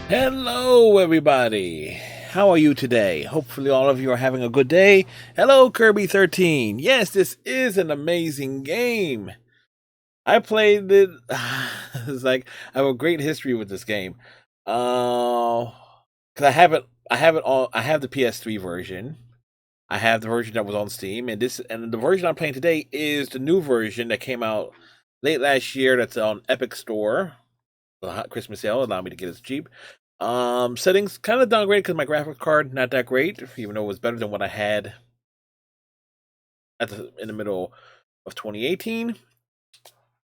Hello, everybody. How are you today? Hopefully, all of you are having a good day. Hello, Kirby 13. Yes, this is an amazing game. I played it. It's like I have a great history with this game. Because I have it on. I have the PS3 version. I have the version that was on Steam, and the version I'm playing today is the new version that came out late last year. That's on Epic Store. The hot Christmas sale allowed me to get it cheap. Settings kind of downgraded because my graphics card not that great, even though it was better than what I had in the middle of 2018.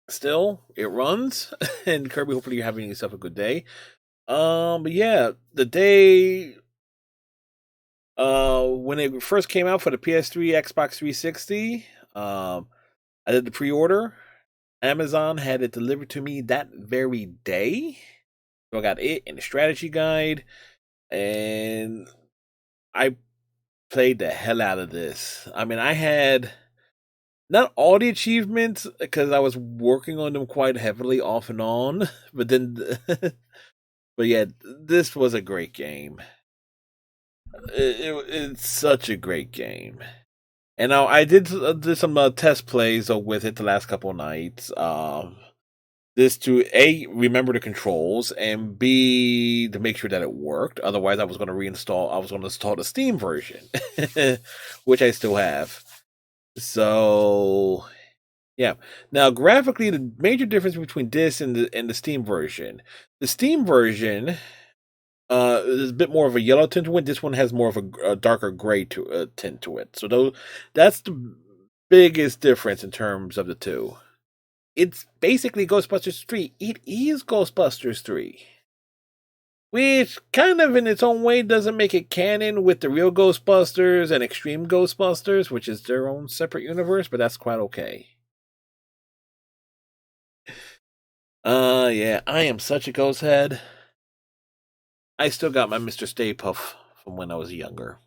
Still, it runs. And Kirby, hopefully you're having yourself a good day. But yeah, the day when it first came out for the PS3, Xbox 360, I did the pre-order. Amazon had it delivered to me that very day. So I got it and the strategy guide, and I played the hell out of this. I mean, I had not all the achievements because I was working on them quite heavily off and on, but then, but yeah, this was a great game. It's such a great game. And now I did some test plays with it the last couple of nights. This to A, remember the controls, and B, to make sure that it worked. Otherwise, I was going to install the Steam version, which I still have. So, yeah. Now, graphically, the major difference between this and the Steam version is a bit more of a yellow tint to it. This one has more of a darker gray tint to it. So that's the biggest difference in terms of the two. It's basically Ghostbusters 3. It is Ghostbusters 3. Which kind of in its own way doesn't make it canon with the real Ghostbusters and Extreme Ghostbusters, which is their own separate universe, but that's quite okay. Yeah, I am such a ghost head. I still got my Mr. Stay Puff from when I was younger.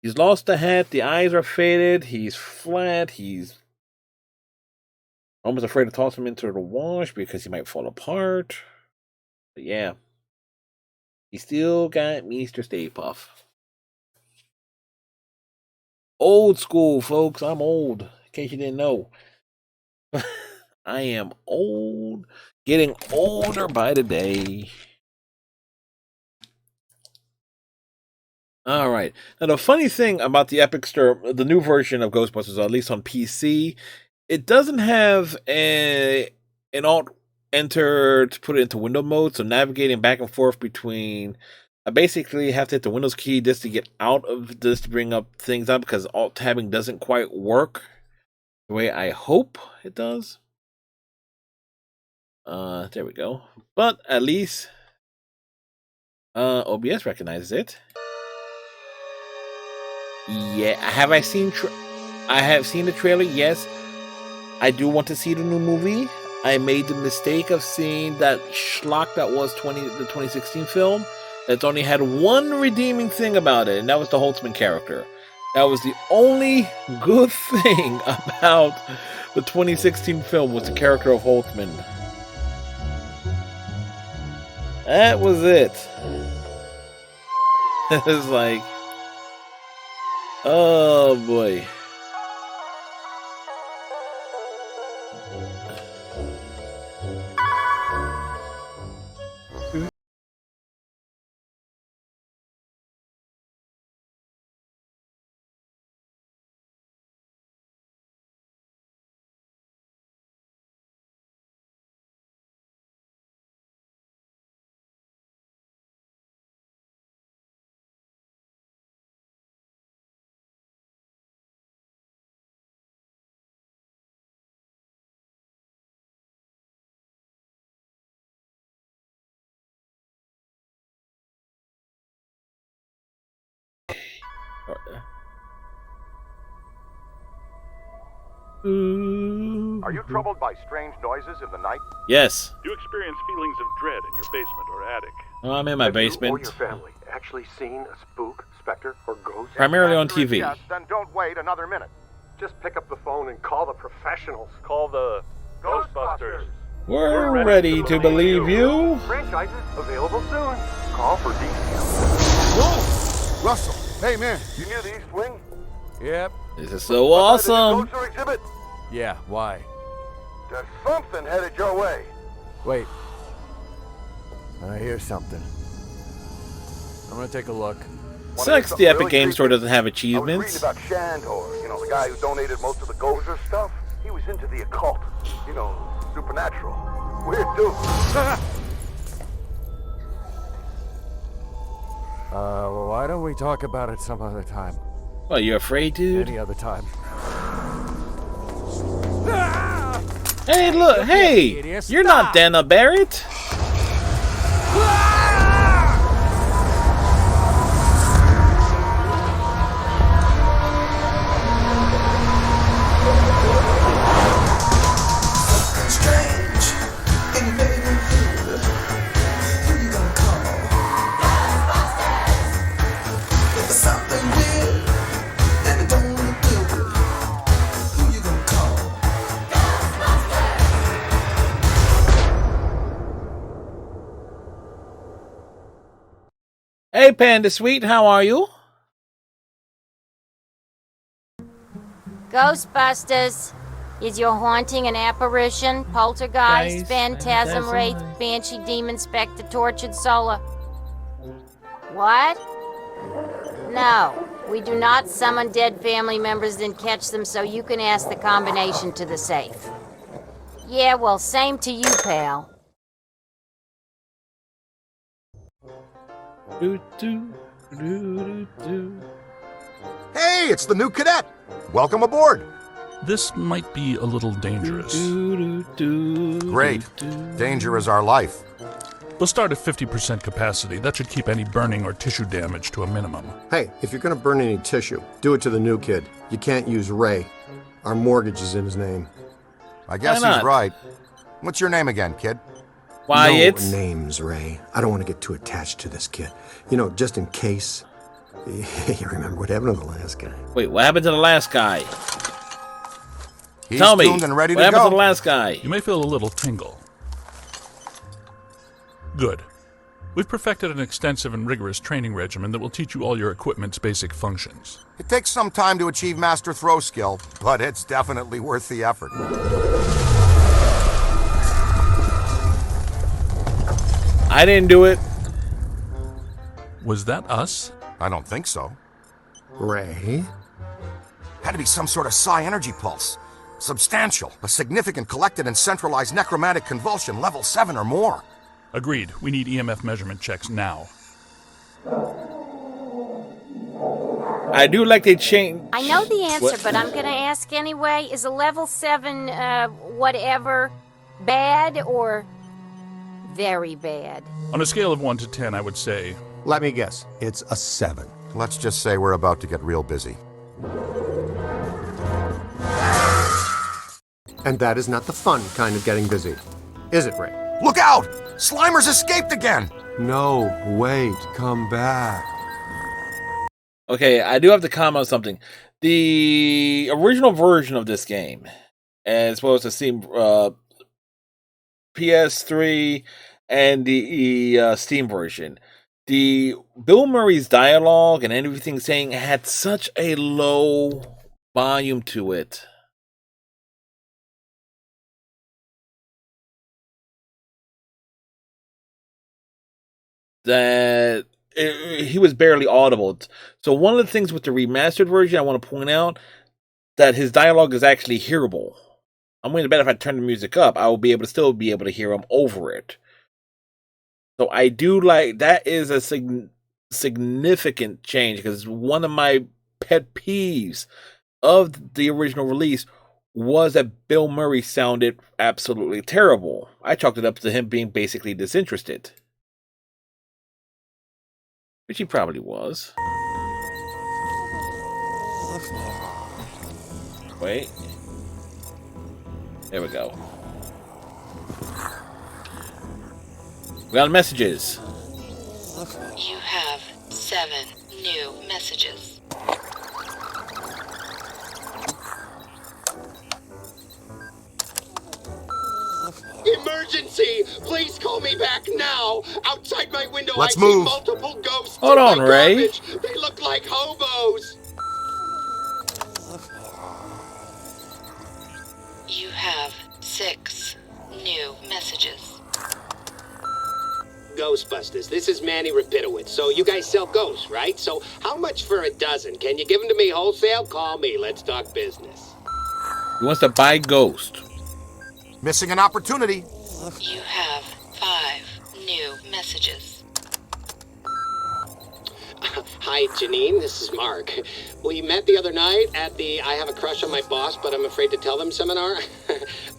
He's lost the hat, the eyes are faded, he's flat, he's almost afraid to toss him into the wash because he might fall apart. But yeah. He still got Mr. Stay Puff. Old school, folks. I'm old. In case you didn't know. I am old. Getting older by the day. All right. Now, the funny thing about the Epic Store, the new version of Ghostbusters, at least on PC, it doesn't have an alt enter to put it into window mode. So navigating back and forth between, I basically have to hit the Windows key just to get out of this to bring up things up because alt tabbing doesn't quite work the way I hope it does. There we go. But at least OBS recognizes it. Yeah, have I seen? I have seen the trailer. Yes, I do want to see the new movie. I made the mistake of seeing that schlock that was the 2016 film. That's only had one redeeming thing about it, and that was the Holtzman character. That was the only good thing about the 2016 film was the character of Holtzman. That was it. It was like, oh boy. Are you troubled by strange noises in the night? Yes. Do you experience feelings of dread in your basement or attic? Oh, I'm in my basement. You or your family actually seen a spook, specter, or ghost? Primarily on TV. Yes, then don't wait another minute. Just pick up the phone and call the professionals. Call the Ghostbusters. We're ready to believe you. Franchises available soon. Call for details. Whoa! Russell, hey man. You near the East Wing? Yep. This is so awesome. Ghoster exhibit? Yeah, why? There's something headed your way. Wait. I hear something. I'm gonna take a look. Sucks the Epic Game Store doesn't have I was achievements. reading about Shandor, the guy who donated most of the Gozer stuff. He was into the occult, supernatural. Weird dude. Well, why don't we talk about it some other time? What, you afraid, dude? Any other time. Hey, look, hey! You're not Dana Barrett! Hey, Panda Sweet, how are you? Ghostbusters. Is your haunting an apparition, poltergeist, Guys, phantasm, wraith, banshee, demon, specter, tortured soul? What? No, we do not summon dead family members and catch them, so you can ask the combination to the safe. Yeah, well, same to you, pal. Hey, it's the new cadet. Welcome aboard. This might be a little dangerous. Great. Danger is our life. We'll start at 50% capacity. That should keep any burning or tissue damage to a minimum. Hey, if you're gonna burn any tissue, do it to the new kid. You can't use Ray. Our mortgage is in his name. I guess Why not? he's right. What's your name again, kid? Wyatt? No names, Ray. I don't want to get too attached to this kid. Just in case. You remember what happened to the last guy? Wait, what happened to the last guy? He's Tell me, tuned and ready what to happened go. to the last guy? You may feel a little tingle. Good. We've perfected an extensive and rigorous training regimen that will teach you all your equipment's basic functions. It takes some time to achieve master throw skill, but it's definitely worth the effort. I didn't do it. Was that us? I don't think so. Ray? Had to be some sort of psi energy pulse. Substantial. A significant collected and centralized necromantic convulsion, level 7 or more. Agreed. We need EMF measurement checks now. I do like they change. I know the answer, What? but I'm gonna ask anyway. Is a level 7, whatever, bad or very bad? On a scale of 1 to 10, I would say Let me guess. It's a 7. Let's just say we're about to get real busy. And that is not the fun kind of getting busy. Is it, Ray? Look out! Slimer's escaped again! No, wait, come back. Okay, I do have to comment on something. The original version of this game, as well as the Steam PS3 and the Steam version, the Bill Murray's dialogue and everything saying had such a low volume to it. That he was barely audible. So one of the things with the remastered version I want to point out that his dialogue is actually hearable. I'm willing to bet if I turn the music up, I will be able to still be able to hear him over it. So I do like that is a significant change because one of my pet peeves of the original release was that Bill Murray sounded absolutely terrible. I chalked it up to him being basically disinterested. Which he probably was. Wait. There we go. We got messages. You have 7 new messages. Emergency! Please call me back now! Outside my window, Let's I move. see multiple ghosts Hold in on, my Ray. garbage. They look like hobos. You have 6 new messages. Ghostbusters, this is Manny Rapidowitz. So you guys sell ghosts, right? So how much for a dozen? Can you give them to me wholesale? Call me. Let's talk business. He wants to buy Ghost. Missing an opportunity. You have 5 new messages. Hi, Janine. This is Mark. We met the other night at the I Have a Crush on My Boss, but I'm afraid to tell them seminar.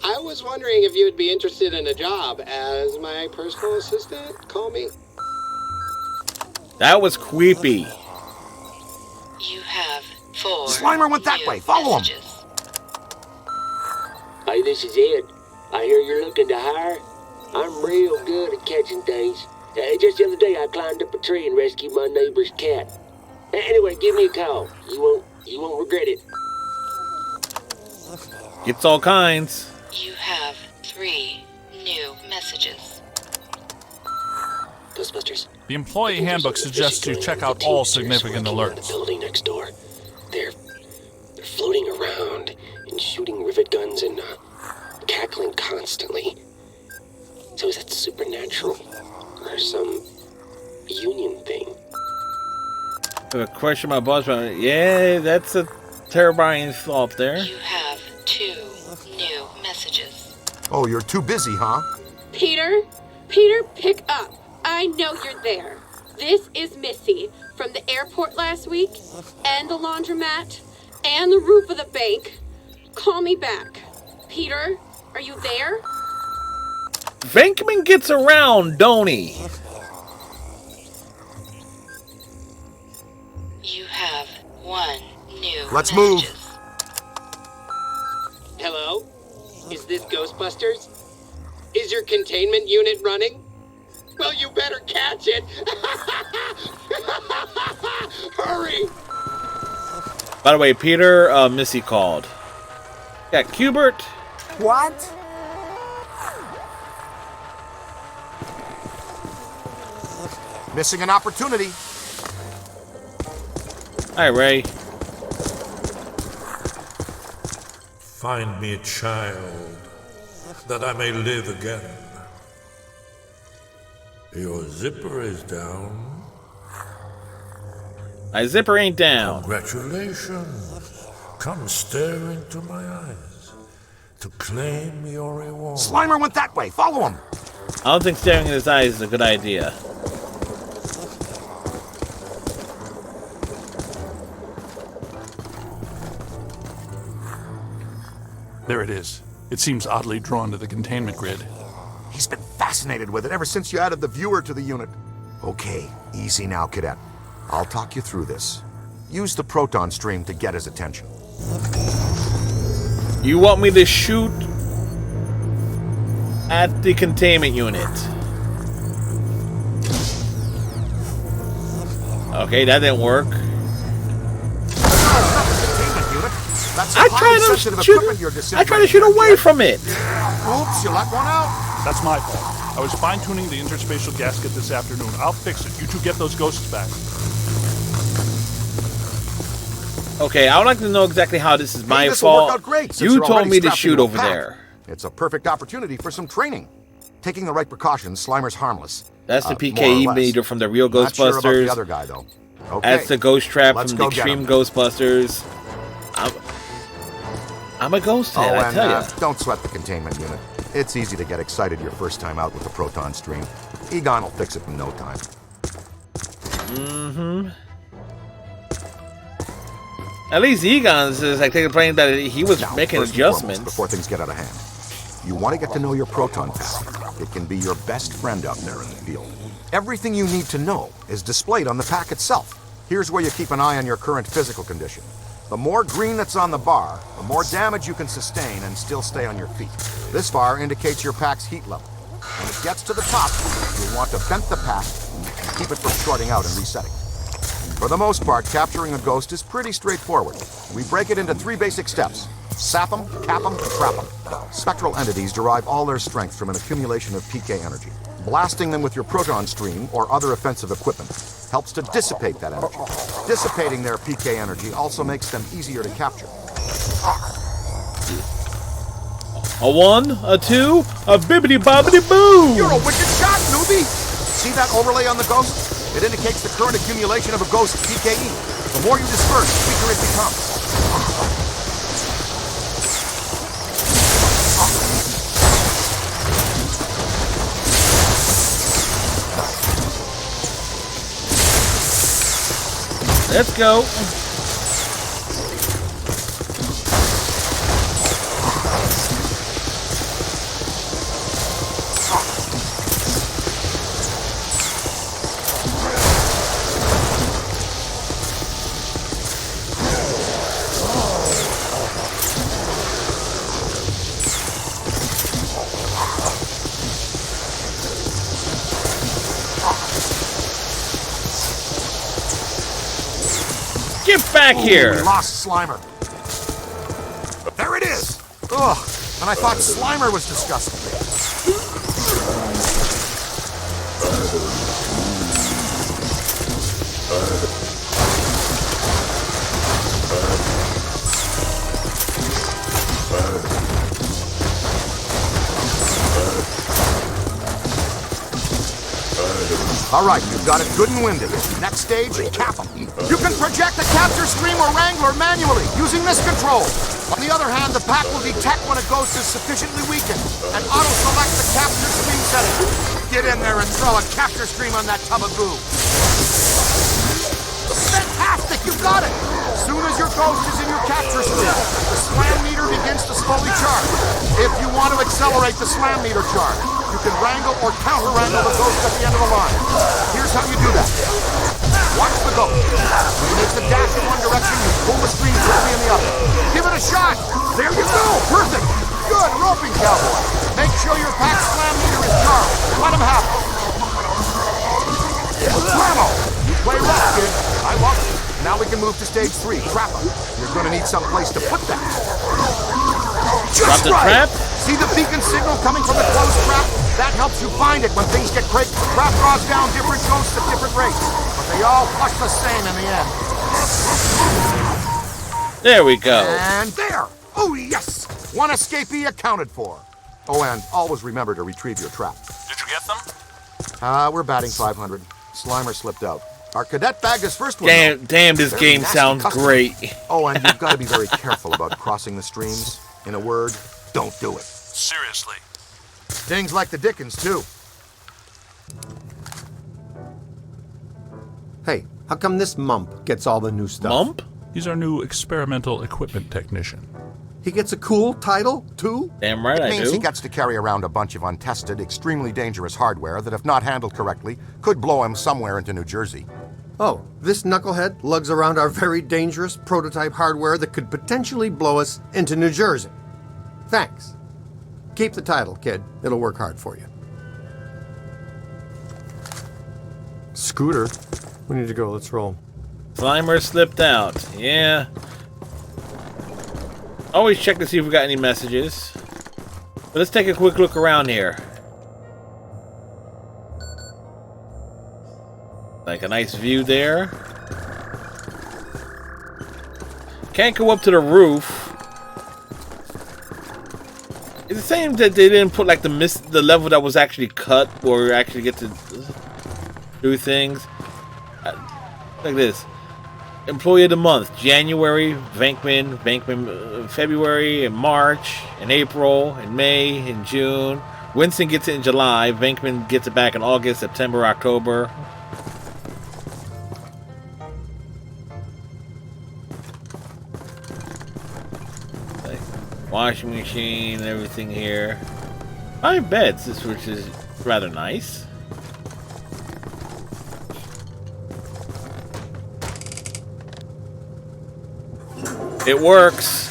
I was wondering if you would be interested in a job as my personal assistant. Call me. That was creepy. You have 4 Slimer went that new way. Follow him. messages. Hi, this is Ed. I hear you're looking to hire. I'm real good at catching things. Just the other day, I climbed up a tree and rescued my neighbor's cat. Anyway, give me a call. You won't regret it. Gets all kinds. You have 3 new messages. Ghostbusters. The employee handbook suggests you check out all significant The alerts. building next door. They're floating around and shooting rivet guns and cackling constantly. So is that supernatural or some union thing? A question my boss. Yeah, that's a terrifying thought there. You have 2 new messages. Oh, you're too busy, huh? Peter? Peter, pick up. I know you're there. This is Missy from the airport last week, and the laundromat, and the roof of the bank. Call me back. Peter, are you there? Venkman gets around, don't he? You have 1 new Let's move. messages. Hello? Is this Ghostbusters? Is your containment unit running? Well, you better catch it! Hurry! By the way, Peter, Missy called. Yeah, Cubert. What? Missing an opportunity. Hi, Ray. Find me a child, that I may live again. Your zipper is down. My zipper ain't down. Congratulations. Come stare into my eyes to claim your reward. Slimer went that way. Follow him. I don't think staring in his eyes is a good idea. There it is. It seems oddly drawn to the containment grid. He's been fascinated with it ever since you added the viewer to the unit. Okay, easy now, cadet. I'll talk you through this. Use the proton stream to get his attention. You want me to shoot at the containment unit? Okay, that didn't work. Containment unit. That's I highly try sensitive to shoot. equipment you're I try to shoot disintegrating. away from it. Oops, you let one out. That's my fault. I was fine-tuning the interspatial gasket this afternoon. I'll fix it. You two get those ghosts back. Okay, I would like to know exactly how this is my This'll work fault. out great, since You you're told already me to strapped shoot into a over pack. there. It's a perfect opportunity for some training. Taking the right precautions, Slimer's harmless. That's the more or PKE less. meter from the real Not sure about Ghostbusters. the other guy, though. Okay. That's the ghost trap Let's from the go get Extreme him. Ghostbusters. I'm a ghost head, I and tell ya. don't sweat the containment unit. It's easy to get excited your first time out with the proton stream. Egon will fix it in no time. Mm-hmm. At least Egon's is like complaining that he was Now, making first and foremost, adjustments. before things get out of hand. You want to get to know your proton pack. It can be your best friend out there in the field. Everything you need to know is displayed on the pack itself. Here's where you keep an eye on your current physical condition. The more green that's on the bar, the more damage you can sustain and still stay on your feet. This bar indicates your pack's heat level. When it gets to the top, you'll want to vent the pack and keep it from shorting out and resetting. For the most part, capturing a ghost is pretty straightforward. We break it into 3 basic steps. Sap them, cap them, trap them. Spectral entities derive all their strength from an accumulation of PK energy. Blasting them with your proton stream or other offensive equipment helps to dissipate that energy. Dissipating their PK energy also makes them easier to capture. A 1, a 2, a bibbity bobbity boo! You're a wicked shot, newbie! See that overlay on the ghost? It indicates the current accumulation of a ghost PKE. The more you disperse, the weaker it becomes. Let's go. Get back here! We lost Slimer. There it is! Ugh, and I thought Slimer was disgusting. All right, you've got it good and windy. Next stage, cap them. You can project the capture stream or wrangler manually using this control. On the other hand, the pack will detect when a ghost is sufficiently weakened and auto-select the capture stream setting. Get in there and throw a capture stream on that tub of goo. Fantastic, you got it! As soon as your ghost is in your capture stream, the slam meter begins to slowly charge. If you want to accelerate the slam meter charge, you can wrangle or counter-wrangle the ghost at the end of the line. Here's how you do that. Watch the ghost. When it makes a dash in one direction, you pull the stream quickly in the other. Give it a shot. There you go. Perfect. Good roping, cowboy. Make sure your pack slam meter is charged. Let him have it. Slammo. You play rough, kid. I love it. Now we can move to stage 3. Trap him. You're going to need some place to put that. Just right. Trap? See the beacon signal coming from the closed trap? That helps you find it when things get crazy. Trap draws down different ghosts at different rates, but they all flush the same in the end. There we go. And there! Oh, yes! One escapee accounted for. Oh, and always remember to retrieve your trap. Did you get them? We're batting 500. Slimer slipped out. Our cadet bagged his first one. Damn, this game sounds great. Oh, and you've got to be very careful about crossing the streams. In a word, don't do it. Seriously. Things like the Dickens, too. Hey, how come this mump gets all the new stuff? Mump? He's our new experimental equipment technician. He gets a cool title, too? Damn right I do. It means he gets to carry around a bunch of untested, extremely dangerous hardware that, if not handled correctly, could blow him somewhere into New Jersey. Oh, this knucklehead lugs around our very dangerous prototype hardware that could potentially blow us into New Jersey. Thanks. Keep the title, kid. It'll work hard for you. Scooter, we need to go. Let's roll. Slimer slipped out. Yeah. Always check to see if we got any messages. But let's take a quick look around here. Like a nice view there. Can't go up to the roof. It's the same that they didn't put like the level that was actually cut where we actually get to do things. Like this. Employee of the month, January, Venkman, February, and March, and April, and May, and June. Winston gets it in July. Venkman gets it back in August, September, October. Like washing machine and everything here. 5 beds, which is rather nice. It works.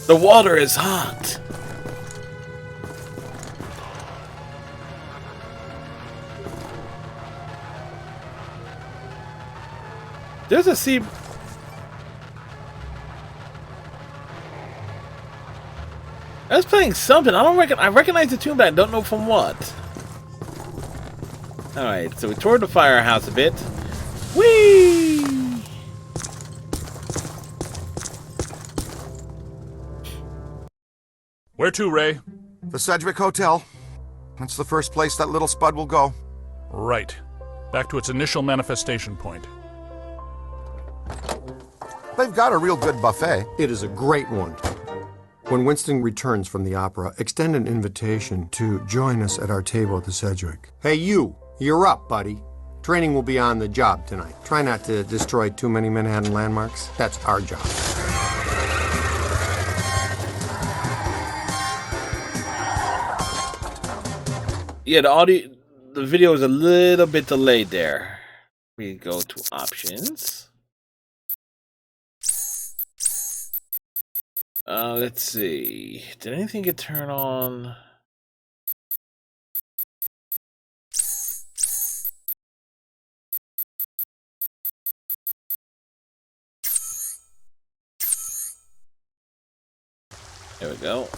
The water is hot. There's a sea. I was playing something. I recognize the tune, but I don't know from what. All right, so we toured the firehouse a bit. Whee! Where to, Ray? The Sedgwick Hotel. That's the first place that little spud will go. Right. Back to its initial manifestation point. They've got a real good buffet. It is a great one. When Winston returns from the opera, extend an invitation to join us at our table at the Sedgwick. Hey, you're up, buddy. Training will be on the job tonight. Try not to destroy too many Manhattan landmarks. That's our job. Yeah, the video is a little bit delayed there. We go to options. Let's see. Did anything get turned on? There we go.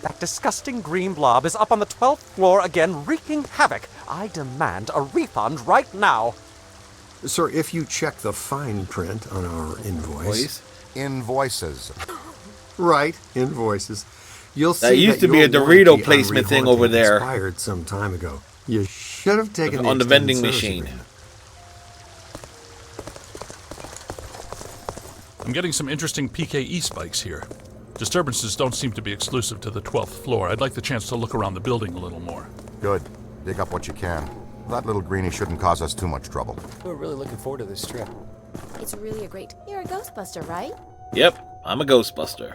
That disgusting green blob is up on the 12th floor again, wreaking havoc. I demand a refund right now. Sir, if you check the fine print on our invoice... Invoices. Right, invoices. You'll see that used to be a Dorito placement thing over there. Expired some time ago. You should have taken on the vending machine. I'm getting some interesting PKE spikes here. Disturbances don't seem to be exclusive to the 12th floor. I'd like the chance to look around the building a little more. Good. Dig up what you can. That little greenie shouldn't cause us too much trouble. We're really looking forward to this trip. It's really a great... You're a Ghostbuster, right? Yep, I'm a Ghostbuster.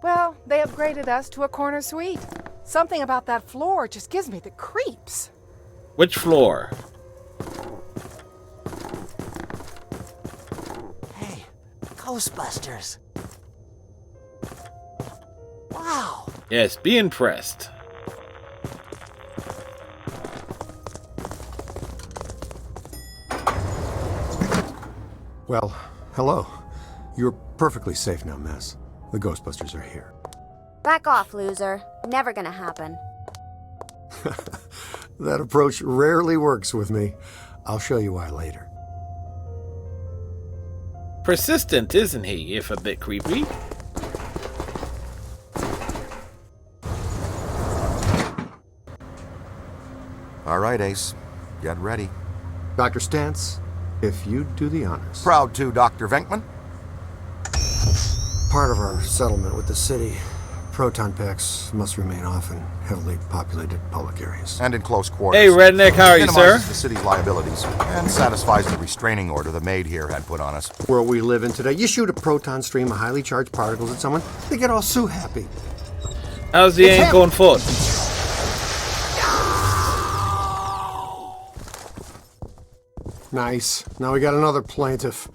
Well, they upgraded us to a corner suite. Something about that floor just gives me the creeps. Which floor? Hey, Ghostbusters. Wow. Yes, be impressed. Well, hello. You're perfectly safe now, Miss. The Ghostbusters are here. Back off, loser. Never gonna happen. That approach rarely works with me. I'll show you why later. Persistent, isn't he, if a bit creepy? All right, Ace. Get ready. Dr. Stantz, if you'd do the honors. Proud to, Dr. Venkman. Part of our settlement with the city, proton packs must remain off in heavily populated public areas. And in close quarters. Hey, Redneck, how are you, sir? Minimizes the city's liabilities and satisfies the restraining order the maid here had put on us. Where we live in today, you shoot a proton stream of highly charged particles at someone, they get all so happy. How's the ain't going foot? Nice. Now we got another plaintiff.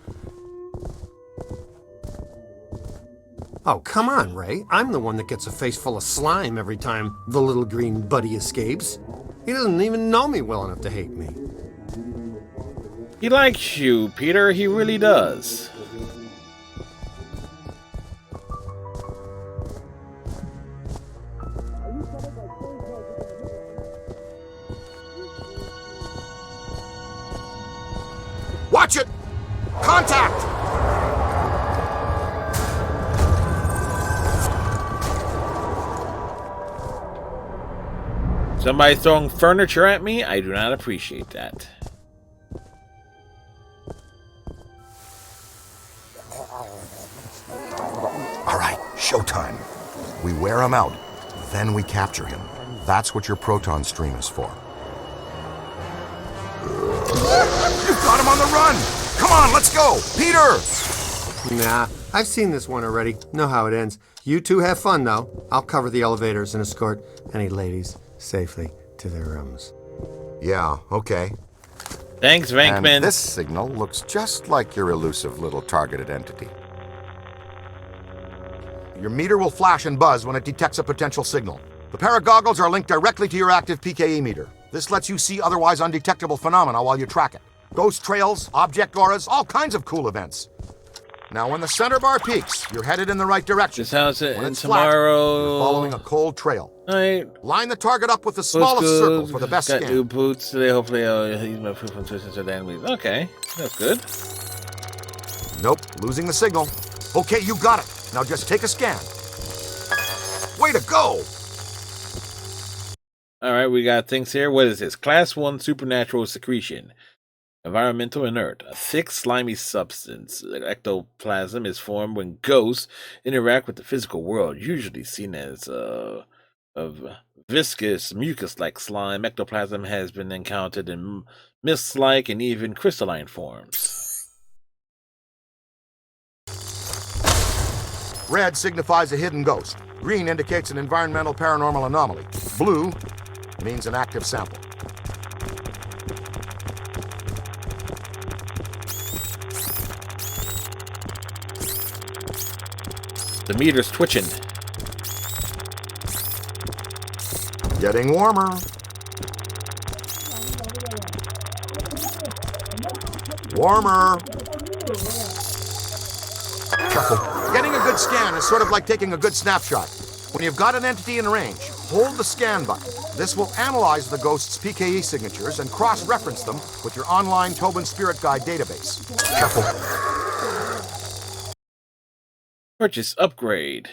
Oh, come on, Ray. I'm the one that gets a face full of slime every time the little green buddy escapes. He doesn't even know me well enough to hate me. He likes you, Peter. He really does. Watch it! Contact! Somebody throwing furniture at me? I do not appreciate that. All right, showtime. We wear him out, then we capture him. That's what your proton stream is for. You've got him on the run! Come on, let's go! Peter! Nah, I've seen this one already. Know how it ends. You two have fun, though. I'll cover the elevators and escort any ladies safely to their rooms. Yeah, okay. Thanks, Venkman. And this signal looks just like your elusive little targeted entity. Your meter will flash and buzz when it detects a potential signal. The paragoggles are linked directly to your active PKE meter. This lets you see otherwise undetectable phenomena while you track it. Ghost trails, object auras, all kinds of cool events. Now, when the center bar peaks, you're headed in the right direction. This house when and it's flat, tomorrow. you're following a cold trail. Alright. Line the target up with the smallest circle for the best Got scan. new boots today. Hopefully, I'll use my food from twisting to the enemies. Okay, that's good. Nope, losing the signal. Okay, you got it. Now just take a scan. Way to go! Alright, we got things here. What is this? Class 1 supernatural secretion. Environmental inert. A thick, slimy substance. Ectoplasm is formed when ghosts interact with the physical world, usually seen as of viscous, mucus-like slime. Ectoplasm has been encountered in mist-like and even crystalline forms. Red signifies a hidden ghost. Green indicates an environmental paranormal anomaly. Blue means an active sample. The meter's twitching. Getting warmer. Warmer. Careful. Getting a good scan is sort of like taking a good snapshot. When you've got an entity in range, hold the scan button. This will analyze the ghost's PKE signatures and cross-reference them with your online Tobin Spirit Guide database. Careful. Purchase upgrade.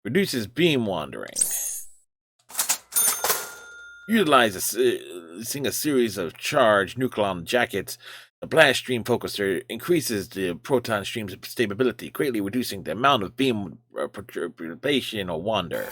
Reduces beam wandering. Utilizing a series of charged nucleon jackets, the blast stream focuser increases the proton stream's stability, greatly reducing the amount of beam perturbation or wander.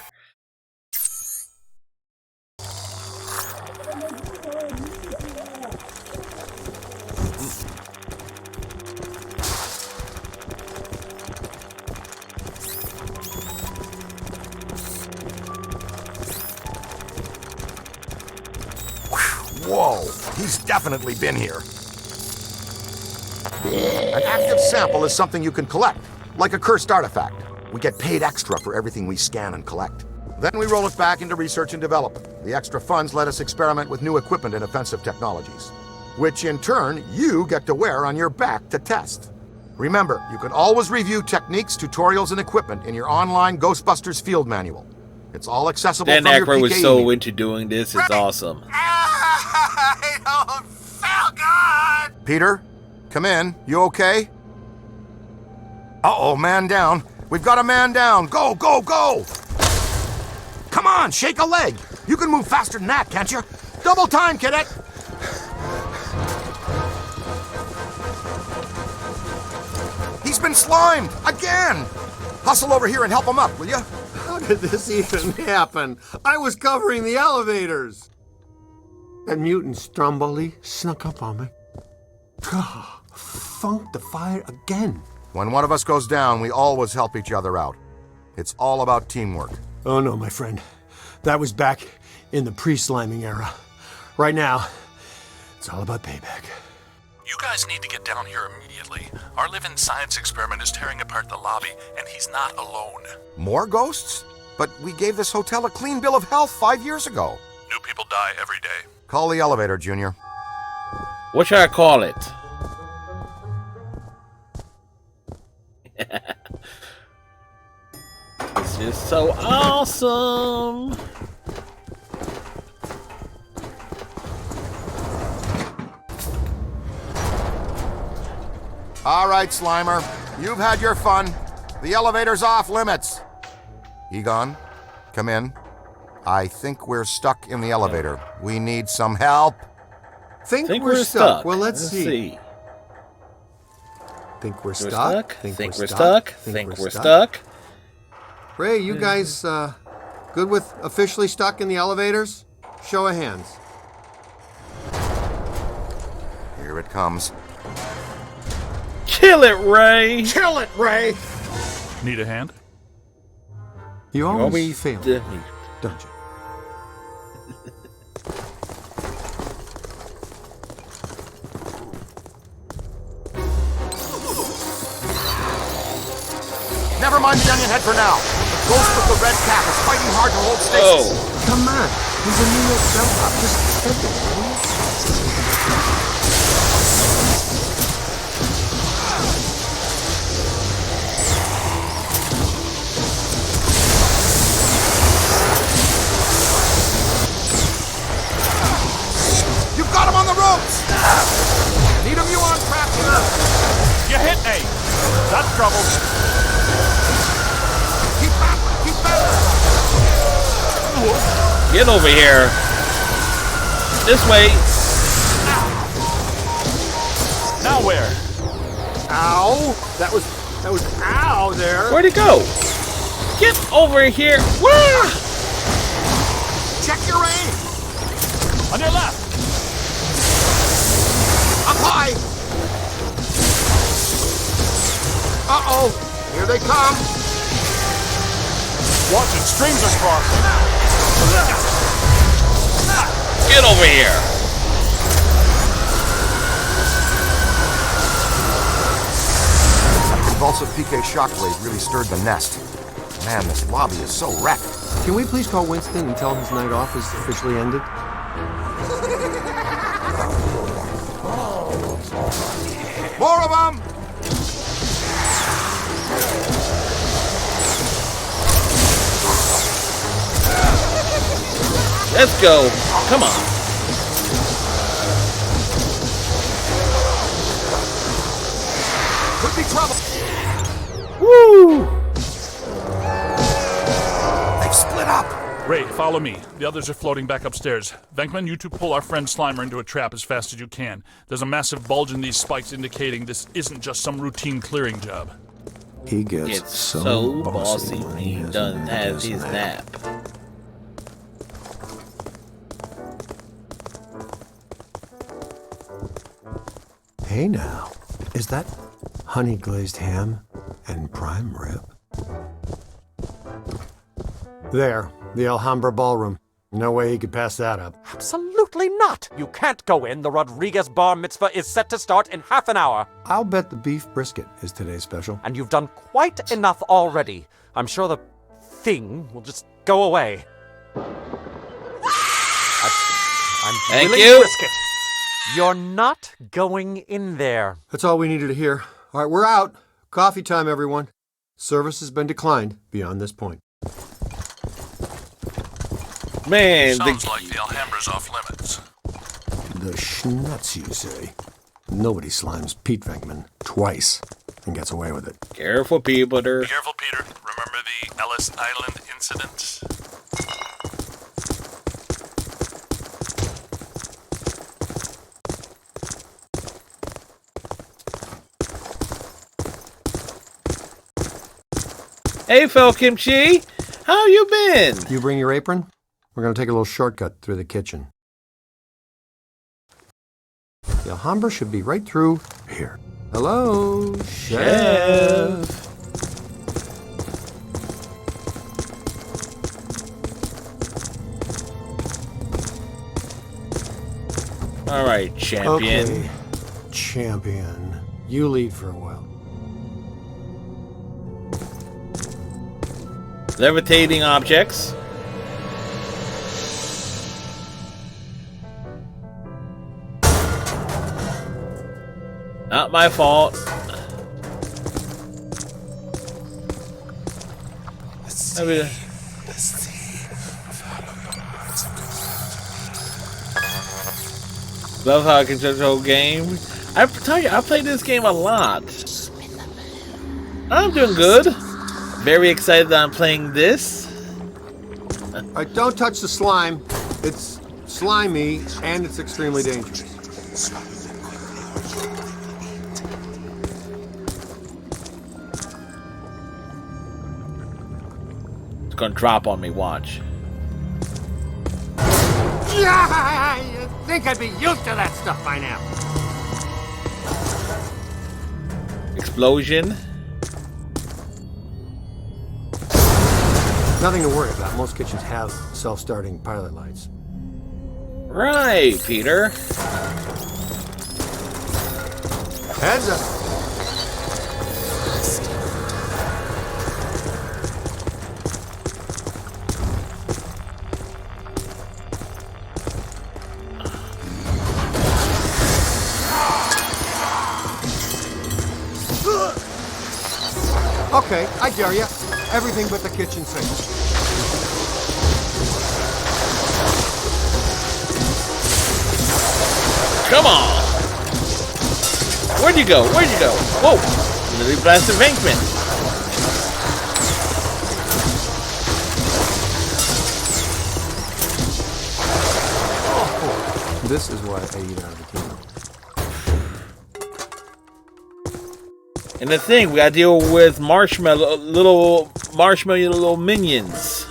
Whoa, he's definitely been here. An active sample is something you can collect, like a cursed artifact. We get paid extra for everything we scan and collect. Then we roll it back into research and development. The extra funds let us experiment with new equipment and offensive technologies, which in turn you get to wear on your back to test. Remember, you can always review techniques, tutorials, and equipment in your online Ghostbusters field manual. It's all accessible Dan from your Aykroyd was PKE so meter. into doing this. It's awesome. I don't feel good! Peter, come in. You okay? Uh-oh, man down. We've got a man down. Go, go, go! Come on, shake a leg. You can move faster than that, can't you? Double time, cadet! He's been slimed! Again! Hustle over here and help him up, will you? How did this even happen? I was covering the elevators. That mutant Stromboli snuck up on me. Funked the fire again. When one of us goes down, we always help each other out. It's all about teamwork. Oh no, my friend. That was back in the pre-sliming era. Right now, it's all about payback. You guys need to get down here immediately. Our living science experiment is tearing apart the lobby, and he's not alone. More ghosts? But we gave this hotel a clean bill of health 5 years ago. New people die every day. Call the elevator, Junior. What should I call it? This is so awesome. All right, Slimer. You've had your fun. The elevator's off limits. Egon, come in. I think we're stuck in the elevator. We need some help. Think we're stuck. Well, let's see. Think we're stuck. Think we're stuck. Think we're stuck. Ray, you guys good with officially stuck in the elevators? Show of hands. Here it comes. Kill it, Ray! Kill it, Ray! Need a hand? You always fail, don't you? Never mind the onion head for now. The ghost with the red cap is fighting hard to hold stasis. Come on. He's a New York bellhop. Just head there, will you? You've got him on the ropes! Need a view on track here. You hit me! That's trouble. Keep back! Keep back! Get over here. This way. Now where? Ow! That was ow there. Where'd it go? Get over here. Where? Check your aim! On your left! Up high! Uh-oh! Here they come! Watch it, streams are crossing. Get over here. That convulsive PK shockwave really stirred the nest. Man, this lobby is so wrecked. Can we please call Winston and tell him his night off is officially ended? More of them! Let's go. Come on. Could be trouble. Woo! They've split up. Ray, follow me. The others are floating back upstairs. Venkman, you two pull our friend Slimer into a trap as fast as you can. There's a massive bulge in these spikes indicating this isn't just some routine clearing job. He gets It's so bossy when he doesn't have his nap. Hey now, is that honey glazed ham and prime rib? There, the Alhambra Ballroom. No way he could pass that up. Absolutely not! You can't go in. The Rodriguez bar mitzvah is set to start in half an hour. I'll bet the beef brisket is today's special. And you've done quite enough already. I'm sure the thing will just go away. I'm Thank willing you. to risk it. You're not going in there. That's all we needed to hear. All right, we're out. Coffee time, everyone. Service has been declined beyond this point. Man, Sounds like the Alhambra's off limits. The schnutz, you say? Nobody slimes Pete Venkman twice and gets away with it. Careful, Peter. Careful, Peter. Remember the Ellis Island incident? Hey, Phil Kimchi. How you been? You bring your apron? We're going to take a little shortcut through the kitchen. The Alhambra should be right through here. Hello, Chef. All right, champion. Okay, champion. You lead for a while. Levitating objects. Not my fault. Love how I can judge the whole game. I tell you, I played this game a lot. I'm doing good. Very excited that I'm playing this. All right, don't touch the slime. It's slimy and it's extremely dangerous. It's gonna drop on me, watch. Yeah, you'd think I'd be used to that stuff by now. Explosion. Nothing to worry about. Most kitchens have self-starting pilot lights. Right, Peter. Heads up. Okay, I dare you. Everything but the kitchen sink. Come on! Where'd you go? Where'd you go? Whoa! Literally blasted Venkman. This is why I eat out of the kingdom. And the thing, we gotta deal with little marshmallow minions.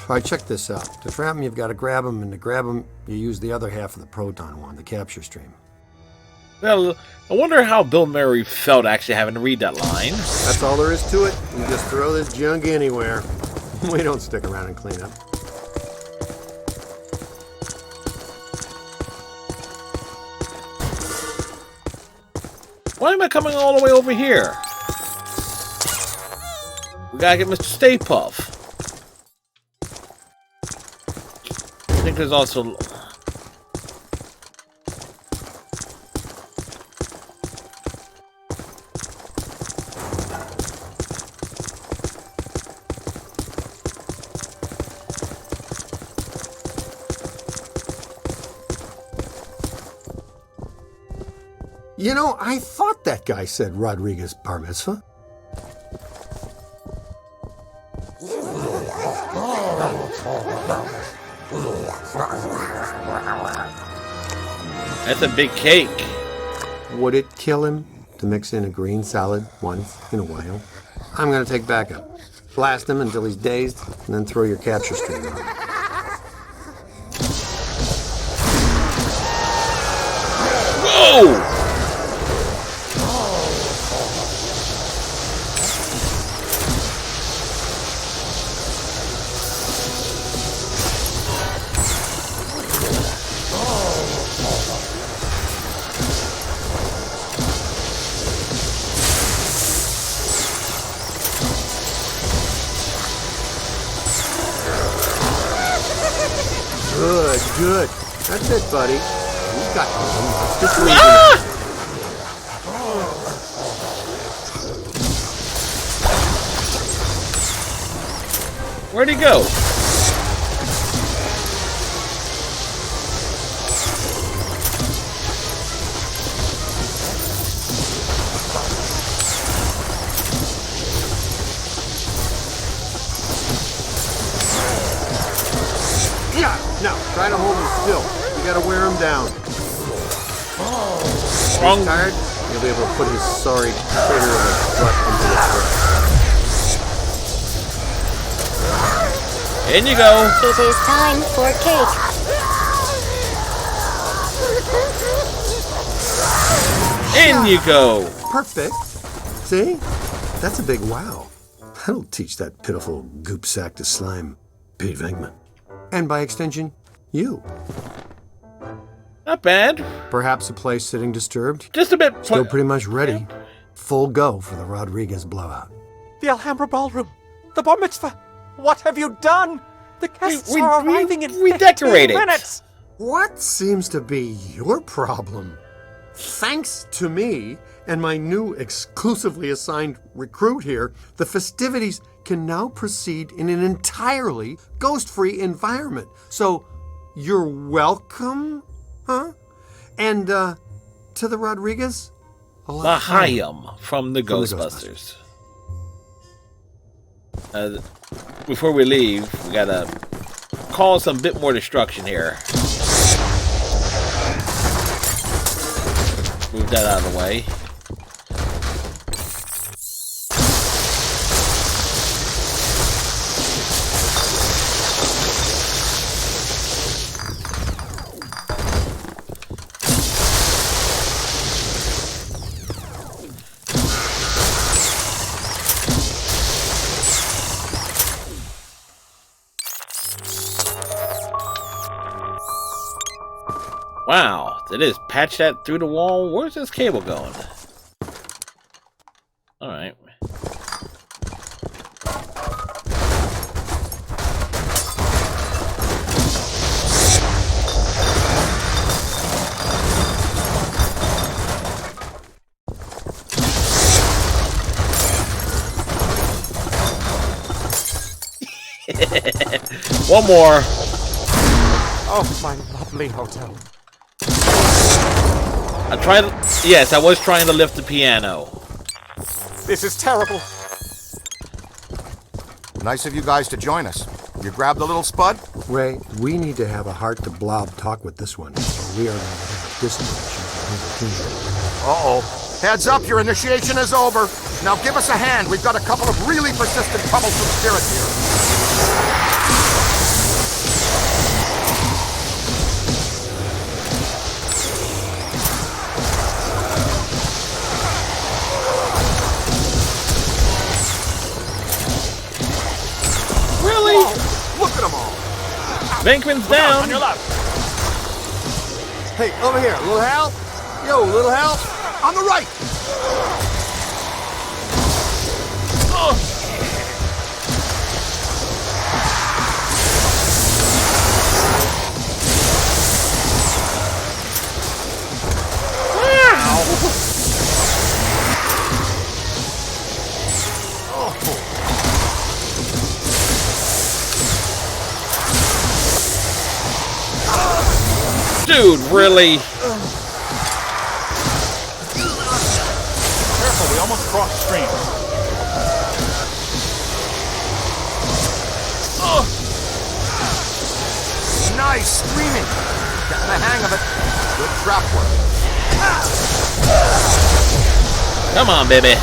Alright, check this out. To trap them, you've got to grab them, and to grab them, you use the other half of the proton wand, the capture stream. Well, I wonder how Bill Murray felt actually having to read that line. That's all there is to it. You just throw this junk anywhere. We don't stick around and clean up. Why am I coming all the way over here? We gotta get Mr. Stay Puft. I think there's also... You know, I thought that guy said Rodriguez bar mitzvah. That's a big cake. Would it kill him to mix in a green salad once in a while? I'm gonna take backup. Blast him until he's dazed, and then throw your capture stream on him. Whoa! Good. That's it, buddy. You got him. Let's just leave Where'd he go? Now, try to hold him still. You gotta wear him down. Wrong. He's tired, you'll be able to put his sorry critter of a butt into the In you go. It is time for cake. In you go. Perfect. See? That's a big wow. That'll teach that pitiful goop sack to slime Pete Venkman. And by extension, you. Not bad. Perhaps a place sitting disturbed. Just a bit. Still pretty much ready. Full go for the Rodriguez blowout. The Alhambra Ballroom. The bar mitzvah. What have you done? The guests are arriving in 15 minutes. What seems to be your problem? Thanks to me and my new exclusively assigned recruit here, the festivities can now proceed in an entirely ghost-free environment. So, you're welcome, huh? And, to the Rodriguez? Lahayim from the Ghostbusters. Before we leave, we gotta cause some bit more destruction here. Move that out of the way. Wow, they just patch that through the wall? Where's this cable going? Alright. One more. Oh, my lovely hotel. I tried. Yes, I was trying to lift the piano. This is terrible. Nice of you guys to join us. You grabbed the little spud? Ray, we need to have a heart-to-blob talk with this one, or we are going to have disconnection from Uh-oh. Heads up, your initiation is over. Now give us a hand. We've got a couple of really persistent troublesome spirits here. Really? Whoa, look at them all. Venkman's down. On your left. Hey, over here. Little help? Yo, little help? On the right. Dude, really? Careful, we almost crossed stream. Nice streaming. Getting the hang of it. Good trap work. Come on, baby.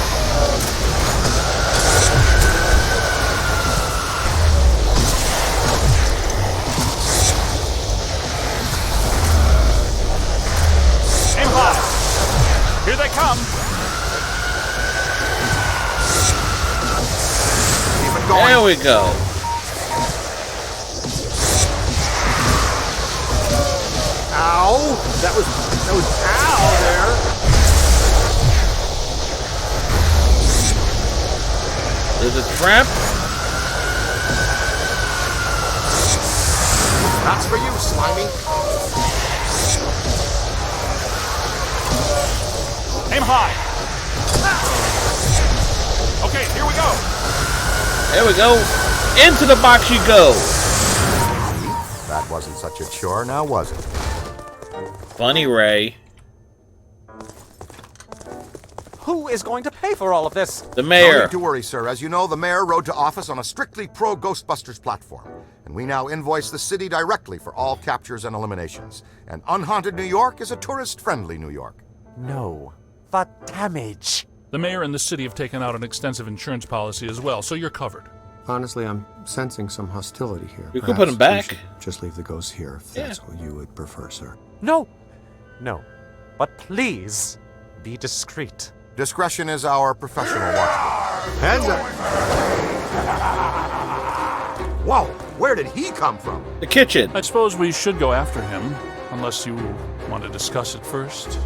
Aim high. Here they come. Keep it going. There we go. Ow! That was ow there. There's a trap. That's for you, Slimy. Aim high. Okay, here we go. There we go. Into the box you go. That wasn't such a chore, now was it? Funny, Ray. Who is going to pay for all of this? The mayor. No need to worry, sir. As you know, the mayor rode to office on a strictly pro-Ghostbusters platform. And we now invoice the city directly for all captures and eliminations. And unhaunted New York is a tourist-friendly New York. No. The damage. The mayor and the city have taken out an extensive insurance policy as well, so you're covered. Honestly, I'm sensing some hostility here. You could put him Perhaps back. we should just leave the ghosts here if that's what you would prefer, sir. No. No. But please, be discreet. Discretion is our professional watchword. Hands up! Whoa, where did he come from? The kitchen. I suppose we should go after him, unless you want to discuss it first.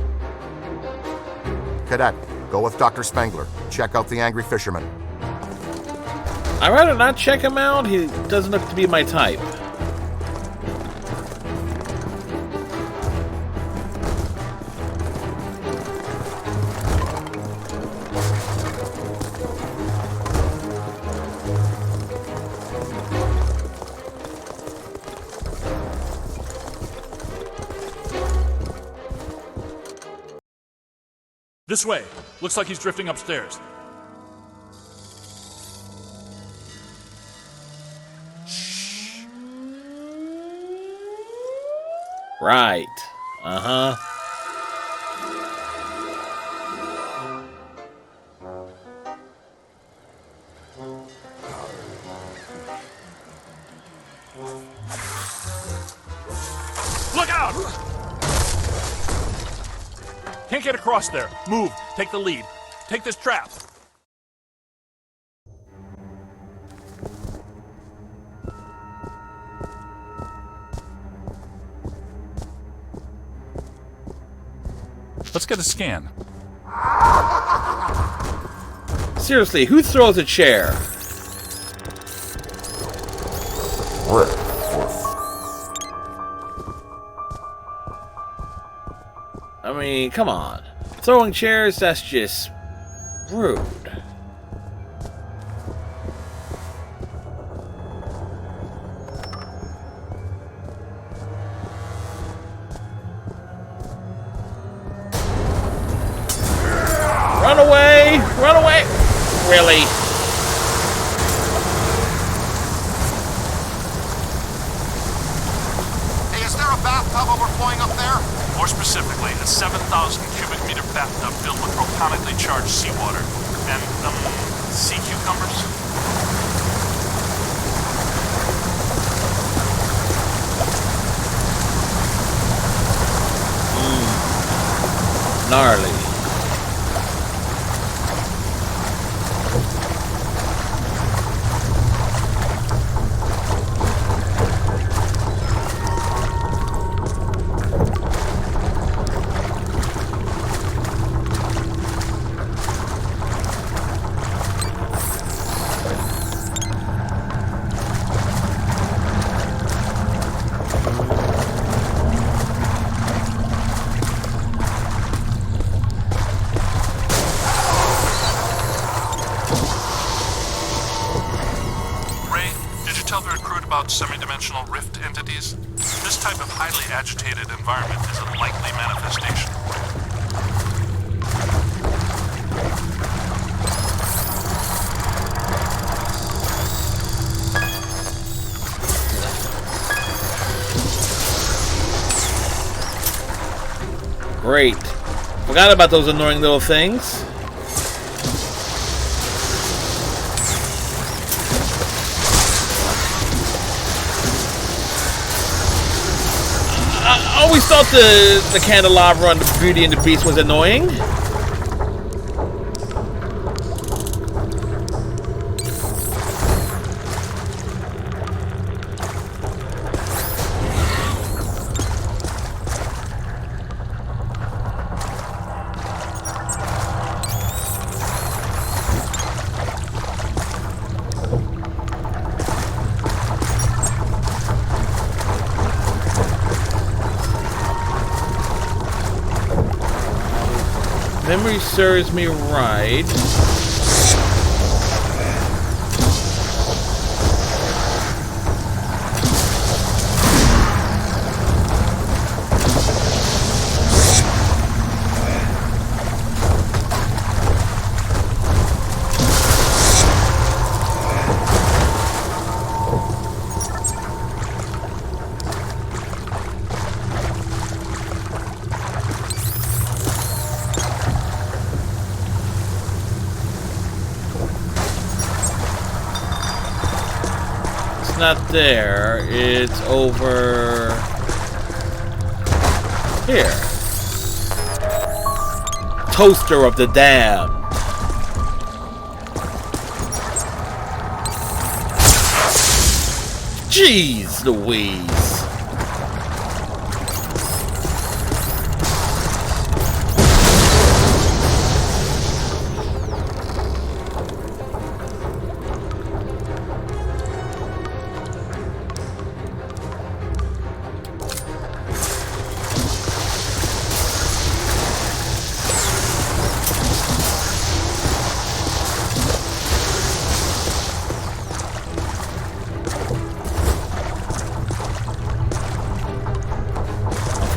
Cadet, go with Dr. Spangler. Check out the angry fisherman. I'd rather not check him out. He doesn't look to be my type. This way. Looks like he's drifting upstairs. Right. Uh-huh. Look out! Can't get across there. Move. Take the lead. Take this trap. Let's get a scan. Seriously, who throws a chair? I mean, come on. Throwing chairs, that's just rude. Really? Hey, is there a bathtub overflowing up there? More specifically, a 7,000 cubic meter bathtub filled with protonically charged seawater. And, sea cucumbers? Gnarly. Semi-dimensional rift entities. This type of highly agitated environment is a likely manifestation. Great. Forgot about those annoying little things. I always thought the candelabra on the Beauty and the Beast was annoying. Memory serves me right. Not there, it's over here. Toaster of the Dam. Jeez Louise.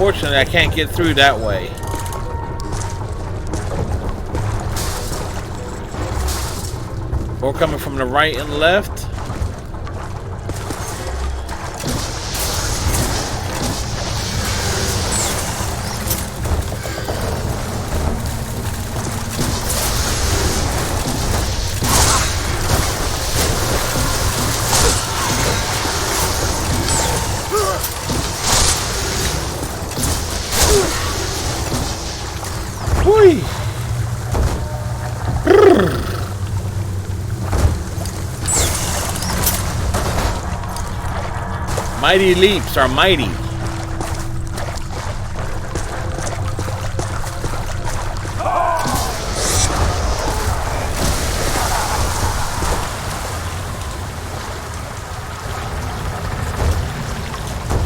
Unfortunately, I can't get through that way. Or coming from the right and left. Mighty leaps are mighty.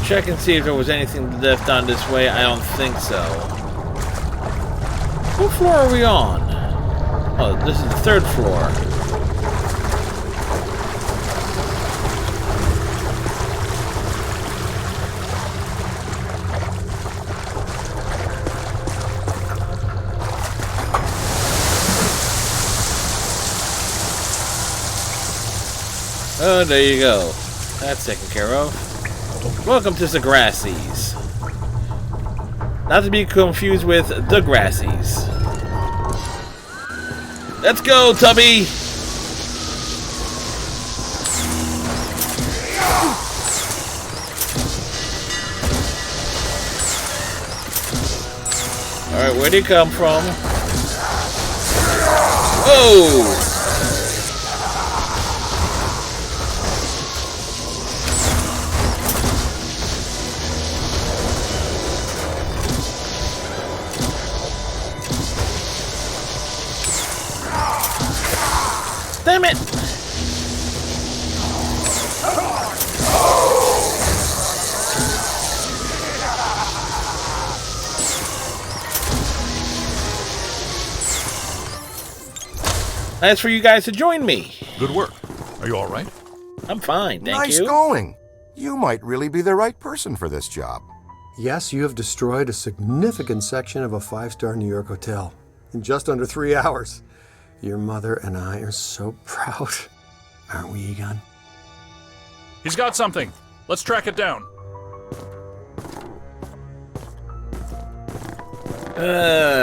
Check and see if there was anything left on this way. I don't think so. What floor are we on? Oh, this is the third floor. Oh, there you go. That's taken care of. Welcome to the Grassies. Not to be confused with the Grassies. Let's go, Tubby! Alright, where'd he come from? Oh! Damn it! Nice for you guys to join me. Good work. Are you all right? I'm fine, thank you. Nice going. You might really be the right person for this job. Yes, you have destroyed a significant section of a 5-star New York hotel in just under 3 hours. Your mother and I are so proud. Aren't we, Egon? He's got something. Let's track it down.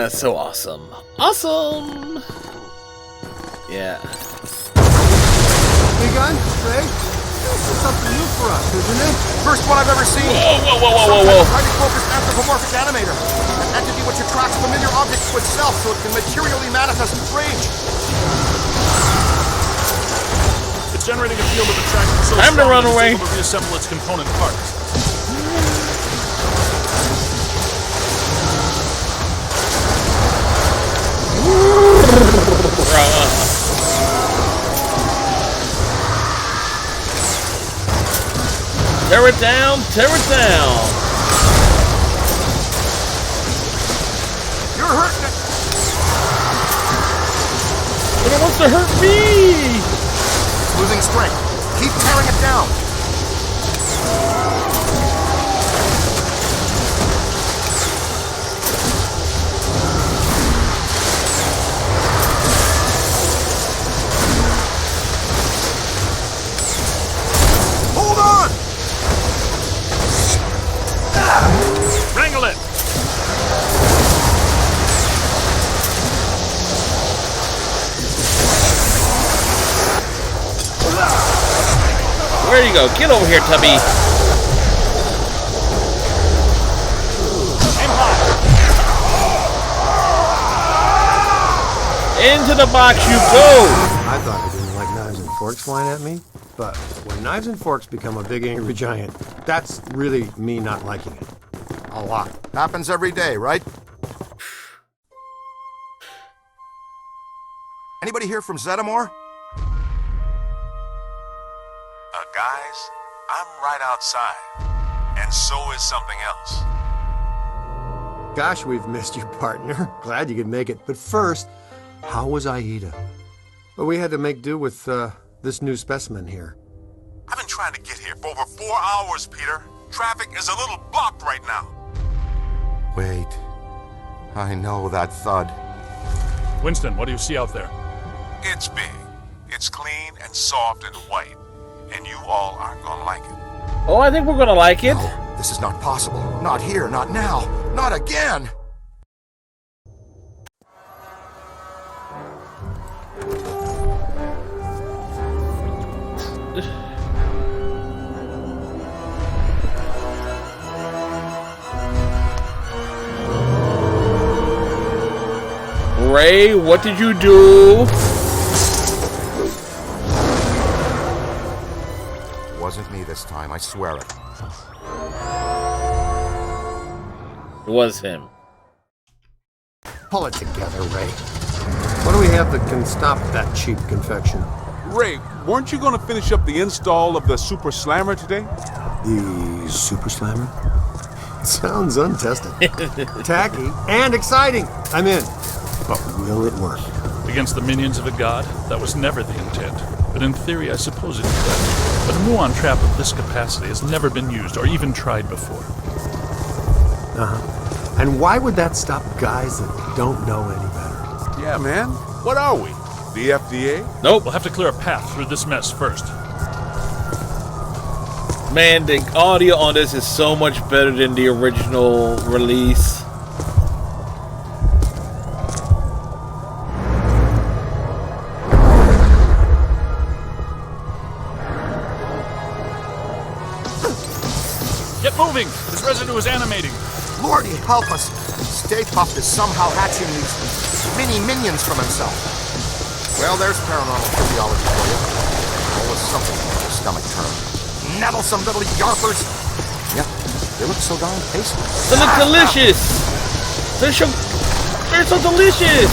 So awesome. Awesome! Yeah. Egon, Ray, this is something new for us, isn't it? First one I've ever seen. Whoa. Highly focused anthropomorphic animator. An entity which attracts familiar objects to itself so it can materially manifest its rage. It's generating a field of attraction so Time to strong run that it's away. able to reassemble its component parts. Tear it down, tear it down. You're hurting it. But it wants to hurt me. It's losing strength. Keep tearing it down. Hold on! Wrangle it! Where do you go? Get over here, Tubby. Aim high. Into the box you go. I thought I didn't like knives and forks flying at me, but when knives and forks become a big angry giant, that's really me not liking it. A lot. Happens every day, right? Anybody here from Zetamore? Guys, I'm right outside, and so is something else. Gosh, we've missed you, partner. Glad you could make it. But first, how was Aida? Well, we had to make do with this new specimen here. I've been trying to get here for over 4 hours, Peter. Traffic is a little blocked right now. Wait. I know that thud. Winston, what do you see out there? It's big. It's clean and soft and white. And you all aren't gonna like it. Oh, I think we're gonna like it. No, this is not possible. Not here, not now, not again. Ray, what did you do? Wasn't me this time, I swear it. It was him. Pull it together, Ray. What do we have that can stop that cheap confection? Ray, weren't you going to finish up the install of the Super Slammer today? The Super Slammer? Sounds untested. Tacky and exciting. I'm in. But will it work? Against the minions of a god? That was never the intent. But in theory, I suppose it could. But a muon trap of this capacity has never been used or even tried before. Uh-huh. And why would that stop guys that don't know any better? Yeah, man. What are we? The FDA? Nope. We'll have to clear a path through this mess first. Man, the audio on this is so much better than the original release. Get moving! This residue is animating. Lordy, help us. Stay Puft is somehow hatching these mini minions from himself. Well, there's paranormal physiology for you. Always something for a stomach turn. Nettlesome little yarpers. Yeah, they look so darn tasty. They look delicious. They're so delicious.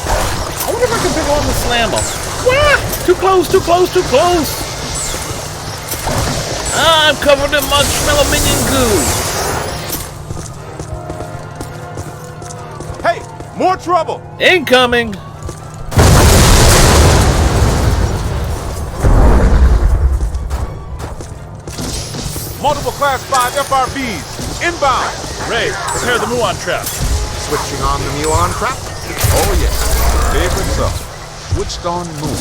I wonder if I can pick one and slam them. Wah! Too close, too close, too close. I'm covered in marshmallow minion goo. Hey, more trouble. Incoming. Multiple Class 5 FRBs. Inbound. Ray, prepare the muon trap. Switching on the muon trap? Oh, yes. Favorite stuff. Switched on moon.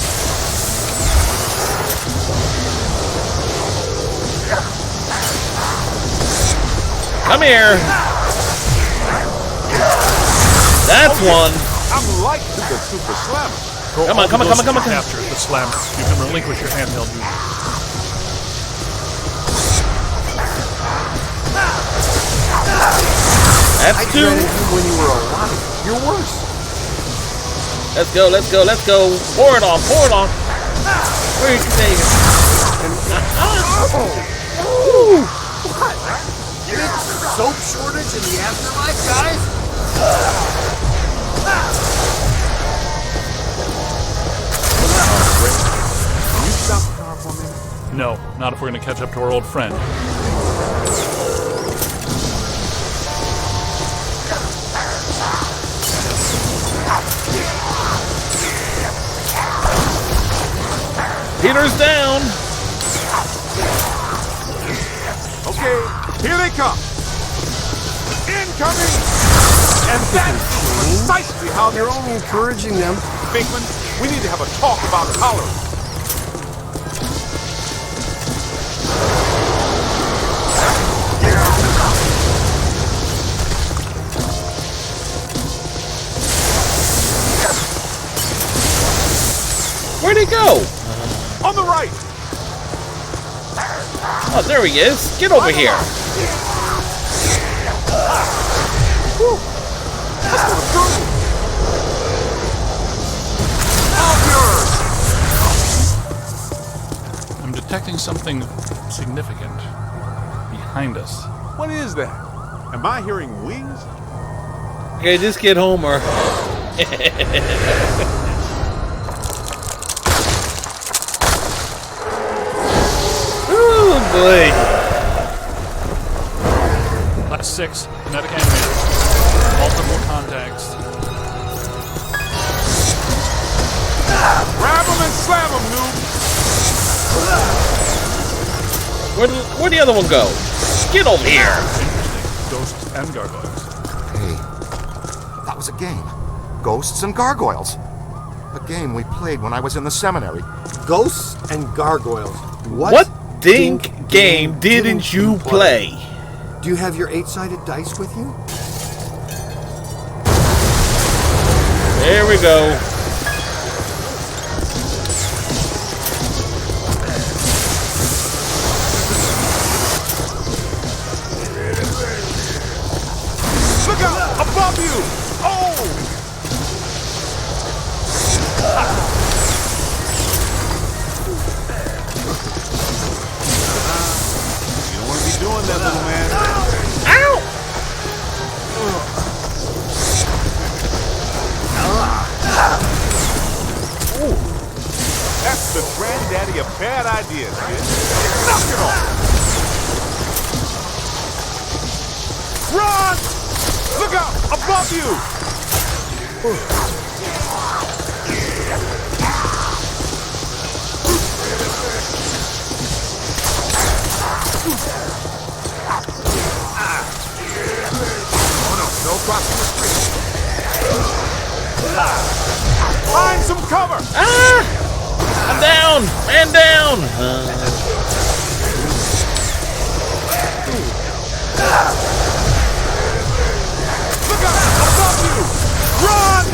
Come here. That's one. I'm like the Super Slammer. Come on, come on, come on, come on. Capture the slammer. You can relinquish your handheld unit. That's two. When you were alive, you're worse. Let's go, let's go, let's go. Pour it on, pour it on. Where are you taking it? What? Big soap shortage in the afterlife, guys? Can you stop the car for me? No, not if we're going to catch up to our old friend. Peter's down. Okay, here they come. Incoming! And that's precisely how You're only encouraging them. Pinkman, we need to have a talk about tolerance. Where'd he go? On the right. Oh, there he is. Get over here. Let's go to through. I'm detecting something significant behind us. What is that? Am I hearing wings? Okay, just get Homer. Oh boy. Class 6, kinetic animators. Multiple contacts. Grab them and slam them, noob. Where'd the other one go? Get over here. Interesting. Ghosts and gargoyles. Hey, that was a game. Ghosts and Gargoyles. A game we played when I was in the seminary. Ghosts and gargoyles. What dink game didn't you play? Do you have your 8-sided dice with you? There we go. Look out! Above you! Oh! You don't want to be doing that, little man. Ow! That's the granddaddy of bad ideas, kid. Knock it off! Run! Look out! Above you! Oh no, no crossing the street. Find some cover! Ah! I'm down! Man down! Look out! Above you! Run!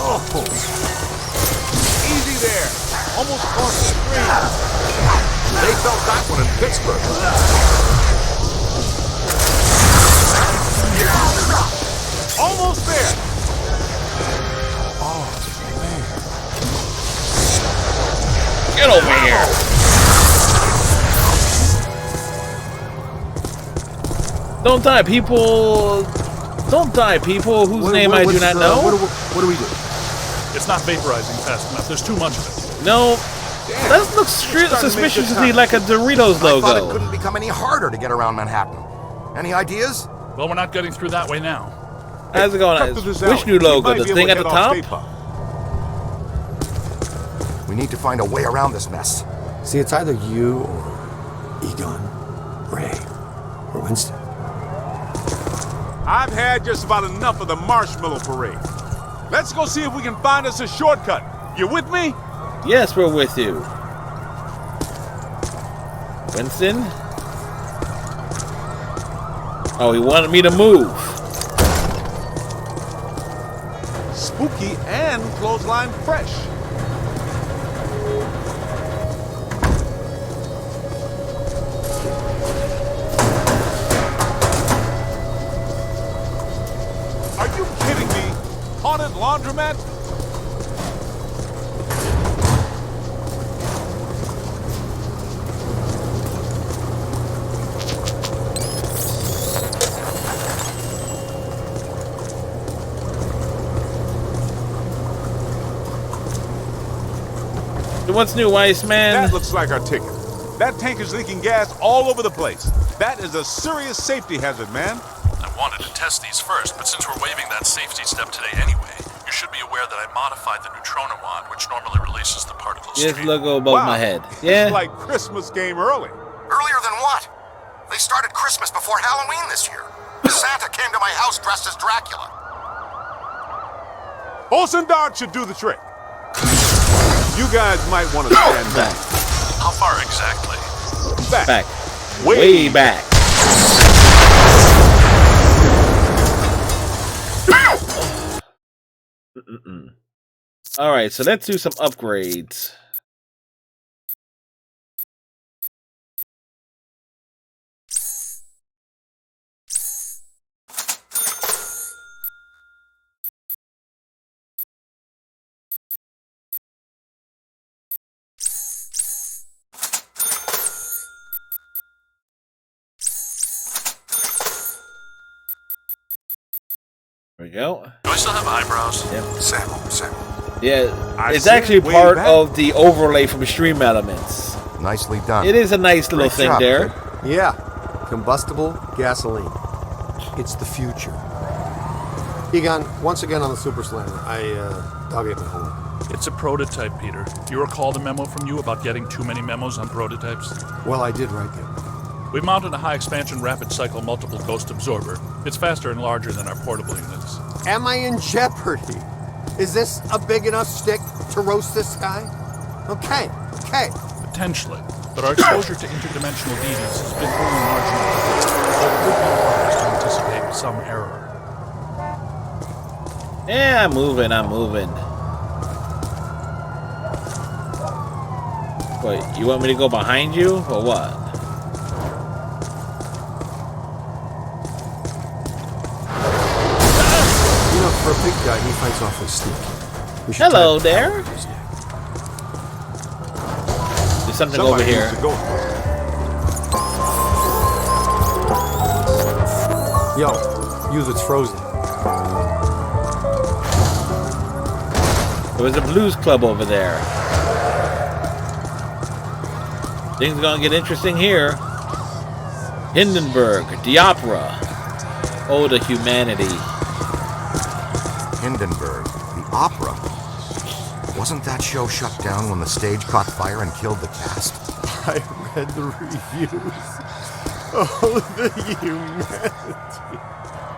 Oh. Easy there. Almost crossed the stream. They felt that one in Pittsburgh. Almost there. Oh, man. Get over here. Don't die, people. Don't die, people whose name I do not know. What do we do? It's not vaporizing fast enough. There's too much of it. No. That looks suspiciously like a Doritos logo. I thought it couldn't become any harder to get around Manhattan. Any ideas? Well, we're not getting through that way now. How's it going? Which new logo? The thing at the top? We need to find a way around this mess. See, it's either you or Egon, Ray, or Winston. I've had just about enough of the marshmallow parade. Let's go see if we can find us a shortcut. You with me? Yes, we're with you. Winston? Oh, he wanted me to move. Spooky and clothesline fresh. Are you kidding me? Haunted laundromat? What's new, Iceman? That looks like our ticket. That tank is leaking gas all over the place. That is a serious safety hazard, man. I wanted to test these first, but since we're waiving that safety step today anyway, you should be aware that I modified the neutrona wand, which normally releases the particle stream. Yes, logo above my head. Yeah. It's like Christmas came early. Earlier than what? They started Christmas before Halloween this year. Santa came to my house dressed as Dracula. Olsen Dart should do the trick. You guys might want to stand back. How far exactly? Back. Way back. Alright, so let's do some upgrades. There we go. Do I still have eyebrows? Yep. Sam. Yeah, it's actually part of the overlay from Stream Elements. Nicely done. It is a nice little thing job, there. kid. Yeah, combustible gasoline. It's the future. Egon, once again on the Super Slammer, I dug it at home. It's a prototype, Peter. You recall the memo from you about getting too many memos on prototypes? Well, I did write them. We've mounted a high-expansion rapid cycle multiple ghost absorber. It's faster and larger than our portable units. Am I in jeopardy? Is this a big enough stick to roast this guy? Okay. Potentially, but our exposure to interdimensional deviants has been only marginal. So it would be wise to anticipate some error. Yeah, I'm moving. Wait, you want me to go behind you, or what? You know, for a big guy, he fights awfully sneaky. Hello there. There's something over here. Yo, use what's frozen. There was a blues club over there. Things are gonna get interesting here. Hindenburg, the opera. Oh, the humanity. Hindenburg, the opera. Wasn't that show shut down when the stage caught fire and killed the cast? I read the reviews. Oh, the humanity.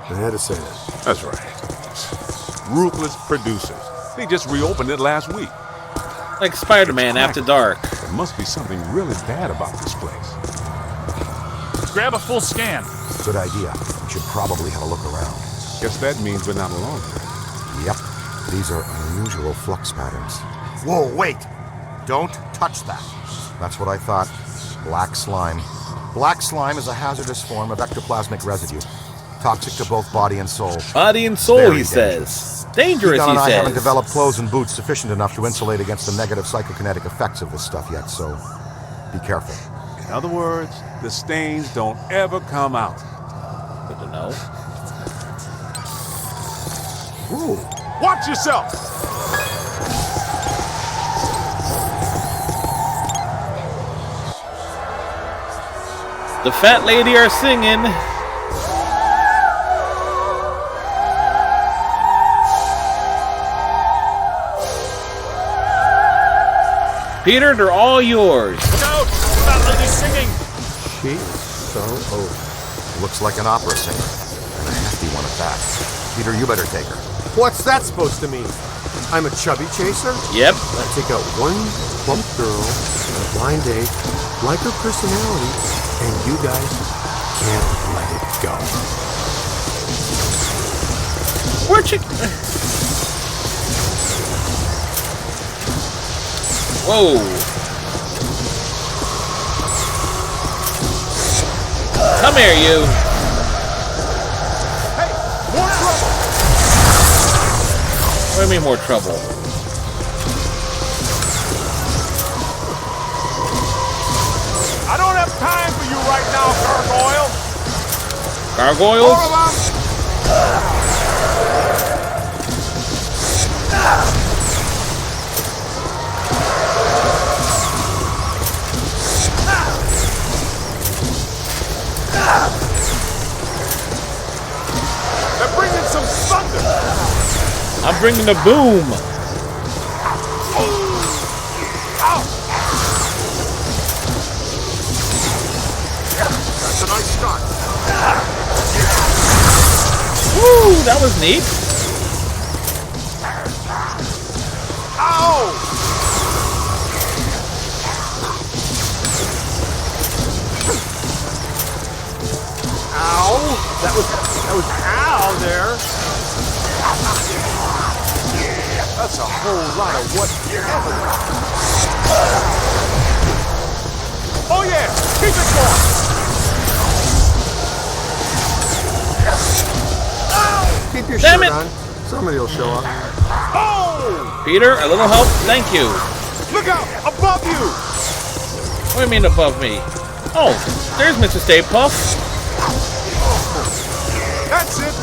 I had to say that. That's right. Ruthless producers. They just reopened it last week. Like Spider-Man After Dark. There must be something really bad about this place. Grab a full scan. Good idea. We should probably have a look around. Guess that means we're not alone. Yep. These are unusual flux patterns. Whoa, wait! Don't touch that. That's what I thought. Black slime. Black slime is a hazardous form of ectoplasmic residue. Toxic to both body and soul. Body and soul, Very he says. Dangerous, Egon he and I says. haven't developed clothes and boots sufficient enough to insulate against the negative psychokinetic effects of this stuff yet, so be careful. In other words, the stains don't ever come out. Good to know. Ooh. Watch yourself! The fat lady are singing. Peter, they're all yours. Look out! Fat lady's singing! She is so old. Looks like an opera singer, and a hefty one at that. Peter, you better take her. What's that supposed to mean? I'm a chubby chaser? Yep. I take out one plump girl on a blind date, like her personality, and you guys can't let it go. Where'd you... Whoa. Come here, you. Hey, more trouble! What do you mean more trouble? I don't have time for you right now, gargoyle! Gargoyles? More of them! They're bringing some thunder! I'm bringing the boom. That's a nice start. Woo, that was neat. Ow! Ow! That was ow there. That's a whole lot of whatever. Oh yeah! Keep it going! Keep your Damn shirt it. on. Somebody will show up. Oh! Peter, a little help? Thank you. Look out! Above you! What do you mean above me? Oh, there's Mr. Stay Puft. That's it!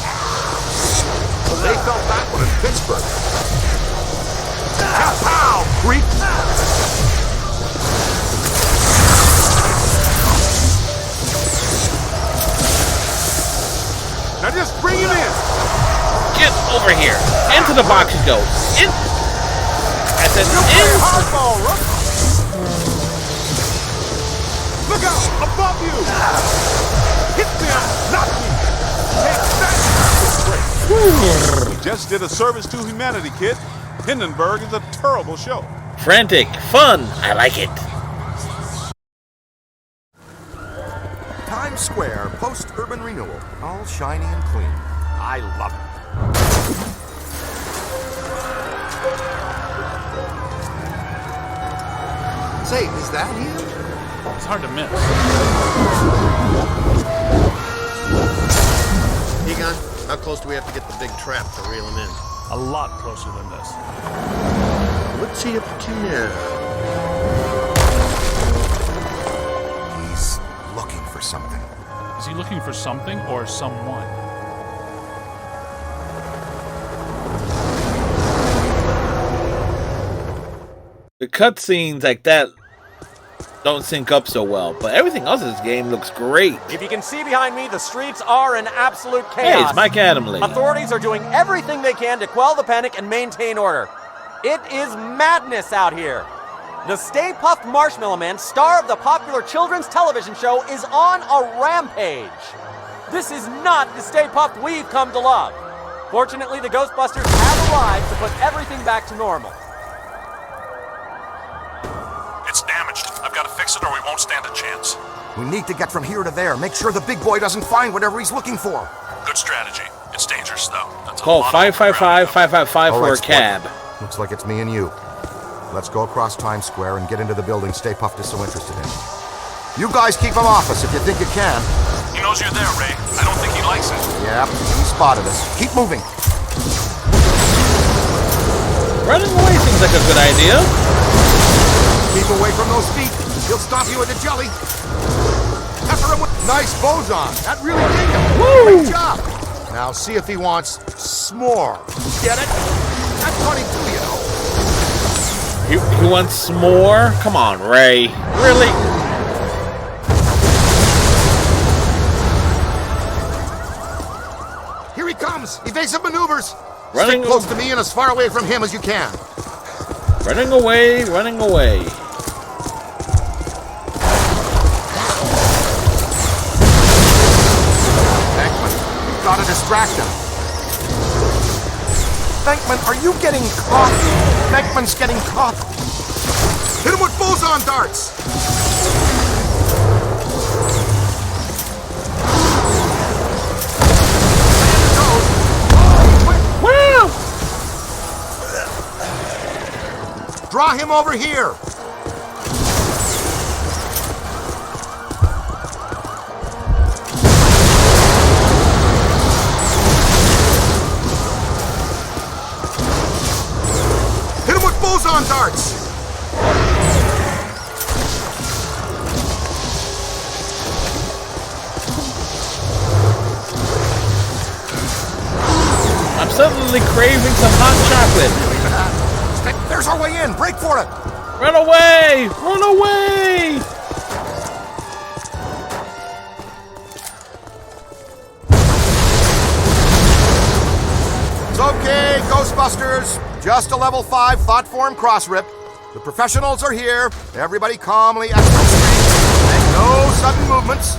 Well, they felt that one in Pittsburgh. Kapow, creep! Now just bring him in! Get over here. Into the box you go. In. I said in. Hardball, Rook! Look out! Above you! Hit them, not me! Take that! We just did a service to humanity, kid. Hindenburg is a terrible show. Frantic. Fun. I like it. Times Square, post-urban renewal. All shiny and clean. I love it. Say, is that him? It's hard to miss. Egon, how close do we have to get the big trap to reel him in? A lot closer than this. What's he up to now? He's looking for something. Is he looking for something or someone? The cutscenes like that don't sync up so well, but everything else in this game looks great. If you can see behind me, the streets are in absolute chaos. Hey, it's Mike Adamley. Authorities are doing everything they can to quell the panic and maintain order. It is madness out here. The Stay Puft Marshmallow Man, star of the popular children's television show, is on a rampage. This is not the Stay Puft we've come to love. Fortunately, the Ghostbusters have arrived to put everything back to normal. It's damaged. I've got to fix it or we won't stand a chance. We need to get from here to there. Make sure the big boy doesn't find whatever he's looking for. Good strategy. It's dangerous, though. That's Call 555-555 All for a right, cab. sport. Looks like it's me and you. Let's go across Times Square and get into the building Stay Puft is so interested in. You guys keep him off us if you think you can. He knows you're there, Ray. I don't think he likes it. Yep, he spotted us. Keep moving. Running away seems like a good idea. Keep away from those feet. He'll stomp you into jelly. Pepper him with nice boson. That really did him. Woo! Great job. Now see if he wants s'more. Get it? That's funny too, you know. He wants more? Come on, Ray. Really? Here he comes. Evasive maneuvers. Running Stick close to me and as far away from him as you can. Running away, running away. Venkman, you've got to distract him. Venkman, are you getting caught? Venkman's getting caught. Hit him with boson darts. Wow! Draw him over here. Hit him with boson darts. I'm suddenly craving some hot chocolate. There's our way in. Break for it. Run away! Run away! It's okay, Ghostbusters. Just a level 5 thought form cross rip. The professionals are here. Everybody calmly exit the street. And no sudden movements.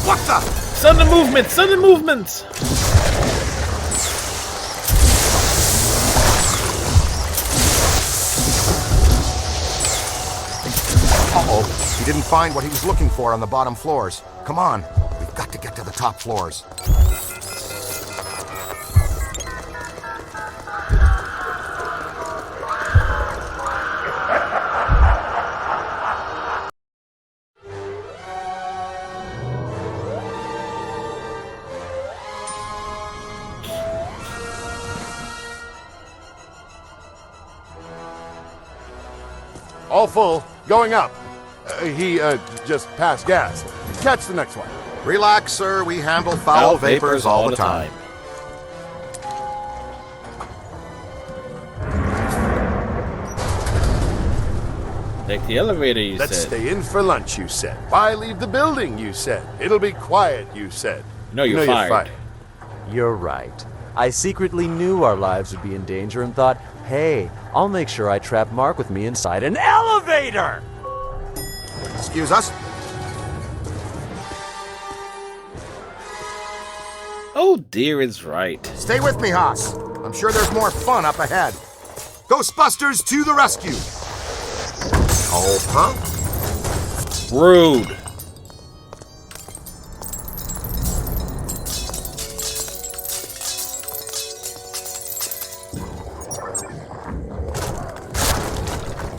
What the? Sudden movements! Sudden movements! Uh-oh. He didn't find what he was looking for on the bottom floors. Come on. We've got to get to the top floors. All full. Going up. He just passed gas. Catch the next one. Relax, sir. We handle foul vapors all the time. Take the elevator, you Let's said. stay in for lunch, you said. Why leave the building, you said. It'll be quiet, you said. No, you're fired. You're right. I secretly knew our lives would be in danger and thought, hey, I'll make sure I trap Mark with me inside an elevator! Excuse us? Oh, dear is right. Stay with me, Haas. I'm sure there's more fun up ahead. Ghostbusters to the rescue. Oh, huh? Rude.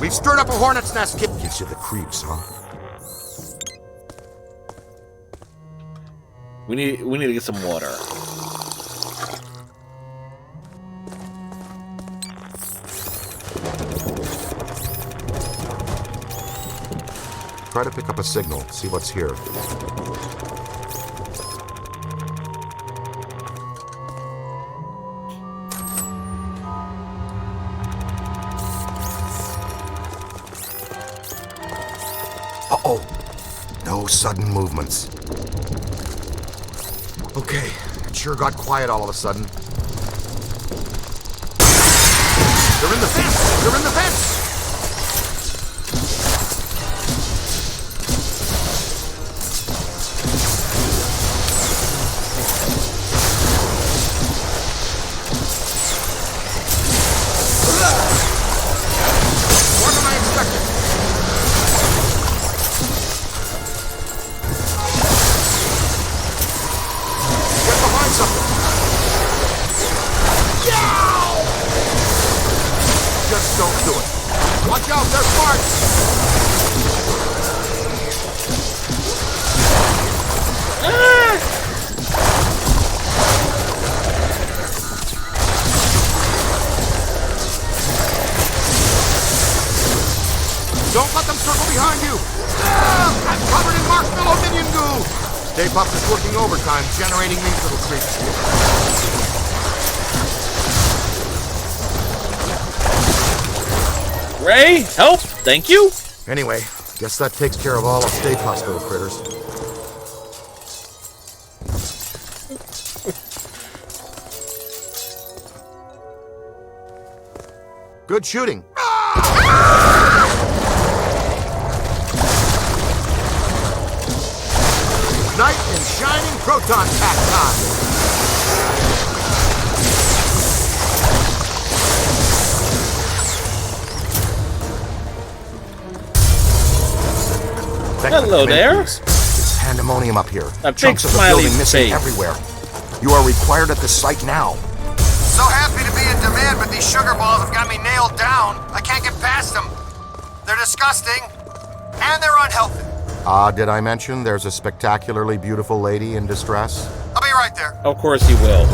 We've stirred up a hornet's nest, kid. Gives you the creeps, huh? We need to get some water. Try to pick up a signal, see what's here. Uh-oh. No sudden movements. Okay, it sure got quiet all of a sudden. They're in the fence! They're in the fence! More than I expected. Watch out, they're smart! Don't let them circle behind you! I'm covered in marshmallow minion goo! Stay Puft is working overtime, generating these little creeps. Ray, help! Thank you. Anyway, guess that takes care of all of Stay Puft's little critters. Good shooting. Knight and shining proton pack time. Hello there. It's pandemonium up here. A Chunks big of the smiley building missing face. everywhere. You are required at the site now. So happy to be in demand, but these sugar balls have got me nailed down. I can't get past them. They're disgusting, and they're unhealthy. Did I mention there's a spectacularly beautiful lady in distress? I'll be right there. Of course he will.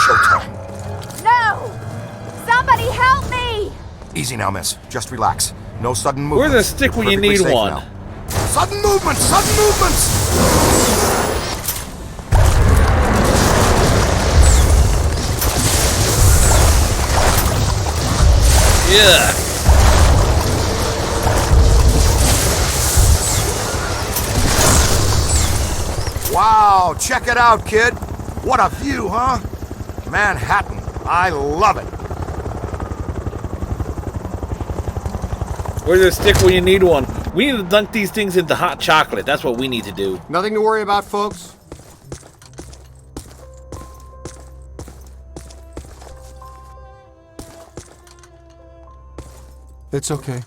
Showtime. No! Somebody help me! Easy now, miss. Just relax. No sudden movements. Where's the stick when you Perfectly need safe one? now. Sudden movements! Sudden movements! Yeah. Wow, check it out, kid. What a view, huh? Manhattan. I love it. Where's the stick when you need one? We need to dunk these things into hot chocolate. That's what we need to do. Nothing to worry about, folks. It's okay.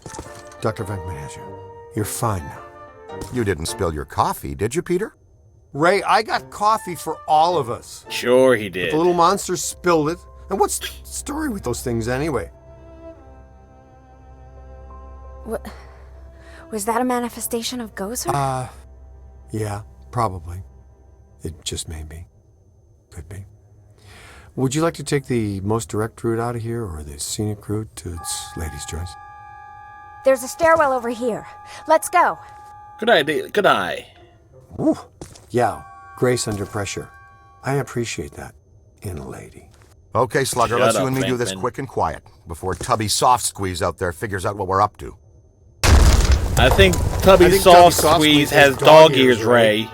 Dr. Venkman has you. You're fine now. You didn't spill your coffee, did you, Peter? Ray, I got coffee for all of us. Sure he did. But the little monster spilled it. And what's the story with those things anyway? What? Was that a manifestation of Gozer? Yeah, probably. It just may be. Could be. Would you like to take the most direct route out of here or the scenic route to its lady's choice? There's a stairwell over here. Let's go. Good idea. Good eye. Woo. Yeah, grace under pressure. I appreciate that in a lady. Okay, Slugger, Shut let's up, you and me do this Venkman. quick and quiet before Tubby Soft Squeeze out there figures out what we're up to. I think Tubby Soft Squeeze has dog ears, Ray.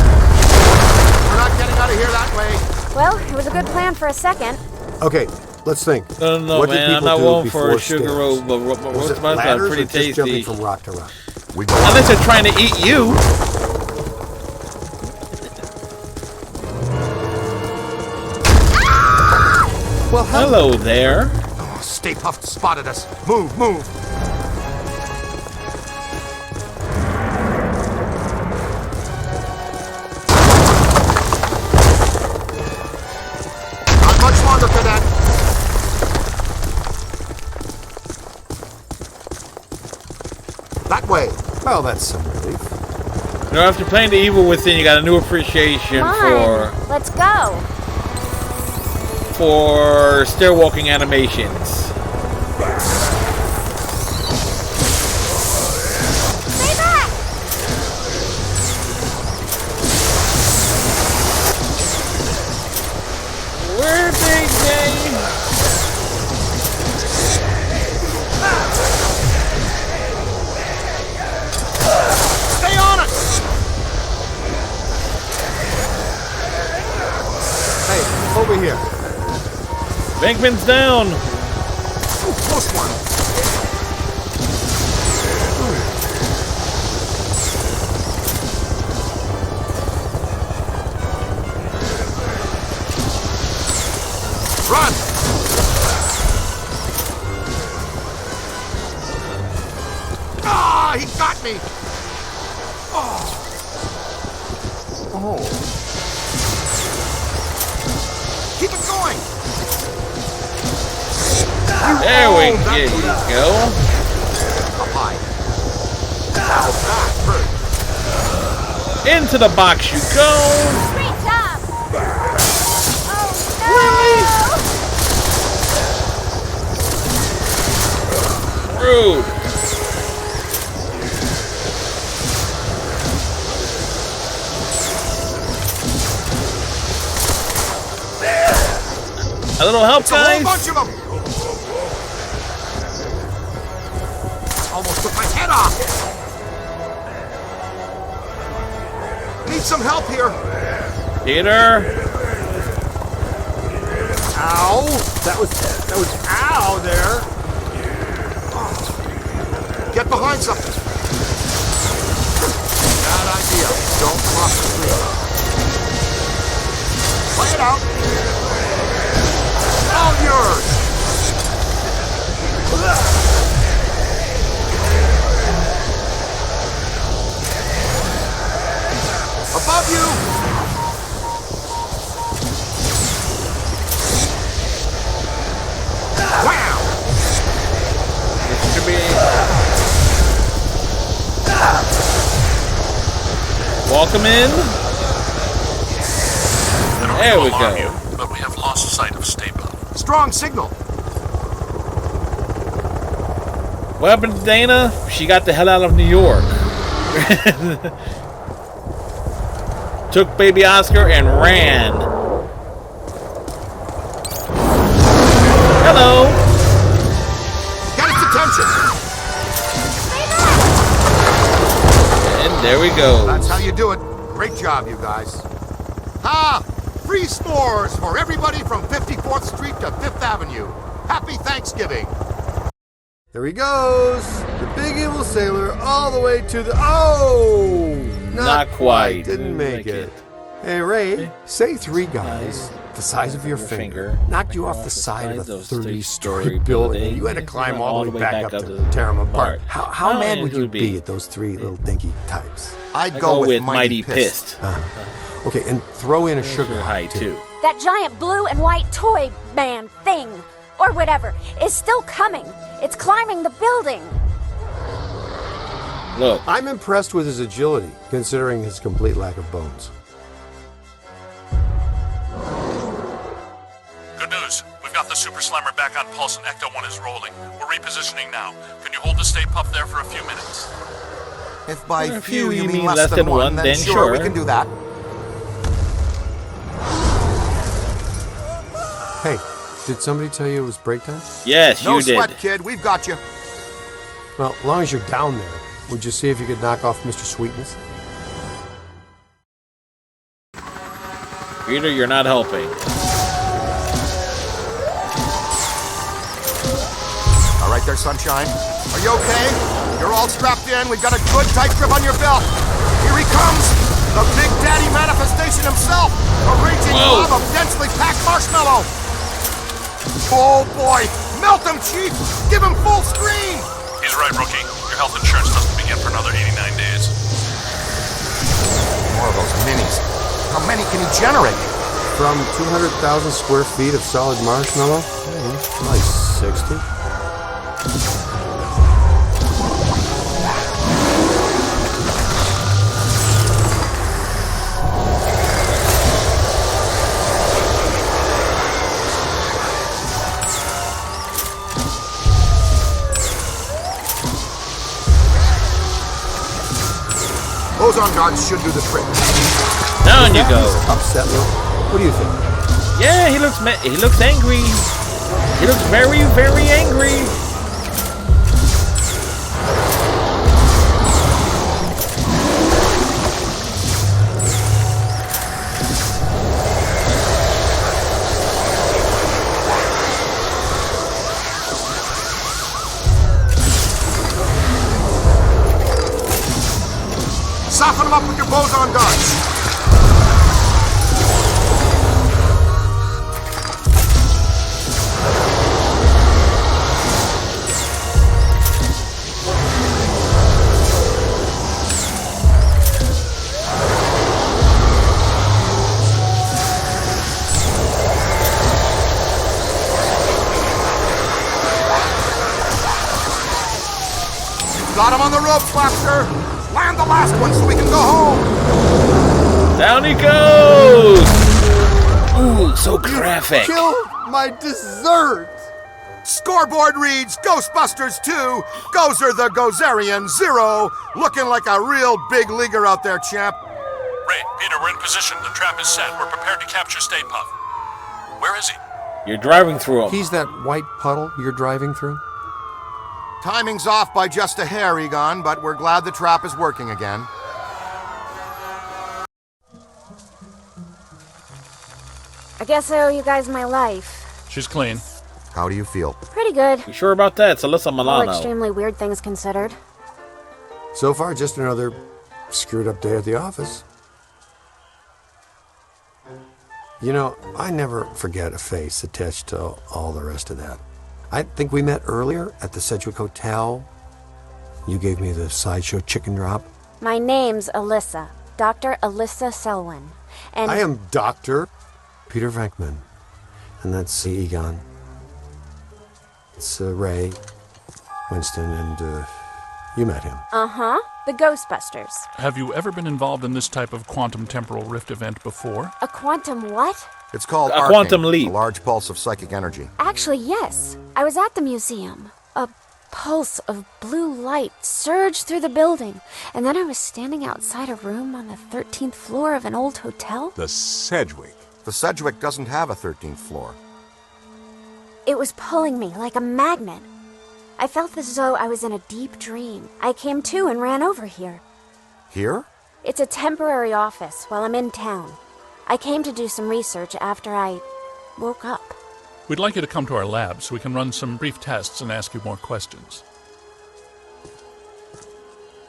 We're not getting out of here that way. Well, it was a good plan for a second. Okay, let's think. No, What did man. I'm people not do one for before sugar stairs? roll, but Was roast it buns are ladders pretty or just jumping tasty. from rock to rock? We go Unless they're trying to eat you. Well, hello there. Oh, Stay Puft spotted us. Move, move. Not much longer, cadet. That way. Well, that's some relief. You know, after playing the evil within, you got a new appreciation Come on, let's go. for stairwalking animations. Stay back! Where they say? Stay on it. Hey, over here. Venkman's down. Ooh, close one. Run! Ah, he got me! Oh. Keep it going. There we go. Up high. Now that hurt. Into the box you go. Great job! Rude. A little help, It's guys. a whole bunch of them. Almost took my head off. Need some help here. Peter. Ow! That was ow there. Get behind something. Bad idea. Don't cross the street. Play it out. All yours. Above you. Wow. This should be. Welcome in. There we go. But we have lost sight of Stay Puft. Strong signal. What happened to Dana? She got the hell out of New York. Took baby Oscar and ran. Hello. Got its attention. And there we go. That's how you do it. Great job, you guys. Ha! Free s'mores for everybody from 54th Street to 5th Avenue. Happy Thanksgiving. There he goes. The big evil sailor all the way to the... Oh! Not quite. Didn't make it. Hey, Ray, say three guys the size of your finger knocked you off the side of a 30-story building. You had to climb all the way back up to tear them apart. How mad would you be at those three little dinky types? I'd go with Mighty Pissed. Okay, and throw in a sugar high, too. That giant blue and white toy man thing, or whatever, is still coming. It's climbing the building. Look. I'm impressed with his agility, considering his complete lack of bones. Good news. We've got the Super Slammer back on pulse and Ecto-1 is rolling. We're repositioning now. Can you hold the Stay Puft there for a few minutes? If by few you mean less than one, then sure, we can do that. Hey, did somebody tell you it was break time? Yes, you did. No sweat, kid. We've got you. Well, as long as you're down there, would you see if you could knock off Mr. Sweetness? Peter, you're not helping. All right there, Sunshine. Are you okay? You're all strapped in. We've got a good tight grip on your belt. Here he comes. The Big Daddy manifestation himself. A raging blob of densely packed marshmallow. Oh, boy. Melt him, Chief. Give him full screen. He's right, Rookie. Your health insurance doesn't begin for another 89 days. More of those minis. How many can he generate? From 200,000 square feet of solid marshmallow? Like 60. Ozone guards should do the trick. Down you go. Upset look. What do you think? Yeah, he looks angry. He looks very, very angry. Soften them up with your boson darts. on the ropes, Lobster! Land the last one so we can go home! Down he goes! Ooh, so graphic. Kill my dessert! Scoreboard reads Ghostbusters 2, Gozer the Gozerian 0, looking like a real big leaguer out there, champ. Ray, Peter, we're in position. The trap is set. We're prepared to capture Stay Puft. Where is he? You're driving through him. He's that white puddle you're driving through? Timing's off by just a hair, Egon, but we're glad the trap is working again. I guess I owe you guys my life. She's clean. How do you feel? Pretty good. You sure about that? It's Alyssa All Milano. extremely weird things considered. So far, just another screwed up day at the office. You know, I never forget a face attached to all the rest of that. I think we met earlier at the Sedgwick Hotel. You gave me the sideshow chicken drop. My name's Alyssa. Dr. Alyssa Selwyn. And I am Dr. Peter Venkman. And that's Egon. It's Ray, Winston, and you met him. Uh-huh. The Ghostbusters. Have you ever been involved in this type of quantum temporal rift event before? A quantum what? It's called A arcing, quantum leap. a large pulse of psychic energy. Actually, yes. I was at the museum. A pulse of blue light surged through the building. And then I was standing outside a room on the 13th floor of an old hotel. The Sedgwick. The Sedgwick doesn't have a 13th floor. It was pulling me like a magnet. I felt as though I was in a deep dream. I came to and ran over here. Here? It's a temporary office while I'm in town. I came to do some research after I woke up. We'd like you to come to our lab so we can run some brief tests and ask you more questions.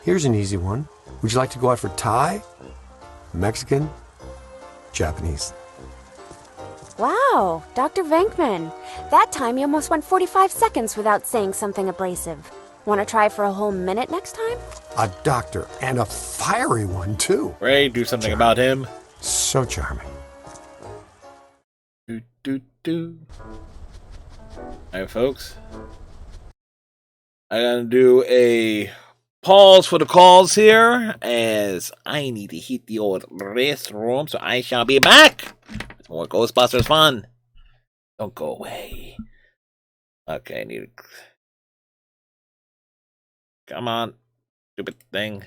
Here's an easy one. Would you like to go out for Thai? Mexican? Japanese? Wow, Dr. Venkman. That time you almost went 45 seconds without saying something abrasive. Want to try for a whole minute next time? A doctor, and a fiery one, too. Ray, do something about him. So charming. Do. Alright, folks. I'm gonna do a pause for the calls here, as I need to hit the old restroom, so I shall be back with more Ghostbusters fun. Don't go away. Okay, I need to... Come on, stupid thing.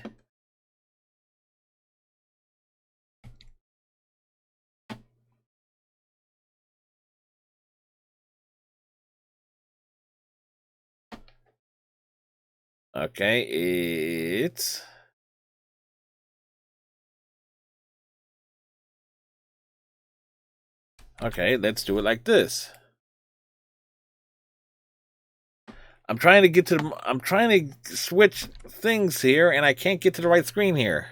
Okay, it's... Okay, let's do it like this. I'm trying to switch things here, and I can't get to the right screen here.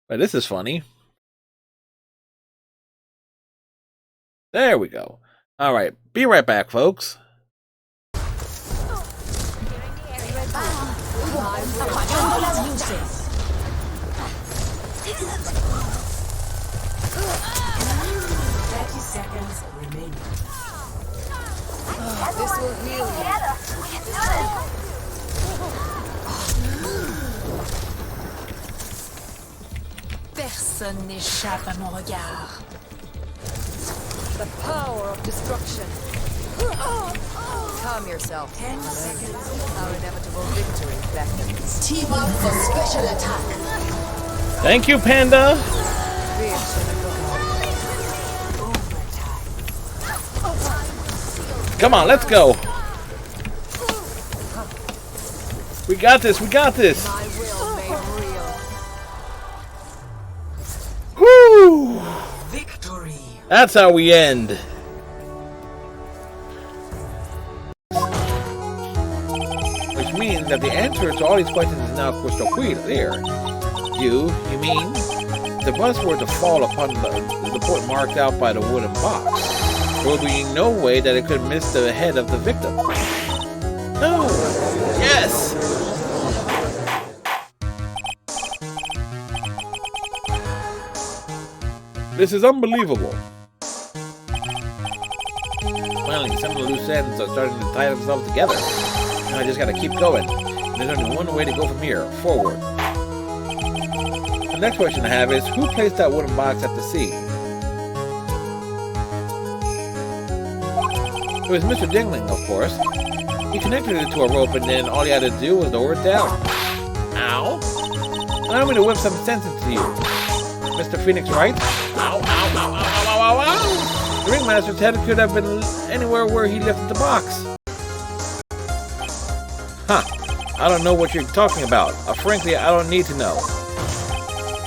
But this is funny. There we go. All right, be right back, folks. This will heal you. Personne n'échappe à mon regard. The power of destruction. Calm yourself. 10 seconds. Our inevitable victory beckons. Team up for special attack. Thank you, Panda. Come on, let's go. We got this, we got this. Woo! Victory. That's how we end. Which means that the answer to all these questions is now crystal clear. You mean? The bus were to fall upon the point marked out by the wooden box. There would be no way that it could miss the head of the victim. No! Yes! This is unbelievable. Finally, some of the loose ends are starting to tie themselves together. Now I just gotta keep going. There's only one way to go from here, forward. The next question I have is, who placed that wooden box at the sea? It was Mr. Dingling, of course. He connected it to a rope and then all he had to do was lower it down. Ow! Allow me to whip some sense into you. Mr. Phoenix, right? Ow, ow, ow, ow, ow, ow, ow, ow! The ringmaster's head could have been anywhere where he lifted the box. Huh. I don't know what you're talking about. Frankly, I don't need to know.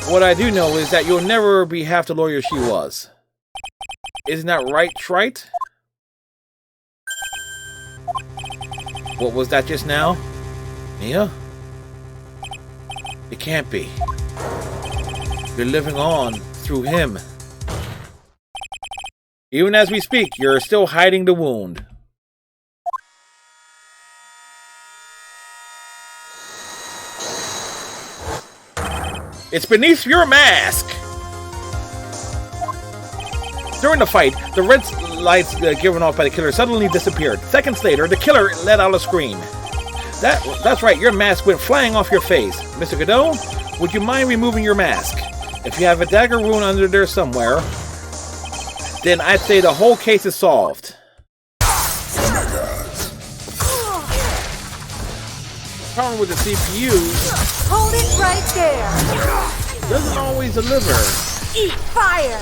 What I do know is that you'll never be half the lawyer she was. Isn't that right, Trite? What was that just now? Mia? It can't be. You're living on through him. Even as we speak, you're still hiding the wound. It's beneath your mask! During the fight, the red lights given off by the killer suddenly disappeared. Seconds later, the killer let out a scream. That's right, your mask went flying off your face. Mr. Godot, would you mind removing your mask? If you have a dagger wound under there somewhere, then I'd say the whole case is solved. Problem with the CPU... Hold it right there! Doesn't always deliver. Eat fire!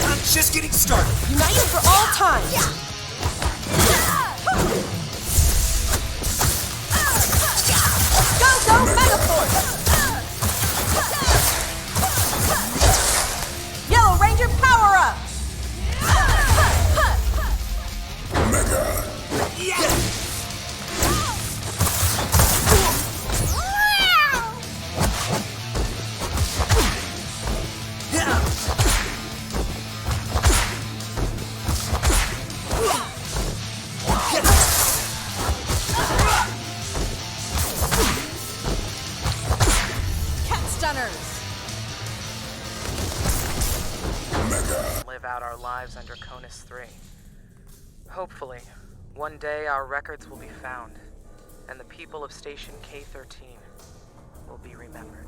I'm just getting started. United for all time! Go, Megaforce! Yellow Ranger, power up! Mega. Live out our lives under Conus 3. Hopefully, one day our records will be found, and the people of Station K-13 will be remembered.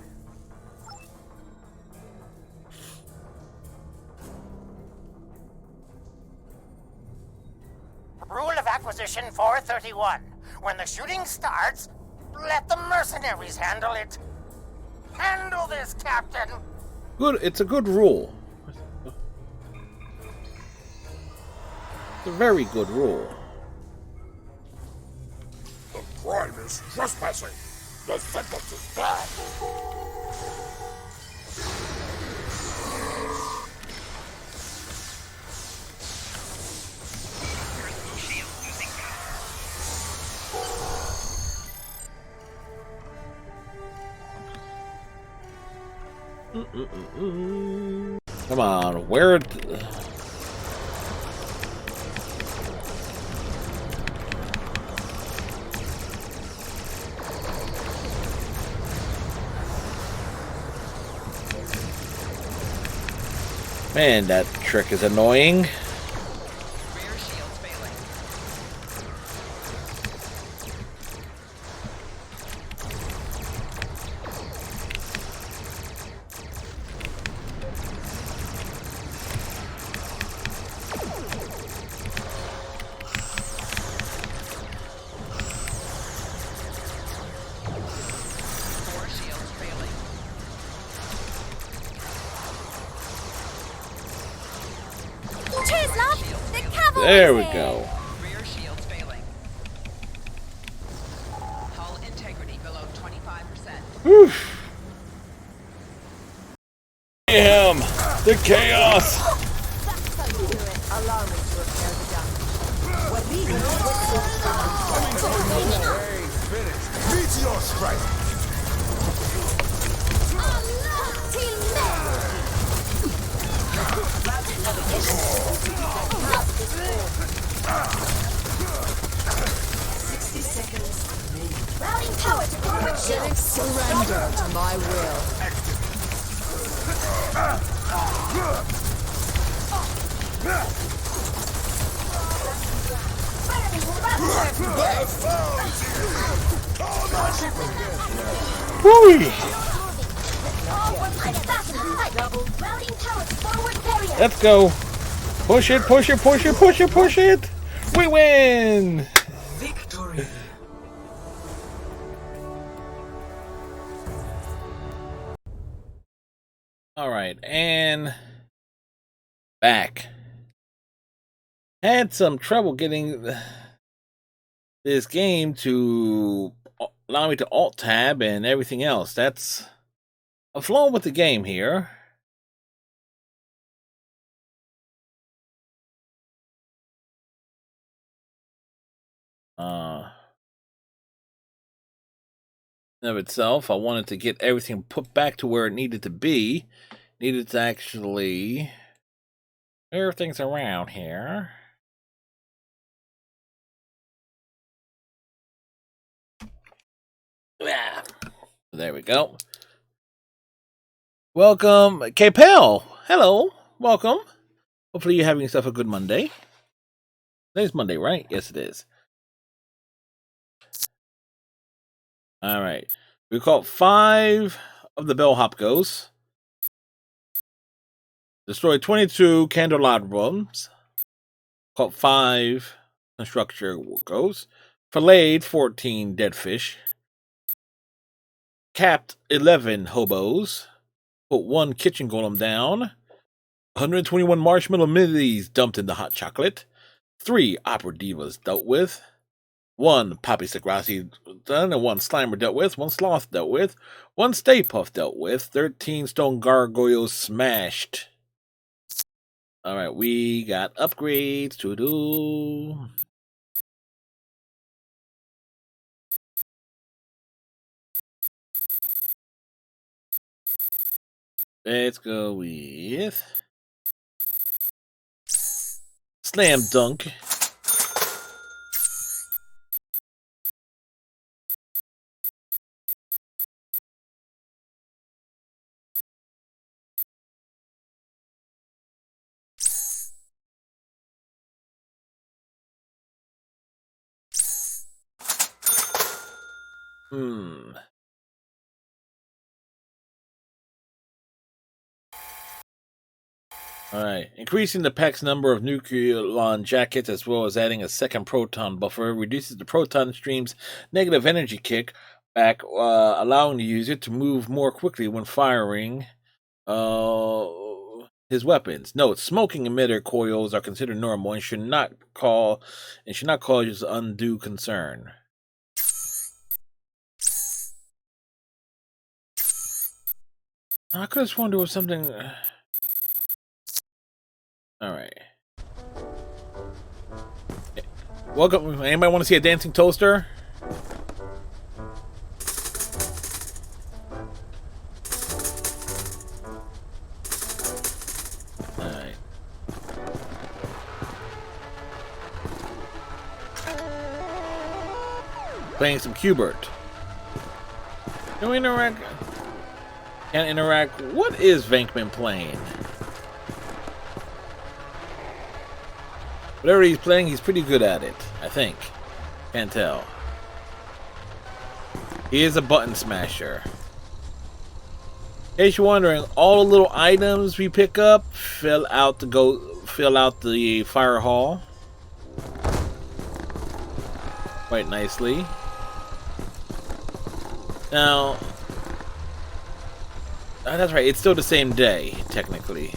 Rule of Acquisition 431. When the shooting starts, let the mercenaries handle it. Handle this, Captain. Good. It's a good rule. It's a very good rule. The crime is trespassing. The sentence is bad. Come on, where? Man, that trick is annoying. There we go. Rear shields failing. Hull integrity below 25%. Oof. Mayhem! The chaos! That's how you do it. Allow me to repair the damage. What we Hey, finish. Meteor strike. Routing power to forward shield. Surrender to my will. Whee! Let's go. Push it, push it, push it, push it, push it. We win. Victory. All right, and back. Had some trouble getting this game to allow me to alt tab and everything else. That's a flaw with the game here. Of itself, I wanted to get everything put back to where it needed to be. Needed to actually move things around here. Yeah. There we go. Welcome, K-Pel. Hello. Welcome. Hopefully you're having yourself a good Monday. Today's Monday, right? Yes, it is. All right. We caught 5 of the bellhop ghosts. Destroyed 22 candelabras. Caught 5 constructor ghosts. Filleted 14 dead fish. Capped 11 hobos. Put 1 kitchen golem down. 121 marshmallow minis dumped in the hot chocolate. 3 opera divas dealt with. 1 Poppy Sagrassi done, and 1 Slimer dealt with, 1 Sloth dealt with, 1 Stay Puft dealt with, 13 Stone Gargoyles smashed. Alright, we got upgrades to do. Let's go with Slam Dunk. Alright, increasing the pack's number of Nucleon jackets as well as adding a second proton buffer reduces the proton stream's negative energy kick back, allowing the user to move more quickly when firing his weapons. Note: smoking emitter coils are considered normal and should not cause undue concern. I could have sworn there was something. Alright. Welcome. Anybody want to see a dancing toaster? Alright. Playing some Q*bert. Can we interact? Can't interact. What is Venkman playing? Whatever he's playing, he's pretty good at it, I think. Can't tell. He is a button smasher. In case you're wondering, all the little items we pick up fill out the fire hall quite nicely. Now, that's right, it's still the same day, technically.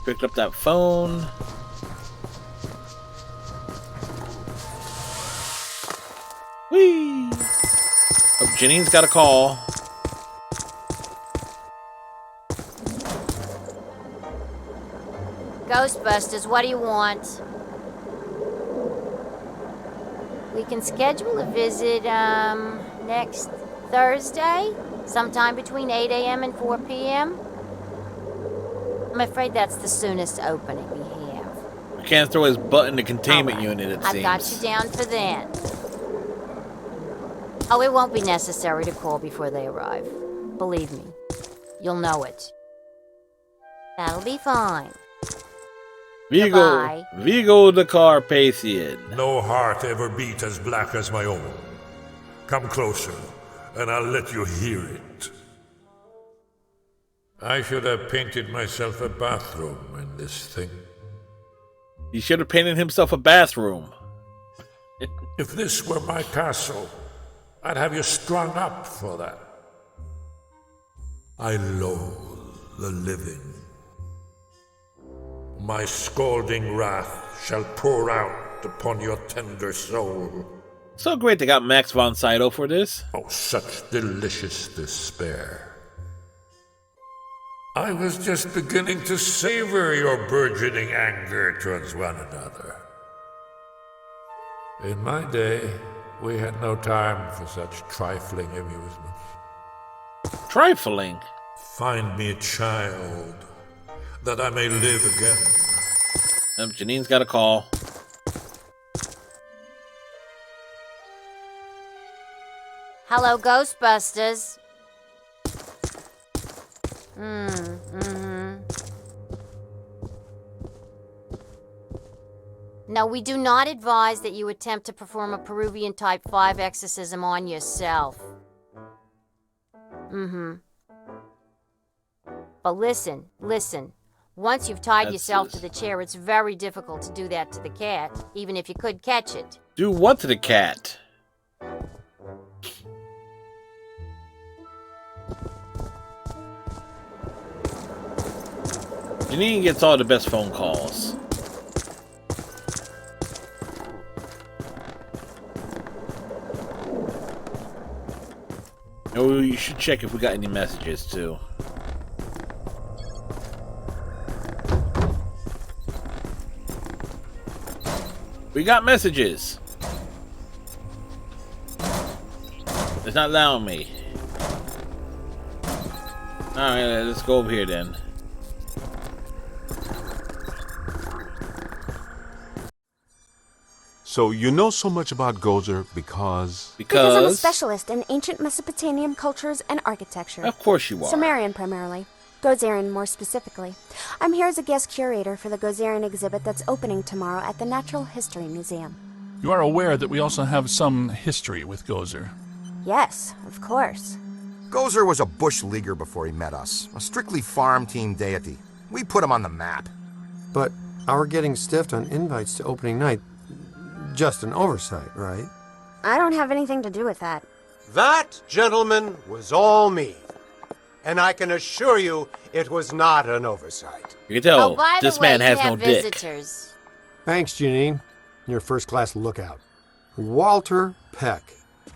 Picked up that phone. Whee! Oh, Janine's got a call. Ghostbusters, what do you want? We can schedule a visit, next Thursday, sometime between 8 a.m. and 4 p.m. I'm afraid that's the soonest opening we have. I can't throw his butt in the containment unit, it seems. I've got you down for that. Oh, it won't be necessary to call before they arrive. Believe me, you'll know it. That'll be fine. Goodbye. Vigo the Carpathian. No heart ever beat as black as my own. Come closer, and I'll let you hear it. I should have painted myself a bathroom in this thing. He should have painted himself a bathroom. If this were my castle, I'd have you strung up for that. I loathe the living. My scalding wrath shall pour out upon your tender soul. So great they got Max von Sydow for this. Oh, such delicious despair. I was just beginning to savor your burgeoning anger towards one another. In my day, we had no time for such trifling amusements. Trifling? Find me a child, that I may live again. Janine's got a call. Hello, Ghostbusters. No, we do not advise that you attempt to perform a Peruvian Type 5 exorcism on yourself. But listen. Once you've tied yourself to the chair, it's very difficult to do that to the cat, even if you could catch it. Do what to the cat? Janine gets all the best phone calls. Oh, you should check if we got any messages too. We got messages. It's not allowing me. Alright, let's go over here then. So you know so much about Gozer because I'm a specialist in ancient Mesopotamian cultures and architecture. Of course you are. Sumerian primarily. Gozerian more specifically. I'm here as a guest curator for the Gozerian exhibit that's opening tomorrow at the Natural History Museum. You are aware that we also have some history with Gozer. Yes, of course. Gozer was a bush leaguer before he met us, a strictly farm team deity. We put him on the map. But our getting stiffed on invites to opening night, just an oversight, right? I don't have anything to do with that. That, gentlemen, was all me. And I can assure you it was not an oversight. You can tell by the this way, man has you no have dick. visitors. Thanks, Janine. You're a first-class lookout. Walter Peck.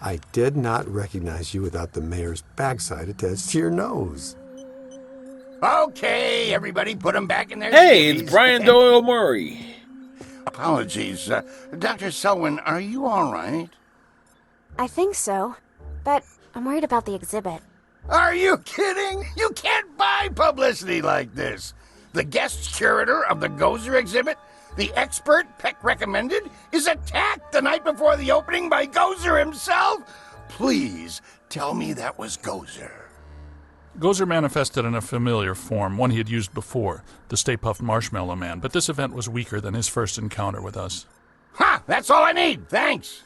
I did not recognize you without the mayor's backside attached to your nose. Okay, everybody put them back in their Hey, skivvies. it's Brian Doyle Murray. Apologies. Dr. Selwyn, are you all right? I think so, but I'm worried about the exhibit. Are you kidding? You can't buy publicity like this. The guest curator of the Gozer exhibit, the expert Peck recommended, is attacked the night before the opening by Gozer himself? Please tell me that was Gozer. Gozer manifested in a familiar form, one he had used before, the Stay Puft Marshmallow Man, but this event was weaker than his first encounter with us. Ha! That's all I need, thanks.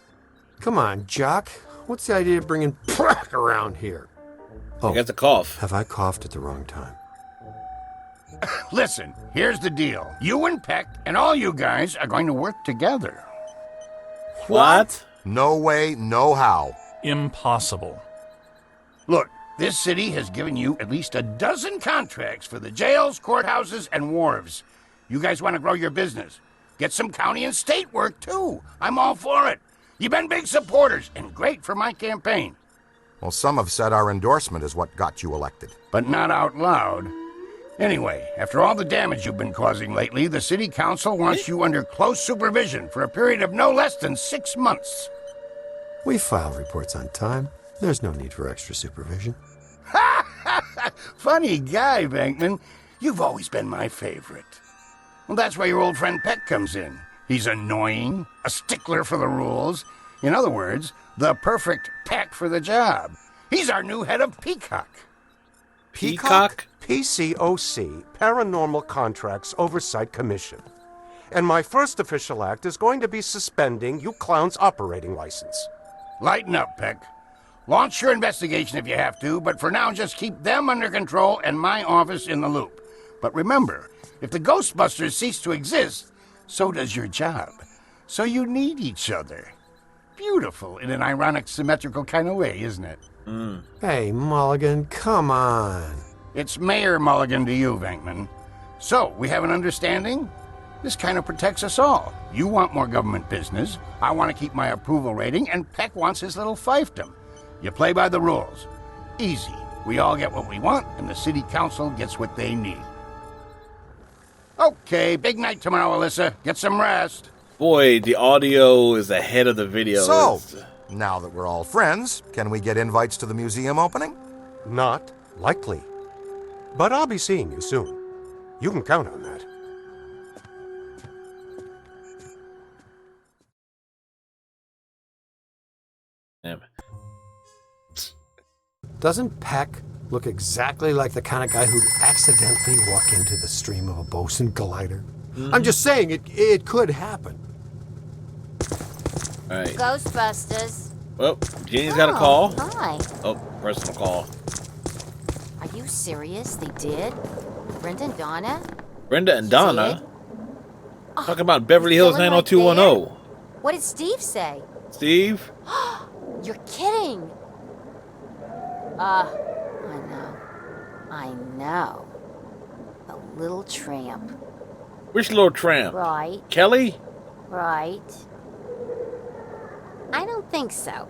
Come on, Jock. What's the idea of bringing Peck around here? Oh, I got the cough. Have I coughed at the wrong time? Listen, here's the deal. You and Peck and all you guys are going to work together. What? No way, no how. Impossible. Look, this city has given you at least a dozen contracts for the jails, courthouses, and wharves. You guys want to grow your business. Get some county and state work, too. I'm all for it. You've been big supporters and great for my campaign. Well, some have said our endorsement is what got you elected. But not out loud. Anyway, after all the damage you've been causing lately, the city council wants you under close supervision for a period of no less than 6 months. We file reports on time. There's no need for extra supervision. Funny guy, Venkman. You've always been my favorite. Well, that's where your old friend Peck comes in. He's annoying, a stickler for the rules. In other words, the perfect Peck for the job. He's our new head of Peacock. Peacock? PCOC, Paranormal Contracts Oversight Commission. And my first official act is going to be suspending you clowns' operating license. Lighten up, Peck. Launch your investigation if you have to, but for now just keep them under control and my office in the loop. But remember, if the Ghostbusters cease to exist, so does your job. So you need each other. Beautiful in an ironic, symmetrical kind of way, isn't it? Hey, Mulligan, come on. It's Mayor Mulligan to you, Venkman. So, we have an understanding? This kind of protects us all. You want more government business, I want to keep my approval rating, and Peck wants his little fiefdom. You play by the rules. Easy. We all get what we want, and the city council gets what they need. Okay, big night tomorrow, Alyssa. Get some rest. Boy, the audio is ahead of the video. So, now that we're all friends, can we get invites to the museum opening? Not likely. But I'll be seeing you soon. You can count on that. Damn. Doesn't Peck look exactly like the kind of guy who'd accidentally walk into the stream of a Bosun glider? I'm just saying, it could happen. All right. Ghostbusters. Well, Jeannie's got a call. Hi. Oh, personal call. Are you serious? They did? Brenda and Donna? Brenda and Donna? Oh, talking about Beverly Hills still in right 90210. What did Steve say? Steve? You're kidding. I know. The little tramp. Which little tramp? Right. Kelly? Right. I don't think so.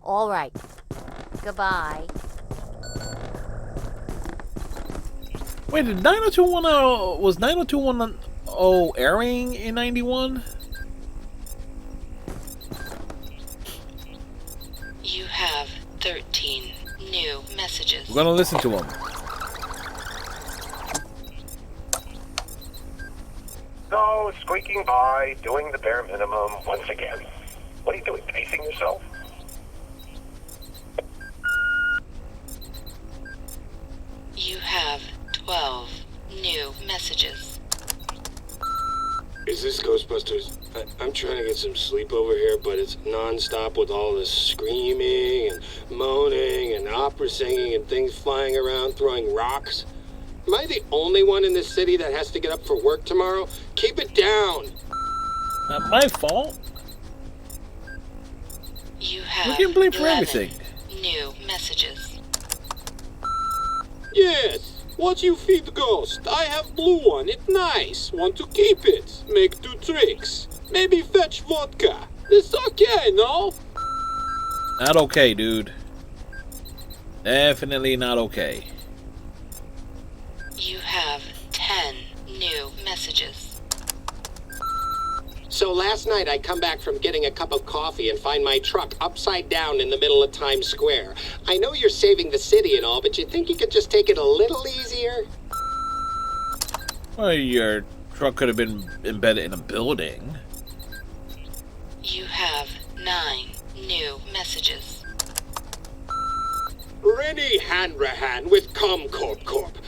All right. Goodbye. Wait, did 90210 was 90210 airing in 91? You have 13 new messages. We're gonna listen to them. So, squeaking by, doing the bare minimum once again. What are you doing, pacing yourself? You have 12 new messages. Is this Ghostbusters? I'm trying to get some sleep over here, but it's non-stop with all this screaming and moaning and opera singing and things flying around throwing rocks. Am I the only one in this city that has to get up for work tomorrow? Keep it down. Not my fault. You have We can blame for 11 everything. new messages. Yes. What you feed ghost? I have blue one. It nice. Want to keep it. Make 2 tricks. Maybe fetch vodka. It's okay, no? Not okay, dude. Definitely not okay. You have 10 new messages. So last night I come back from getting a cup of coffee and find my truck upside down in the middle of Times Square. I know you're saving the city and all, but you think you could just take it a little easier? Well, your truck could have been embedded in a building. You have 9 new messages. Rennie Hanrahan with Comcorp Corp.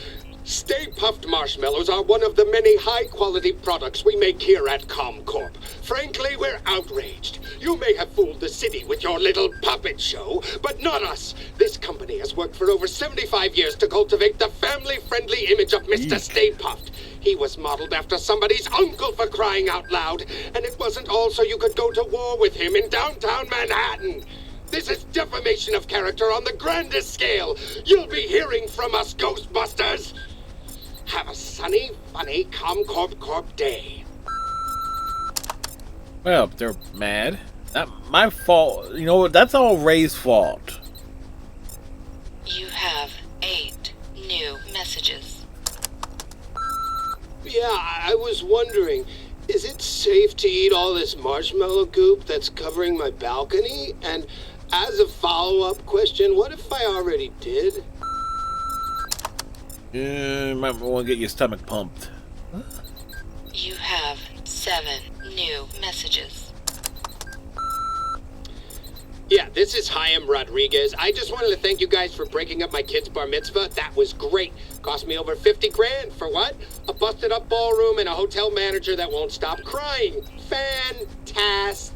Stay Puffed Marshmallows are one of the many high-quality products we make here at Comcorp. Frankly, we're outraged. You may have fooled the city with your little puppet show, but not us. This company has worked for over 75 years to cultivate the family-friendly image of Mr. Stay Puffed. He was modeled after somebody's uncle, for crying out loud, and it wasn't all so you could go to war with him in downtown Manhattan. This is defamation of character on the grandest scale. You'll be hearing from us, Ghostbusters. Have a sunny, funny Comcorp Corp day. Well, they're mad. Not my fault. You know what? That's all Ray's fault. You have 8 new messages. Yeah, I was wondering, is it safe to eat all this marshmallow goop that's covering my balcony? And as a follow-up question, what if I already did? You might want to get your stomach pumped. You have 7 new messages. Yeah, this is Chaim Rodriguez. I just wanted to thank you guys for breaking up my kid's bar mitzvah. That was great. Cost me over 50 grand. For what? A busted up ballroom and a hotel manager that won't stop crying. Fantastic.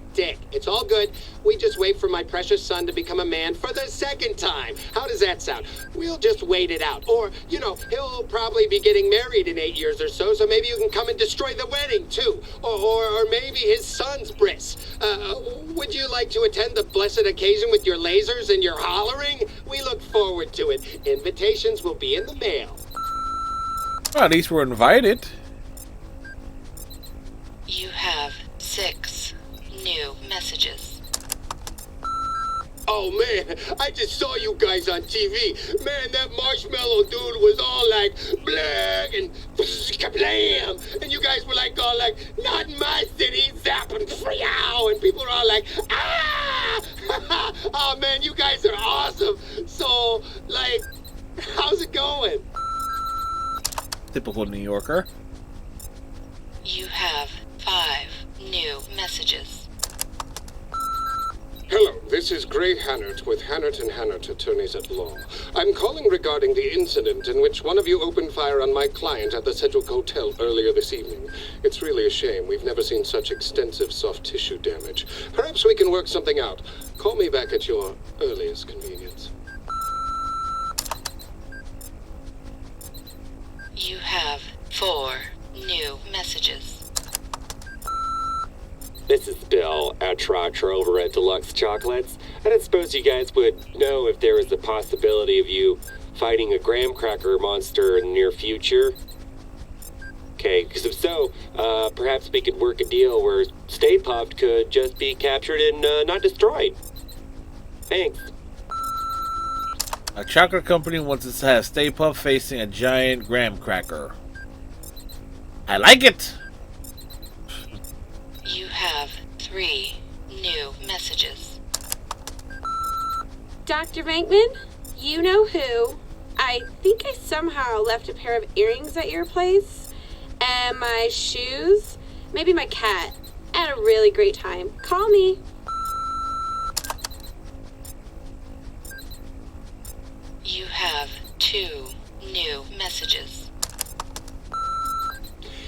It's all good. We just wait for my precious son to become a man for the second time. How does that sound? We'll just wait it out. Or, he'll probably be getting married in 8 years or so maybe you can come and destroy the wedding, too. Or maybe his son's bris. Would you like to attend the blessed occasion with your lasers and your hollering? We look forward to it. Invitations will be in the mail. Well, at least we're invited. You have 6 new messages. Oh man, I just saw you guys on TV. Man, that marshmallow dude was all like blag and kablam, and you guys were like all like, not in my city, zap and freow, and people were all like, ah! Oh man, you guys are awesome. So, like, how's it going? Typical New Yorker. You have 5 new messages. Hello, this is Gray Hannert with Hannert & Hannert, attorneys at law. I'm calling regarding the incident in which one of you opened fire on my client at the Sedgwick Hotel earlier this evening. It's really a shame. We've never seen such extensive soft tissue damage. Perhaps we can work something out. Call me back at your earliest convenience. You have 4 new messages. This is Bill, our Trotcher over at Deluxe Chocolates. I don't suppose you guys would know if there was a possibility of you fighting a graham cracker monster in the near future. Okay, because if so, perhaps we could work a deal where Stay Puft could just be captured and not destroyed. Thanks. A chocolate company wants to have Stay Puft facing a giant graham cracker. I like it! You have 3 new messages. Dr. Venkman, you know who. I think I somehow left a pair of earrings at your place. And my shoes. Maybe my cat. I had a really great time. Call me. You have 2 new messages.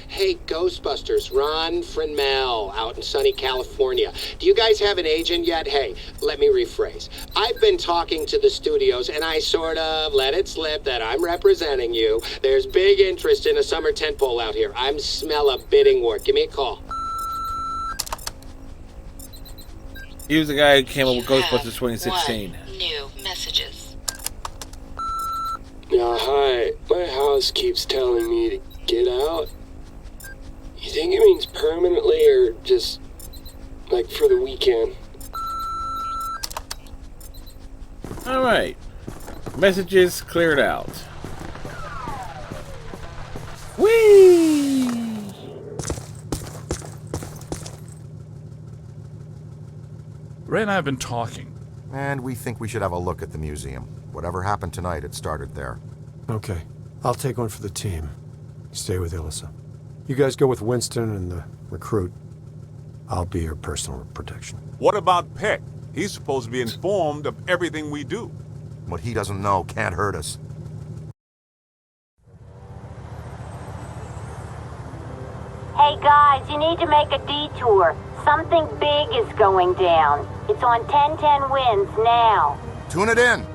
Hey, Ghostbusters, Ron Frenmel out in sunny California. Do you guys have an agent yet? Hey, let me rephrase. I've been talking to the studios, and I sort of let it slip that I'm representing you. There's big interest in a summer tentpole out here. I'm smell a bidding war. Give me a call. He was the guy who came up with Ghostbusters 2016. 1 new messages. Yeah, hi. My house keeps telling me to get out. You think it means permanently or just, like, for the weekend? Alright. Messages cleared out. Whee! Ray and I have been talking. And we think we should have a look at the museum. Whatever happened tonight, it started there. Okay. I'll take one for the team. Stay with Ilsa. You guys go with Winston and the recruit. I'll be your personal protection. What about Peck? He's supposed to be informed of everything we do. What he doesn't know can't hurt us. Hey guys, you need to make a detour. Something big is going down. It's on 1010 Winds now. Tune it in.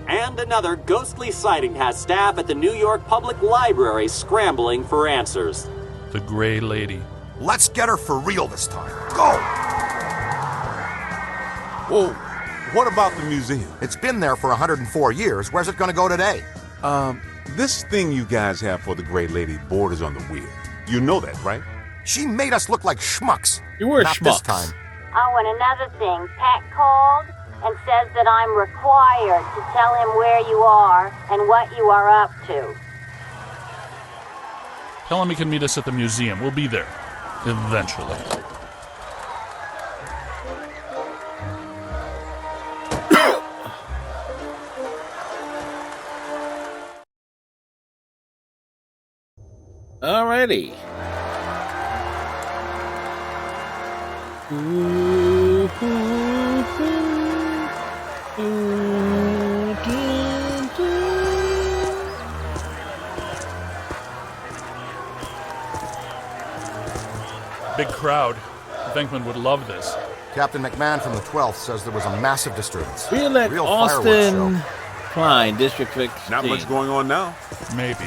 And another ghostly sighting has staff at the New York Public Library scrambling for answers. The Gray Lady. Let's get her for real this time. Go! Well, what about the museum? It's been there for 104 years. Where's it going to go today? This thing you guys have for the Gray Lady borders on the weird. You know that, right? She made us look like schmucks. You were Not schmucks. this time. Oh, and another thing. Pat called and says that I'm required to tell him where you are and what you are up to. Tell him he can meet us at the museum. We'll be there. Eventually. Alrighty. Ooh, ooh, ooh. crowd. Venkman would love this. Captain McMahon from the 12th says there was a massive disturbance. We elect Real fireworks Austin show. Klein, District 15. Not much going on now. Maybe.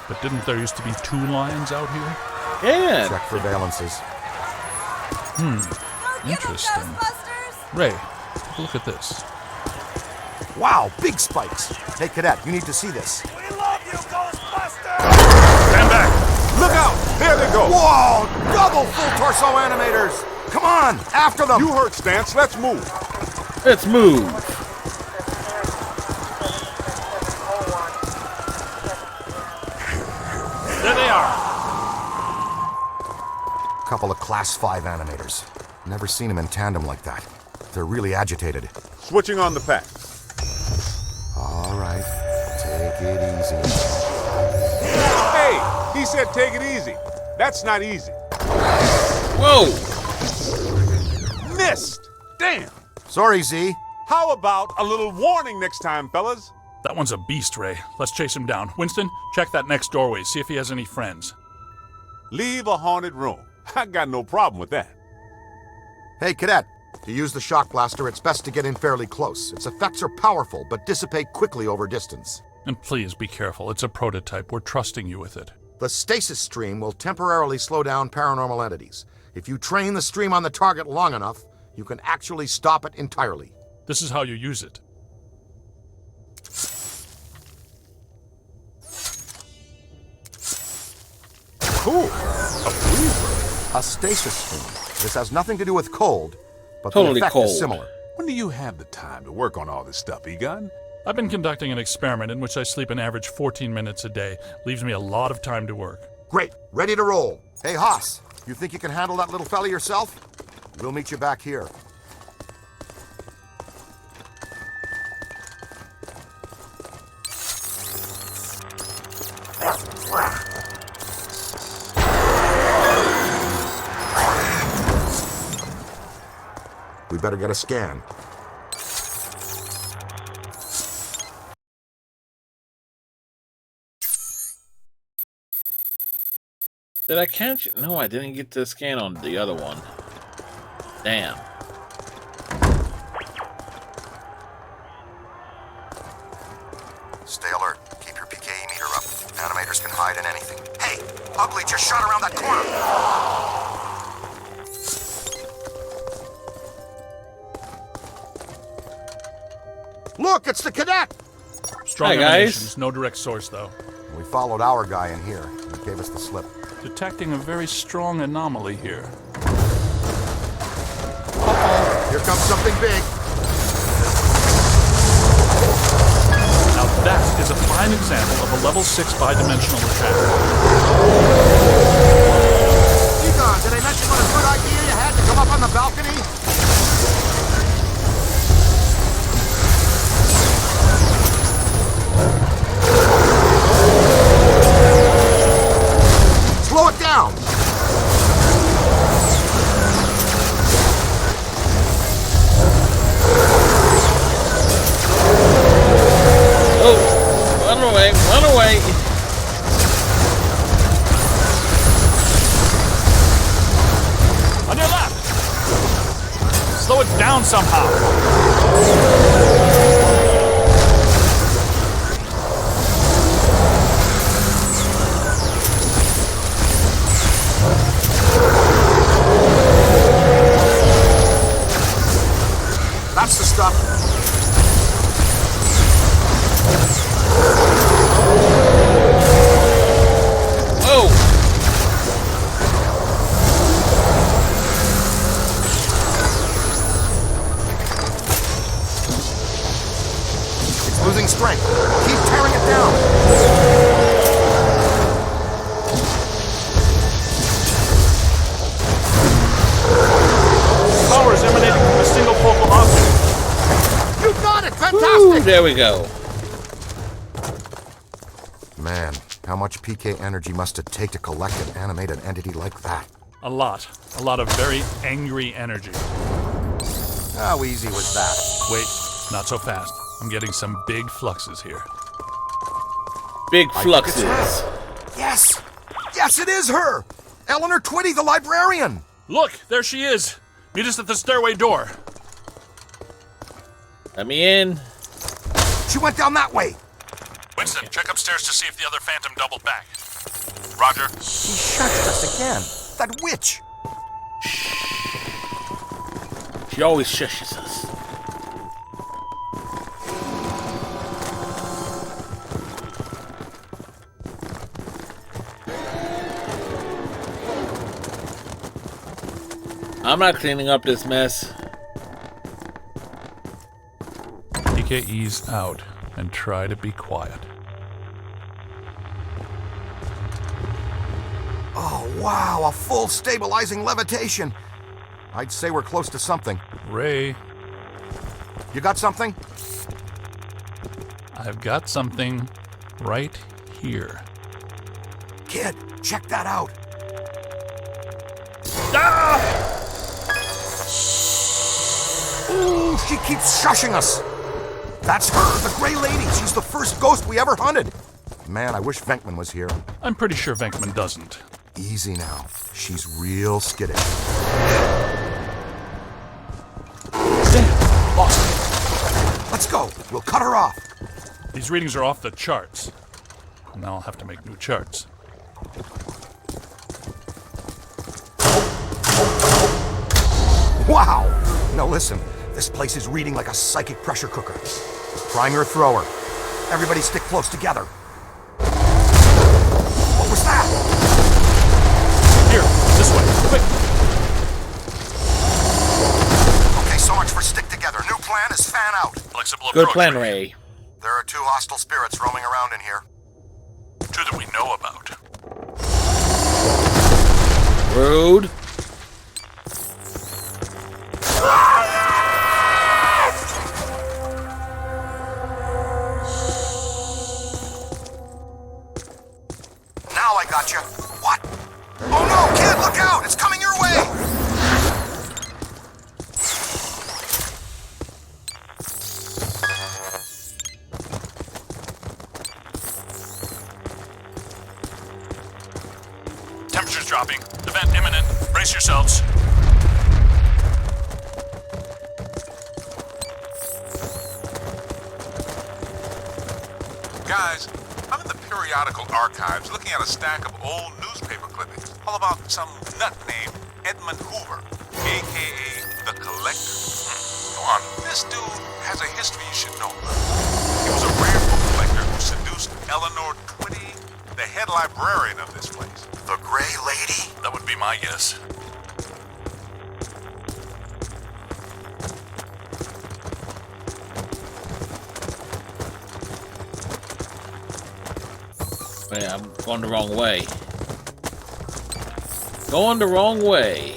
But didn't there used to be 2 lions out here? Yeah. Check for valences. Interesting. Ray, take a look at this. Wow, big spikes. Hey, Cadet, you need to see this. We love you, Ghostbusters! Stand back! Look out! There they go! Whoa! Double full torso animators! Come on, after them! You heard Stance. Let's move. Let's move. There they are. Couple of Class 5 animators. Never seen them in tandem like that. They're really agitated. Switching on the pack. All right, take it easy. Hey, he said take it easy. That's not easy. Whoa! Missed! Damn! Sorry, Z. How about a little warning next time, fellas? That one's a beast, Ray. Let's chase him down. Winston, check that next doorway. See if he has any friends. Leave a haunted room. I got no problem with that. Hey, Cadet. To use the shock blaster, it's best to get in fairly close. Its effects are powerful, but dissipate quickly over distance. And please be careful. It's a prototype. We're trusting you with it. The stasis stream will temporarily slow down paranormal entities. If you train the stream on the target long enough, you can actually stop it entirely. This is how you use it. Cool. A freezer. A stasis stream. This has nothing to do with cold, but Totally the effect cold. is similar. When do you have the time to work on all this stuff, Egon? I've been conducting an experiment in which I sleep an average 14 minutes a day. Leaves me a lot of time to work. Great. Ready to roll. Hey, Haas, you think you can handle that little fella yourself? We'll meet you back here. We better get a scan. Did I catch it? No, I didn't get the scan on the other one. Damn. Stay alert. Keep your PKE meter up. Animators can hide in anything. Hey, Ugly just shot around that corner. Look, it's the cadet! Strong Hi, guys. emanations, no direct source, though. We followed our guy in here. He gave us the slip. Detecting a very strong anomaly here. Here comes something big. Now that is a fine example of a level 6 bidimensional attack. Egon, did I mention what a good idea you had to come up on the balcony? Slow it down! Oh, run away, run away. On your left! Slow it down somehow. That's the stuff. Whoa! It's losing strength. Keep tearing it down. Power is emanating from a single focal object. You got it! Fantastic! Ooh, there we go. Man, how much PK energy must it take to collect and animate an entity like that? A lot. A lot of very angry energy. How easy was that? Wait, not so fast. I'm getting some big fluxes here. Big I think fluxes. it's her. Yes! Yes, it is her! Eleanor Twitty, the librarian! Look, there she is. Meet us at the stairway door. Let me in. She went down that way. Winston, check upstairs to see if the other phantom doubled back. Roger. She shushed us again. That witch. She always shushes us. I'm not cleaning up this mess. ease out and try to be quiet. Oh, wow, a full stabilizing levitation. I'd say we're close to something. Ray. You got something? I've got something right here. Kid, check that out. Ah! Ooh, she keeps shushing us. That's her, the Gray Lady. She's the first ghost we ever hunted. Man, I wish Venkman was here. I'm pretty sure Venkman doesn't. Easy now. She's real skittish. Damn, lost. Let's go. We'll cut her off. These readings are off the charts. Now I'll have to make new charts. Wow! Now listen, this place is reading like a psychic pressure cooker. Prime your thrower. Everybody stick close together. What was that? Here, this way, quick! Okay, so much for stick together. New plan is fan out. Flexible Good approach. plan, Ray. There are 2 hostile spirits roaming around in here. 2 that we know about. Rude. Now I got you. What? Oh no, kid, look out! It's coming your way! Temperature's dropping. Event imminent. Brace yourselves. Guys, I'm in the periodical archives looking at a stack of old newspaper clippings, all about some nut named Edmund Hoover, a.k.a. the Collector. Go on, this dude has a history you should know. He was a rare book collector who seduced Eleanor Twitty, the head librarian of this place. The Gray Lady? That would be my guess. Wait, I'm going the wrong way. Going the wrong way.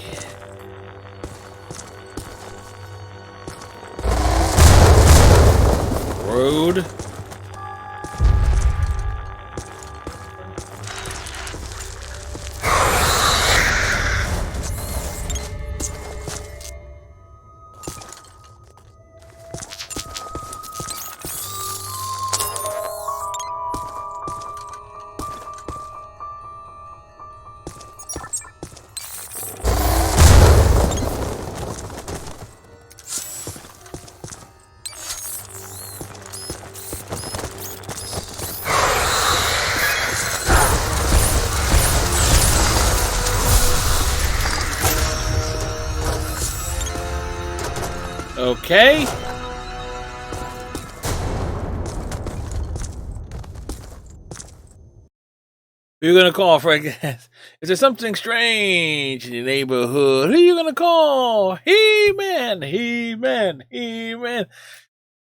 Rude. Okay. Who you gonna call for a guess? Is there something strange in your neighborhood? Who you gonna call? He-Man, He-Man, He-Man.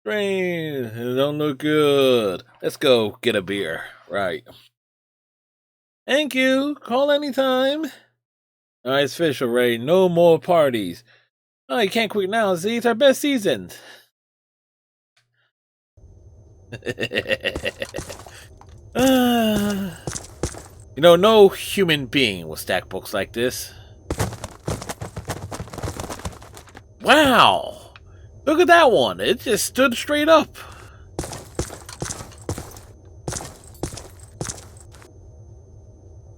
Strange. It don't look good. Let's go get a beer. Right. Thank you. Call anytime. Alright, it's official, Ray. No more parties. Oh, you can't quit now. See, it's our best season. You know, no human being will stack books like this. Wow! Look at that one. It just stood straight up.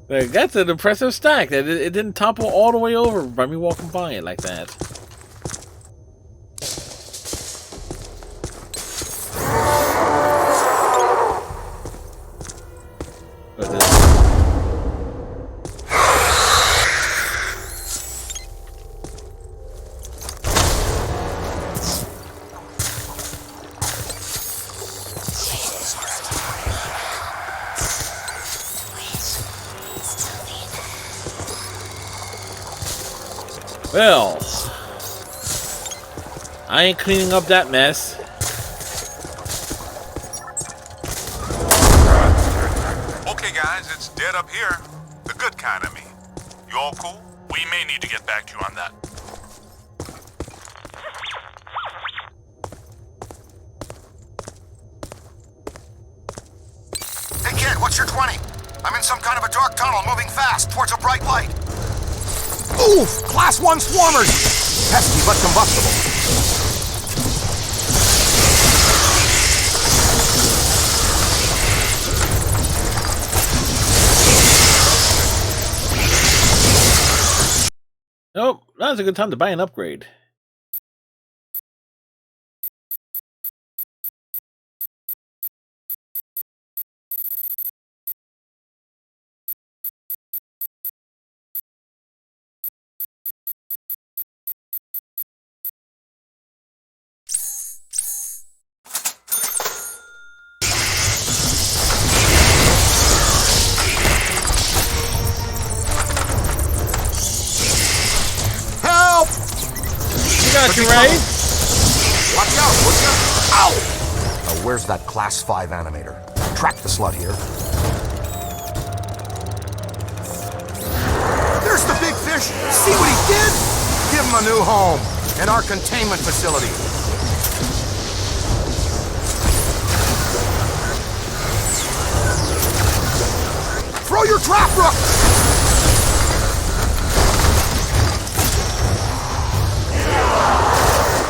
Like, that's an impressive stack. That it didn't topple all the way over by me walking by it like that. Well, I ain't cleaning up that mess. Okay, guys, it's dead up here. The good kind of me. You all cool? We may need to get back to you on that. Hey, kid, what's your 20? I'm in some kind of a dark tunnel moving fast towards a bright light. Oof! Class 1 swarmers! Pesky but combustible. Nope, now's a good time to buy an upgrade. Help! You got you, Ray. Watch out, would you? Ow! Now, where's that Class 5 animator? Track the slut here. There's the big fish! See what he did? Give him a new home in our containment facility. Throw your trap, Rook!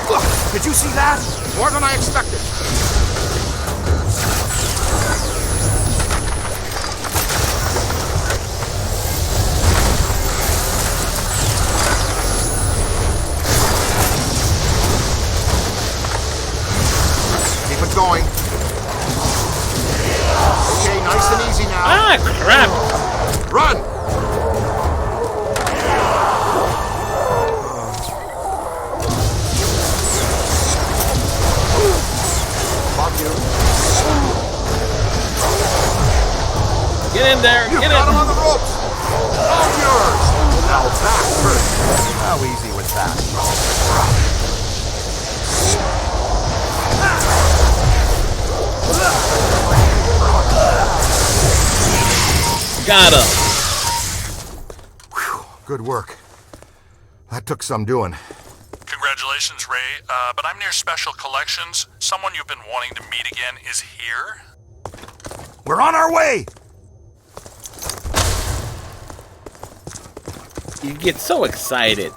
Look, did you see that? More than I expected. Keep it going. Okay, nice and easy now. Ah, crap! Run! Get in there! You Get got in! him on the ropes! All yours! Now that hurt. How easy was that? Got him! Whew, good work. That took some doing. Congratulations, Ray. But I'm near Special Collections. Someone you've been wanting to meet again is here. We're on our way! You get so excited.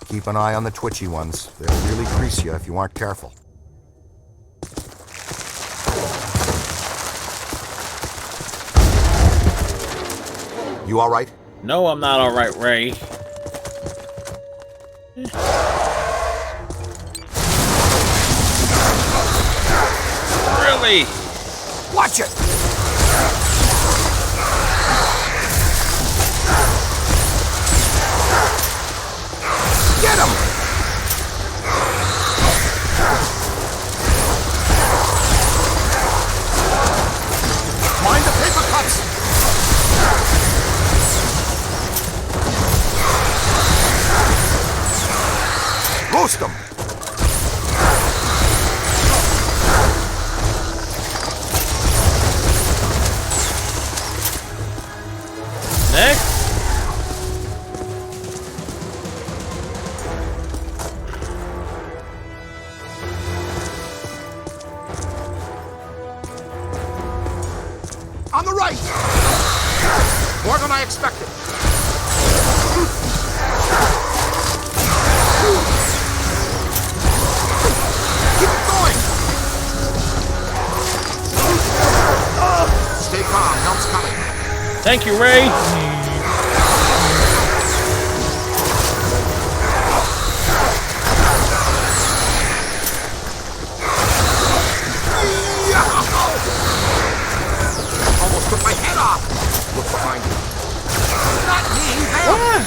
Keep an eye on the twitchy ones. They'll really crease you if you aren't careful. You all right? No, I'm not all right, Ray. Really? Watch it! Get him! Mind the paper cuts! Roast them! Next. On the right! More than I expected. Keep it going! Stay calm. Thank you, Ray. Almost took my head off. Look behind you. Not me, them.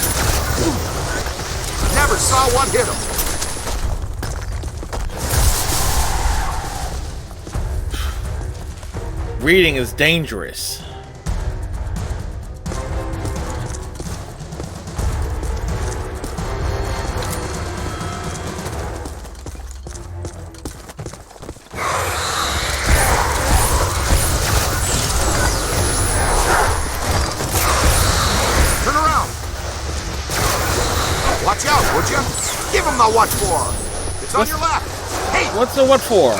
Never saw what hit him. Reading is dangerous. Turn around. Watch out, would you? Give him the what for. It's on your left. Hey! What's the what for?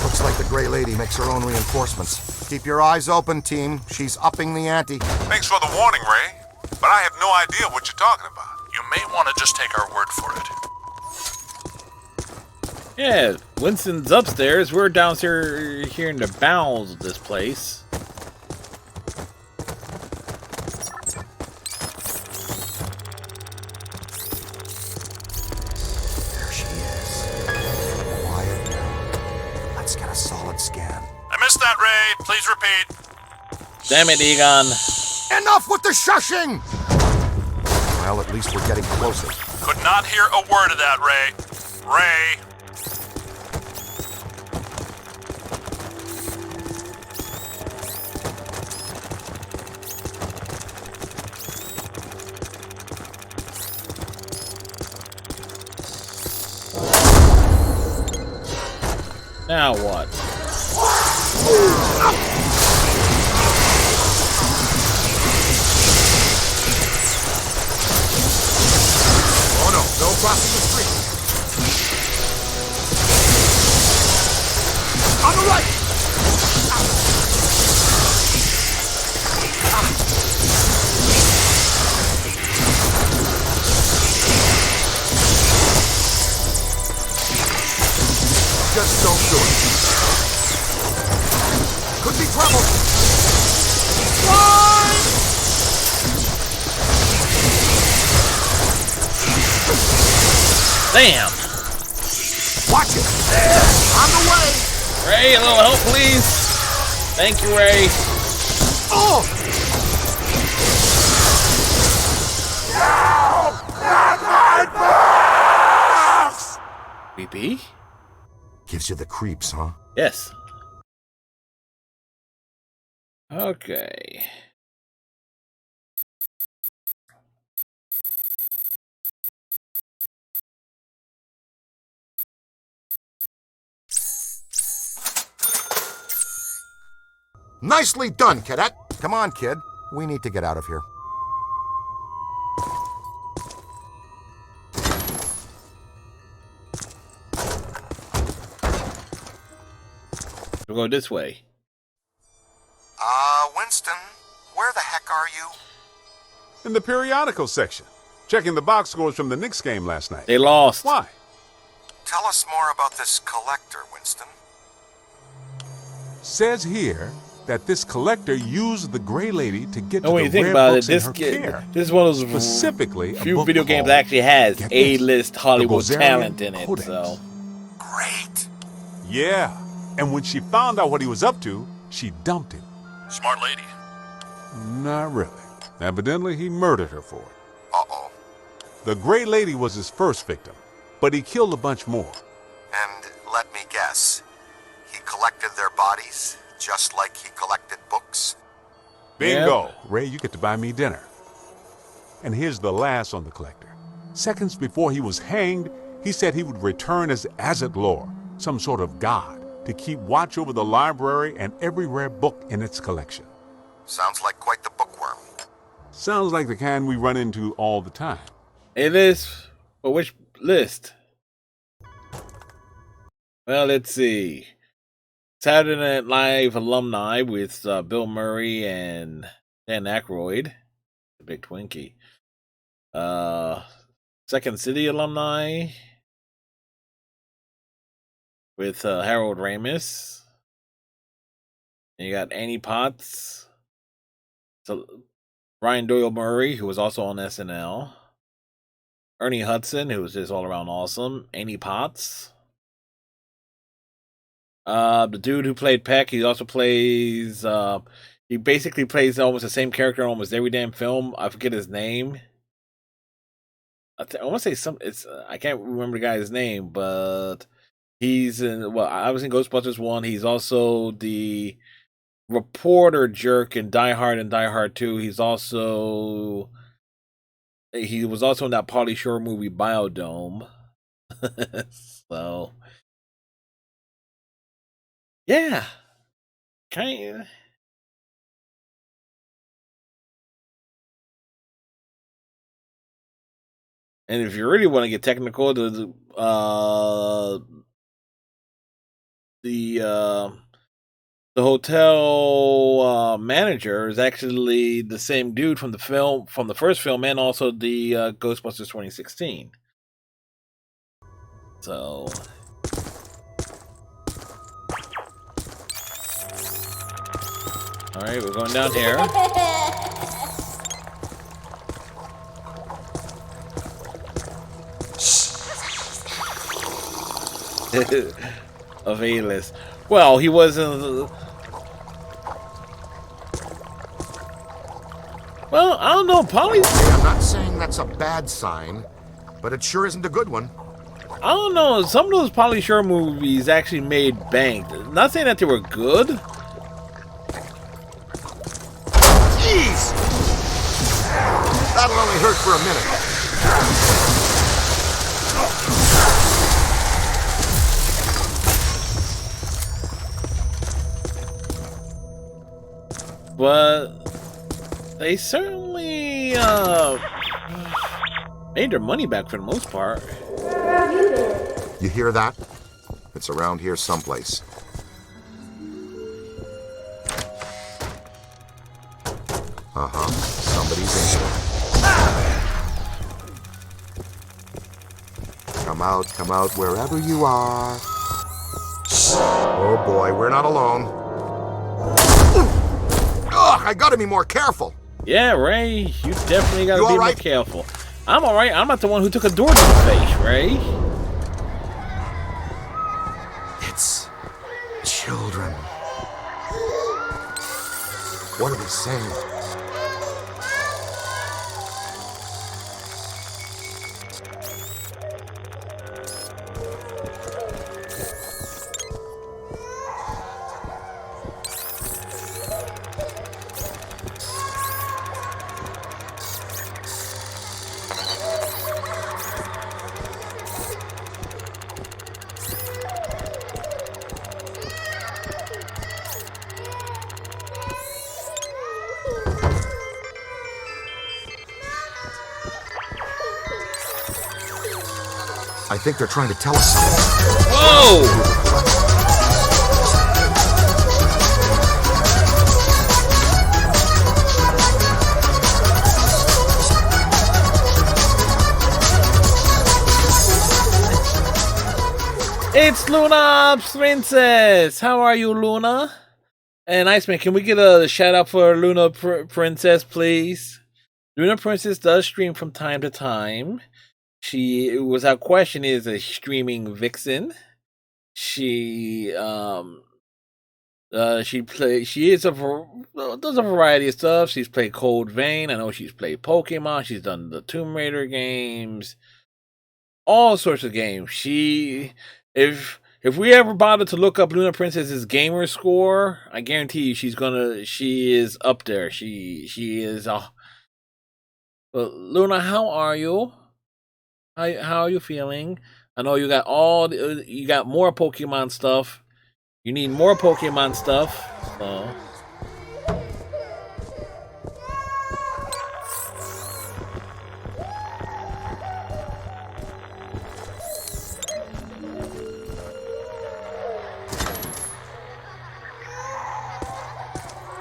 Looks like the Gray Lady makes her own reinforcements. Keep your eyes open, team. She's upping the ante. Thanks for the warning, Ray. But I have no idea what you're talking about. You may want to just take our word for it. Yeah, Winston's upstairs. We're downstairs here in the bowels of this place. There she is. Quiet now. Let's get a solid scan. I missed that, Ray. Please repeat. Damn it, Egon. Enough with the shushing! Well, at least we're getting closer. Could not hear a word of that, Ray. Ray. Now what? Oh no, no crossing the street. On the right! Just don't do it. Could be trouble. Run! Damn! Watch it! On the way! Ray, a little help, please. Thank you, Ray. Oh! BP? Gives you the creeps, huh? Yes. Okay. Nicely done, cadet. Come on, kid. We need to get out of here. We'll go this way. Winston, where the heck are you? In the periodical section. Checking the box scores from the Knicks game last night. They lost. Why? Tell us more about this collector, Winston. Says here that this collector used the Gray Lady to get No, to when the you think rare about it, books in her care. this is one of those Specifically, a few book video games called, that actually has get this, A-list Hollywood the Gozerian talent in it. Codex. So Great. Yeah, and when she found out what he was up to, she dumped him. Smart lady. Not really. Evidently, he murdered her for it. Uh-oh. The Gray Lady was his first victim, but he killed a bunch more. And let me guess, he collected their bodies just like he collected books? Bingo! Yep. Ray, you get to buy me dinner. And here's the last on the collector. Seconds before he was hanged, he said he would return as Azathlor, some sort of god, to keep watch over the library and every rare book in its collection. Sounds like quite the bookworm. Sounds like the kind we run into all the time. it is. But which list? Well, let's see. Saturday Night Live alumni with Bill Murray and Dan Aykroyd, the big Twinkie. Second City alumni. with Harold Ramis. And you got Annie Potts, so Brian Doyle Murray, who was also on SNL, Ernie Hudson, who was just all around awesome, Annie Potts. The dude who played Peck, he also plays. He basically plays almost the same character in almost every damn film. I forget his name. I want to say some. It's I can't remember the guy's name, but he's in. Well, I was in Ghostbusters 1. He's also the reporter jerk in Die Hard and Die Hard 2. He was also in that Pauly Shore movie Biodome. So yeah, kind of. And if you really want to get technical, the hotel manager is actually the same dude from the first film, and also the Ghostbusters 2016. So, all right, we're going down here. Of A-list. Well, he wasn't. Well, I don't know, Polly. I'm not saying that's a bad sign, but it sure isn't a good one. I don't know. Some of those Pauly Shore movies actually made bank. Not saying that they were good. Jeez! That'll only hurt for a minute. But they certainly made their money back for the most part. You hear that? It's around here someplace. Uh-huh. Somebody's in here. Come out, wherever you are. Oh boy, we're not alone. Ugh, I gotta be more careful. Yeah, Ray, you definitely gotta be more right? careful. I'm alright. I'm not the one who took a door to the face, Ray. It's children. What are they saying? I think they're trying to tell us something. Whoa! It's Luna Princess! How are you, Luna? And Iceman, can we get a shout out for Luna Princess, please? Luna Princess does stream from time to time. She was our question is a streaming vixen. She does a variety of stuff. She's played Cold Vein. I know she's played Pokemon. She's done the Tomb Raider games, all sorts of games. If we ever bother to look up Luna Princess's gamer score, I guarantee you she is up there. She is. Well, Luna, how are you? How are you feeling? I know you got you got more Pokemon stuff. You need more Pokemon stuff. So.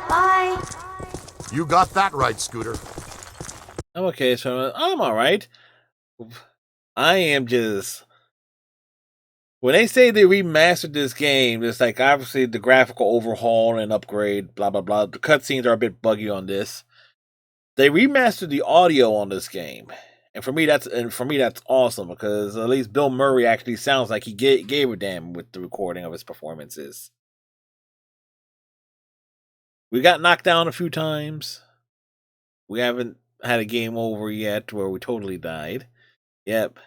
Bye. You got that right, Scooter. Okay, so I'm all right. I am just When they say they remastered this game, it's like obviously the graphical overhaul and upgrade, blah blah blah. The cutscenes are a bit buggy on this. They remastered the audio on this game, and for me that's awesome because at least Bill Murray actually sounds like he gave a damn with the recording of his performances. We got knocked down a few times. We haven't had a game over yet where we totally died. Yep.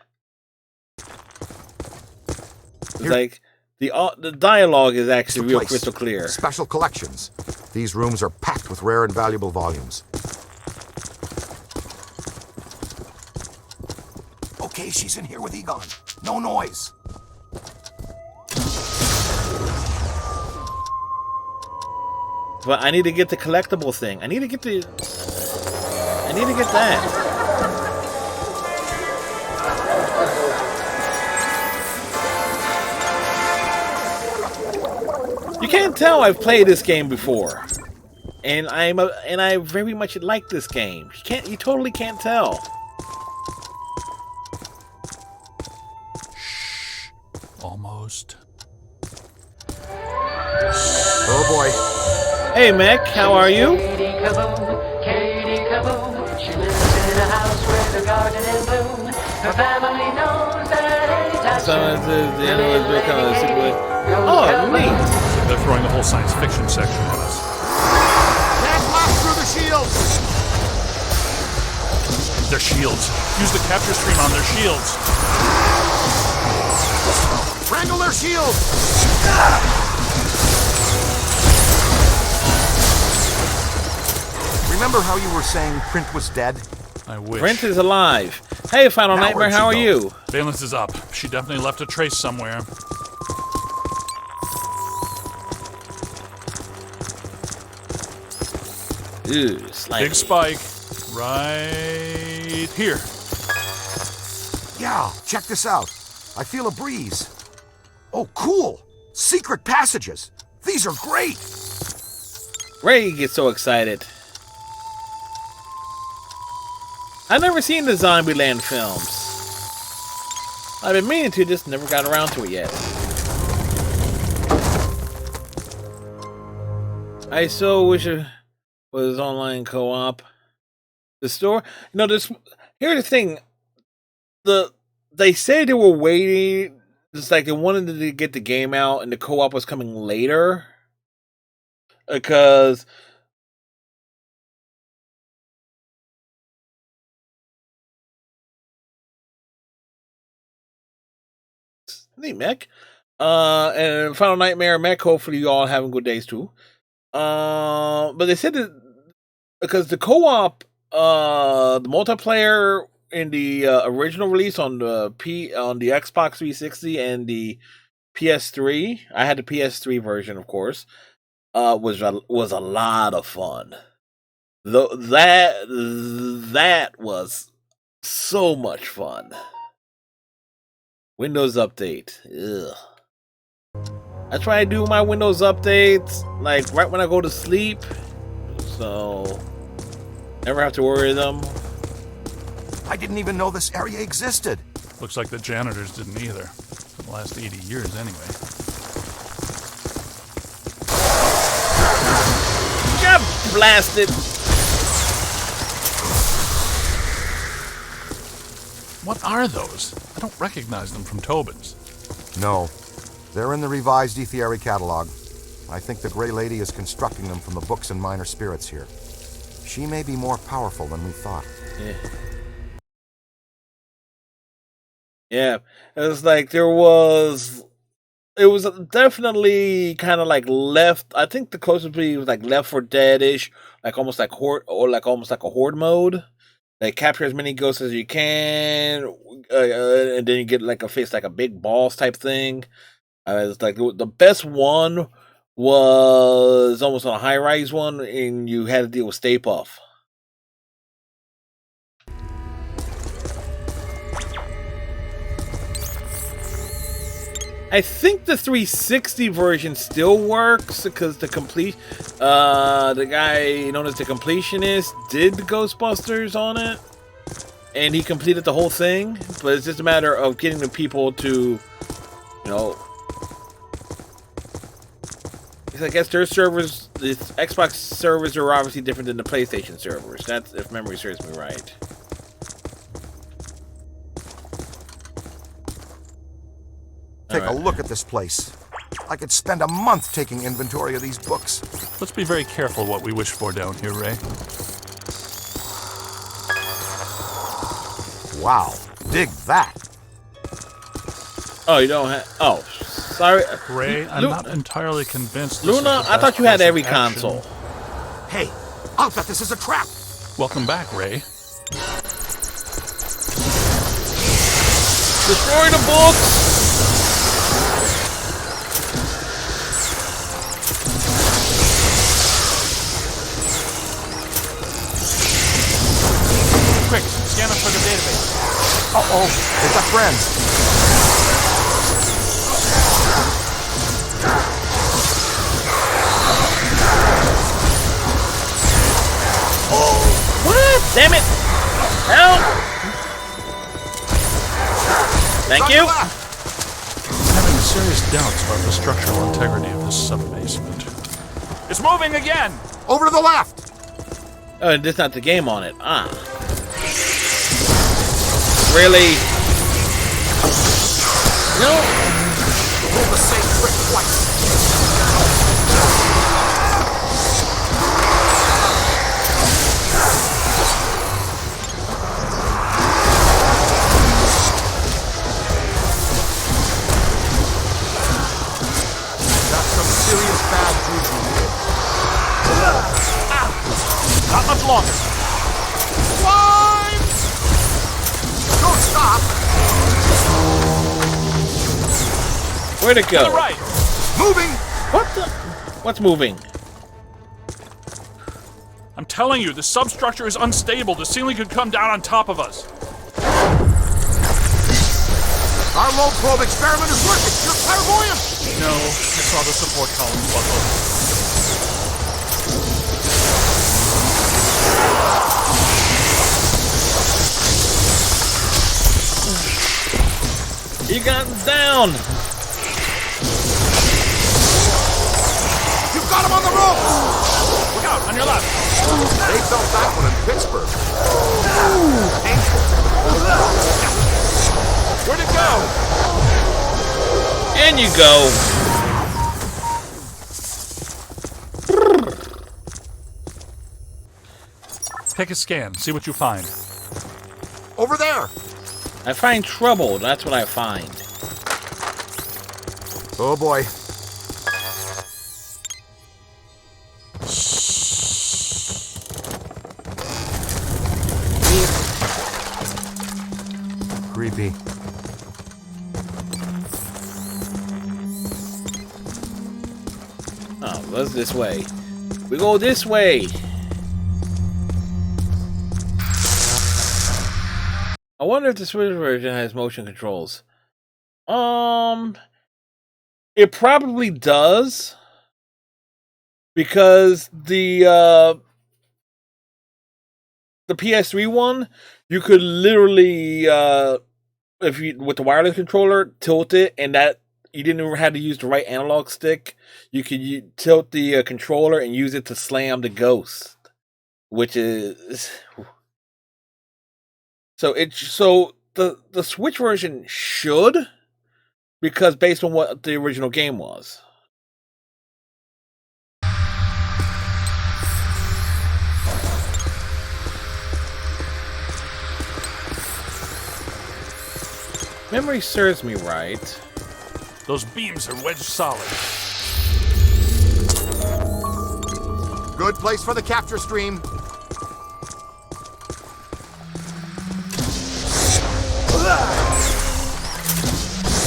It's like the dialogue is actually real crystal clear. Special collections. These rooms are packed with rare and valuable volumes. Okay, she's in here with Egon. No noise. But I need to get the collectible thing. I need to get that. You can't tell I've played this game before, and I very much like this game. You totally can't tell. Shh. Almost. Oh boy. Hey Mech, how are you? Katie Kaboom, she lives in a house where the garden is bloom. Her family knows that anytime Oh, neat. They're throwing the whole science fiction section at us. Can't blast through the shields! Their shields. Use the capture stream on their shields. Wrangle their shields! Remember how you were saying Print was dead? I wish. Print is alive. Hey, Final Nightmare, how are you? Valence is up. She definitely left a trace somewhere. Ooh, slimy. Big spike. Right here. Yeah, check this out. I feel a breeze. Oh, cool! Secret passages! These are great! Ray gets so excited. I've never seen the Zombieland films. I've been meaning to, just never got around to it yet. I so wish it was online co-op. The store, here's the thing. They say they were waiting. It's like they wanted to get the game out, and the co-op was coming later because. Hey, Mech. And Final Nightmare, Mech, hopefully you all having good days too. But they said that because the co-op, the multiplayer in the original release on the Xbox 360 and the PS3, I had the PS3 version, of course, was a lot of fun. That was so much fun. Windows update. Ugh. I try to do my Windows updates like right when I go to sleep, so never have to worry them. I didn't even know this area existed. Looks like the janitors didn't either. For the last 80 years, anyway. Got blasted. What are those? I don't recognize them from Tobin's. No. They're in the revised Ethiary catalog. I think the Grey Lady is constructing them from the books and minor spirits here. She may be more powerful than we thought. Yeah. It was like it was definitely kind of like Left. I think the closest be was like Left 4 Dead-ish, like almost like horde, or like almost like a horde mode. Like capture as many ghosts as you can, and then you get like a big boss type thing. It's like the best one was almost on a high-rise one, and you had to deal with Stay Puft. I think the 360 version still works because the guy known as the completionist did the Ghostbusters on it, and he completed the whole thing. But it's just a matter of getting the people to You know, I guess their servers, the Xbox servers are obviously different than the PlayStation servers. That's if memory serves me right. Take a look at this place. I could spend a month taking inventory of these books. Let's be very careful what we wish for down here, Ray. Wow, dig that. Oh, you don't have... Oh, sorry. Ray, I'm not entirely convinced this Luna, is the I thought best you had course of every action. console. Hey, I'll bet this is a trap. Welcome back, Ray. Destroy the books! Quick, scan them for the database. Uh-oh, they've got friends. What? Damn it! Help! Thank you. I'm having serious doubts about the structural integrity of this sub-basement. It's moving again! Over to the left! Oh, and there's not the game on it. Ah. Really? No. Pull the same trick twice. That's some serious bad juju here. Not much longer. Climb! Don't stop! Where'd it go? To the right. Moving! What the? What's moving? I'm telling you, the substructure is unstable. The ceiling could come down on top of us. Our low probe experiment is working. You're clairvoyant! No, I saw the support columns buckle. He got down. You've got him on the ropes! Look out, on your left. They felt that one in Pittsburgh. Painful. Where'd it go? In you go. Take a scan, see what you find. Over there! I find trouble. That's what I find. Oh boy. Creepy. Oh, let's this way. We go this way. I wonder if the Switch version has motion controls. It probably does. Because the PS3 one, you could literally if you with the wireless controller tilt it, and that you didn't even have to use the right analog stick. You could tilt the controller and use it to slam the ghost, which is so the Switch version should, because based on what the original game was. Memory serves me right. Those beams are wedged solid. Good place for the capture stream.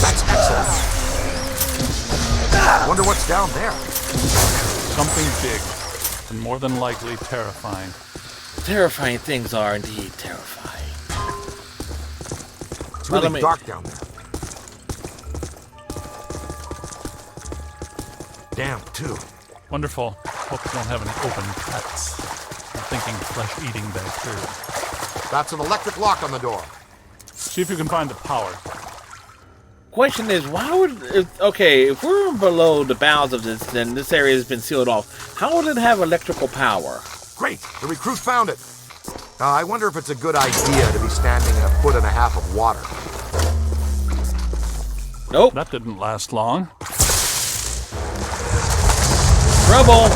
That's excellent. Wonder what's down there. Something big, and more than likely terrifying. Terrifying things are indeed terrifying. It's really dark down there. Damp, too. Wonderful. Hope you don't have any open cuts. I'm thinking flesh-eating bacteria. That's an electric lock on the door. See if you can find the power. Question is, why would if we're below the bounds of this, then this area has been sealed off. How would it have electrical power? Great, the recruit found it. I wonder if it's a good idea to be standing in 1.5 feet of water. Nope. That didn't last long. Trouble.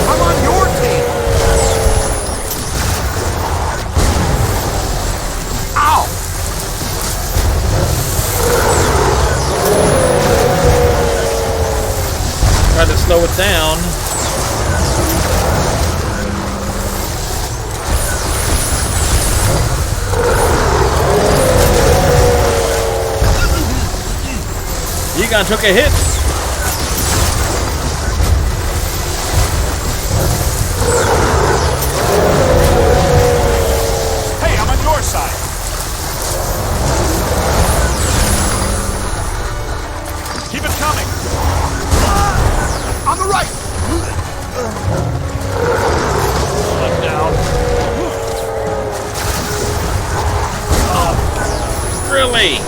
I'm on your team. Ow! Try to slow it down. Egon took a hit. Hey, I'm on your side. Keep it coming. On the right. Left down. Really?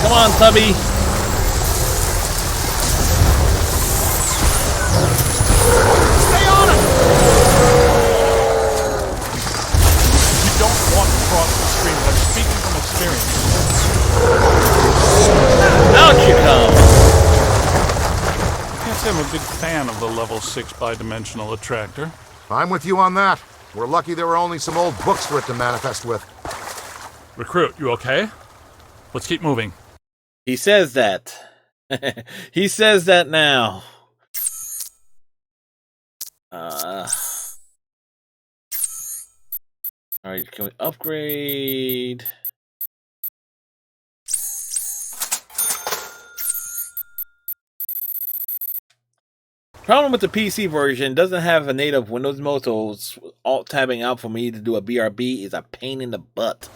Come on, Tubby. Stay on it. You don't want to cross the stream, but I'm speaking from experience. Out you come. I can't say I'm a big fan of the level 6 bidimensional attractor. I'm with you on that. We're lucky there were only some old books for it to manifest with. Recruit, you okay? Let's keep moving. He says that. He says that now. Alright, can we upgrade? Problem with the PC version, doesn't have a native Windows mode, so alt tabbing out for me to do a BRB is a pain in the butt.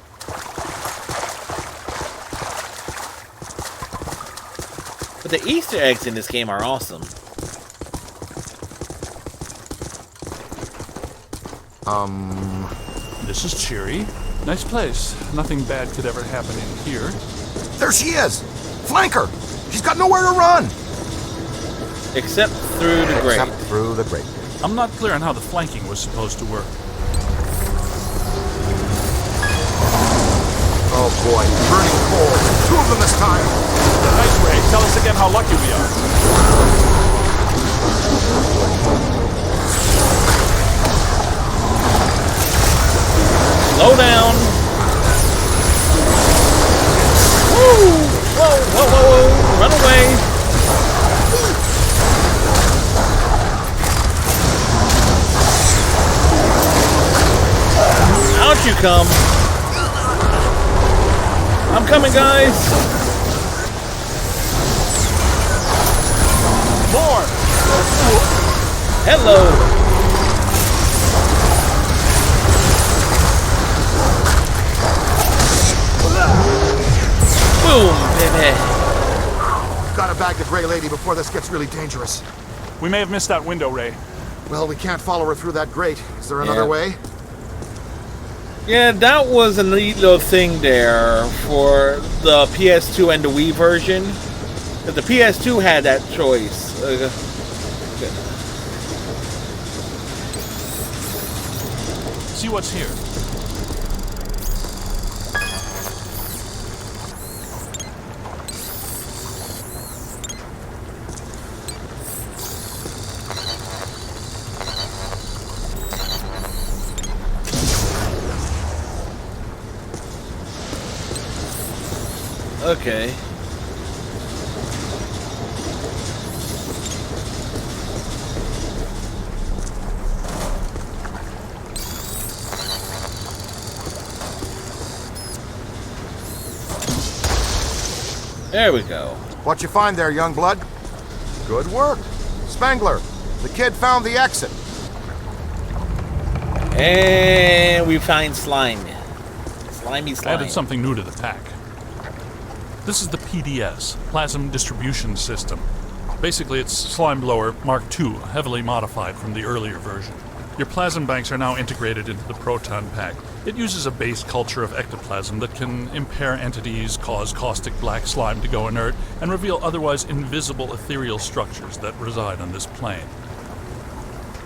But the Easter eggs in this game are awesome. This is cheery. Nice place. Nothing bad could ever happen in here. There she is! Flank her! She's got nowhere to run! Except through the grate. Except through the grate. I'm not clear on how the flanking was supposed to work. Oh boy, burning coal. 2 of them this time. Nice, Ray. Tell us again how lucky we are. Slow down. Woo! Whoa, whoa, whoa, whoa. Run away. Out you come. I'm coming, guys. More. Hello. Boom, baby. Gotta bag the Grey Lady before this gets really dangerous. We may have missed that window, Ray. Well, we can't follow her through that grate. Is there another way? Yeah, that was a neat little thing there for the PS2 and the Wii version. The PS2 had that choice. See what's here. Okay. There we go. What you find there, young blood? Good work. Spangler, the kid found the exit. And we find slime. Slimy slime. Added something new to the pack. This is the PDS, Plasm Distribution System. Basically, it's Slime Blower Mark II, heavily modified from the earlier version. Your plasm banks are now integrated into the proton pack. It uses a base culture of ectoplasm that can impair entities, cause caustic black slime to go inert, and reveal otherwise invisible ethereal structures that reside on this plane.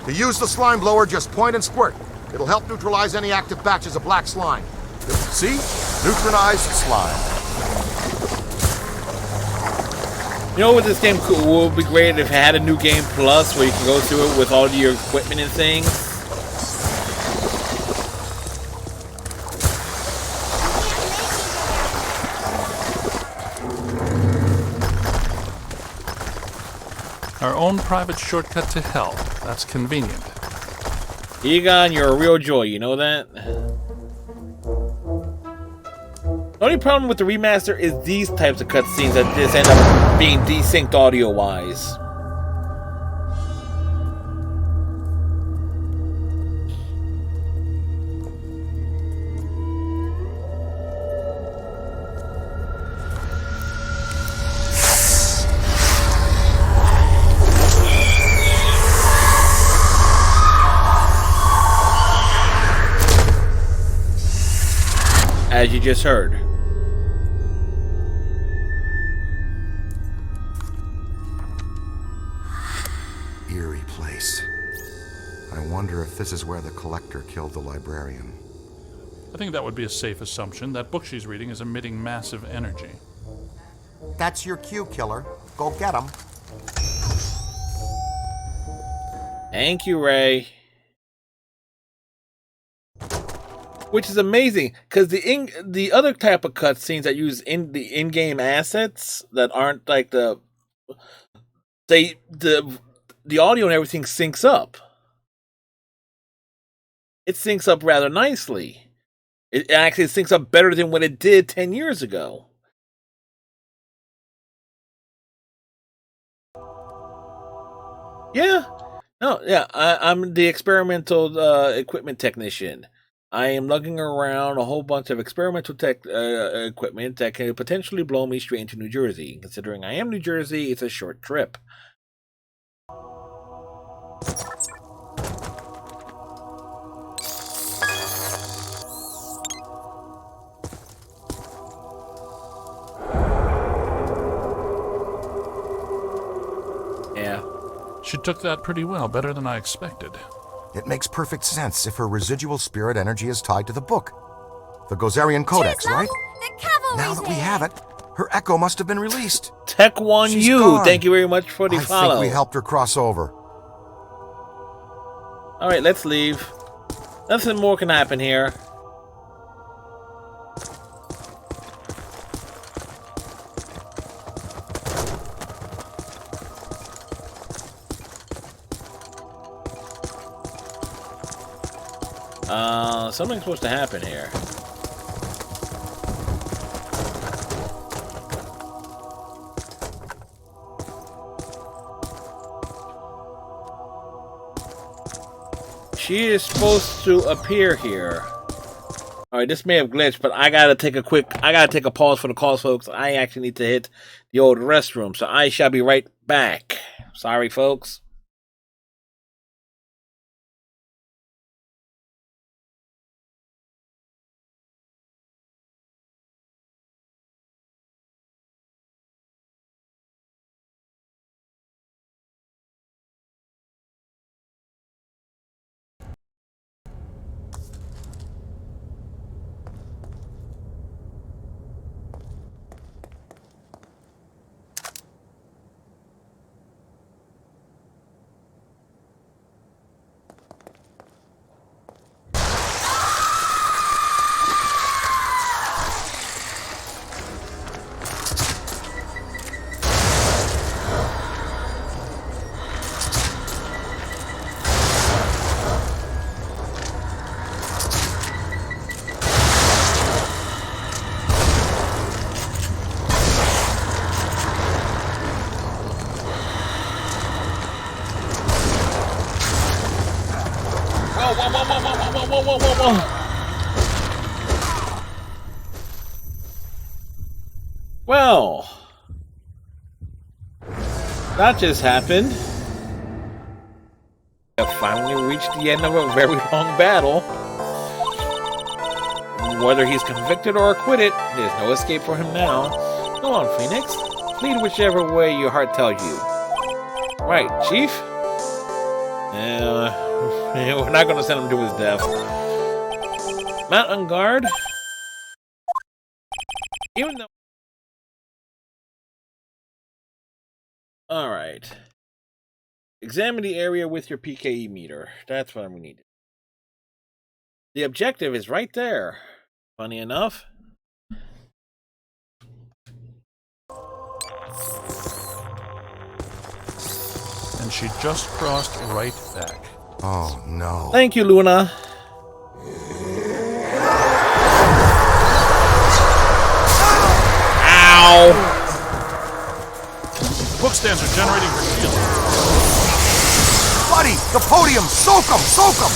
To use the slime blower, just point and squirt. It'll help neutralize any active batches of black slime. See? Neutralized slime. You know what this game would be great if it had a new game plus where you can go through it with all your equipment and things. Our own private shortcut to hell. That's convenient. Egon, you're a real joy, you know that? The only problem with the remaster is these types of cutscenes that just end up being desynced audio-wise. As you just heard. Eerie place. I wonder if this is where the collector killed the librarian. I think that would be a safe assumption. That book she's reading is emitting massive energy. That's your cue, killer. Go get him. Thank you, Ray. Which is amazing, because the other type of cutscenes that use the in-game assets that aren't like the audio and everything syncs up. It syncs up rather nicely. It actually syncs up better than what it did 10 years ago. Yeah. No, yeah. I'm the experimental equipment technician. I am lugging around a whole bunch of experimental tech equipment that can potentially blow me straight into New Jersey. Considering I am New Jersey, it's a short trip. Yeah. She took that pretty well, better than I expected. It makes perfect sense if her residual spirit energy is tied to the book. The Gozerian Codex, right? Now that we have it, her echo must have been released. Tech One She's U, gone. thank you very much for the I follow. think we helped her cross over. Alright, let's leave. Nothing more can happen here. Something's supposed to happen here. She is supposed to appear here. Alright, this may have glitched, but I gotta take a pause for the calls, folks. I actually need to hit the old restroom, so I shall be right back. Sorry, folks. whoa, whoa, whoa, whoa. Well, that just happened. We have finally reached the end of a very long battle. Whether he's convicted or acquitted, there's no escape for him now. Go on, Phoenix. Lead whichever way your heart tells you. Right, Chief? We're not going to send him to his death. Mount on guard. Even though... Alright. Examine the area with your PKE meter. That's what we need. The objective is right there. Funny enough. And she just crossed right back. Oh, no. Thank you, Luna. Ow! Book stands are generating her shield. Buddy, the podium! Soak him! Soak him!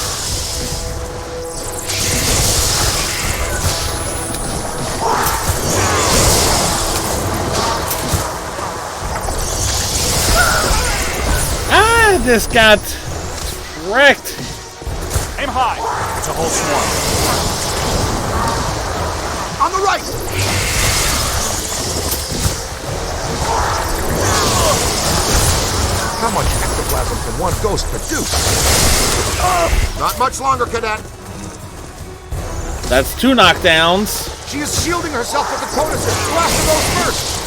I just got wrecked. Aim high. It's a whole swarm. On the right! How much ectoplasm can one ghost produce? Not much longer, Cadet. That's 2 knockdowns. She is shielding herself with the codices. Blast of those first!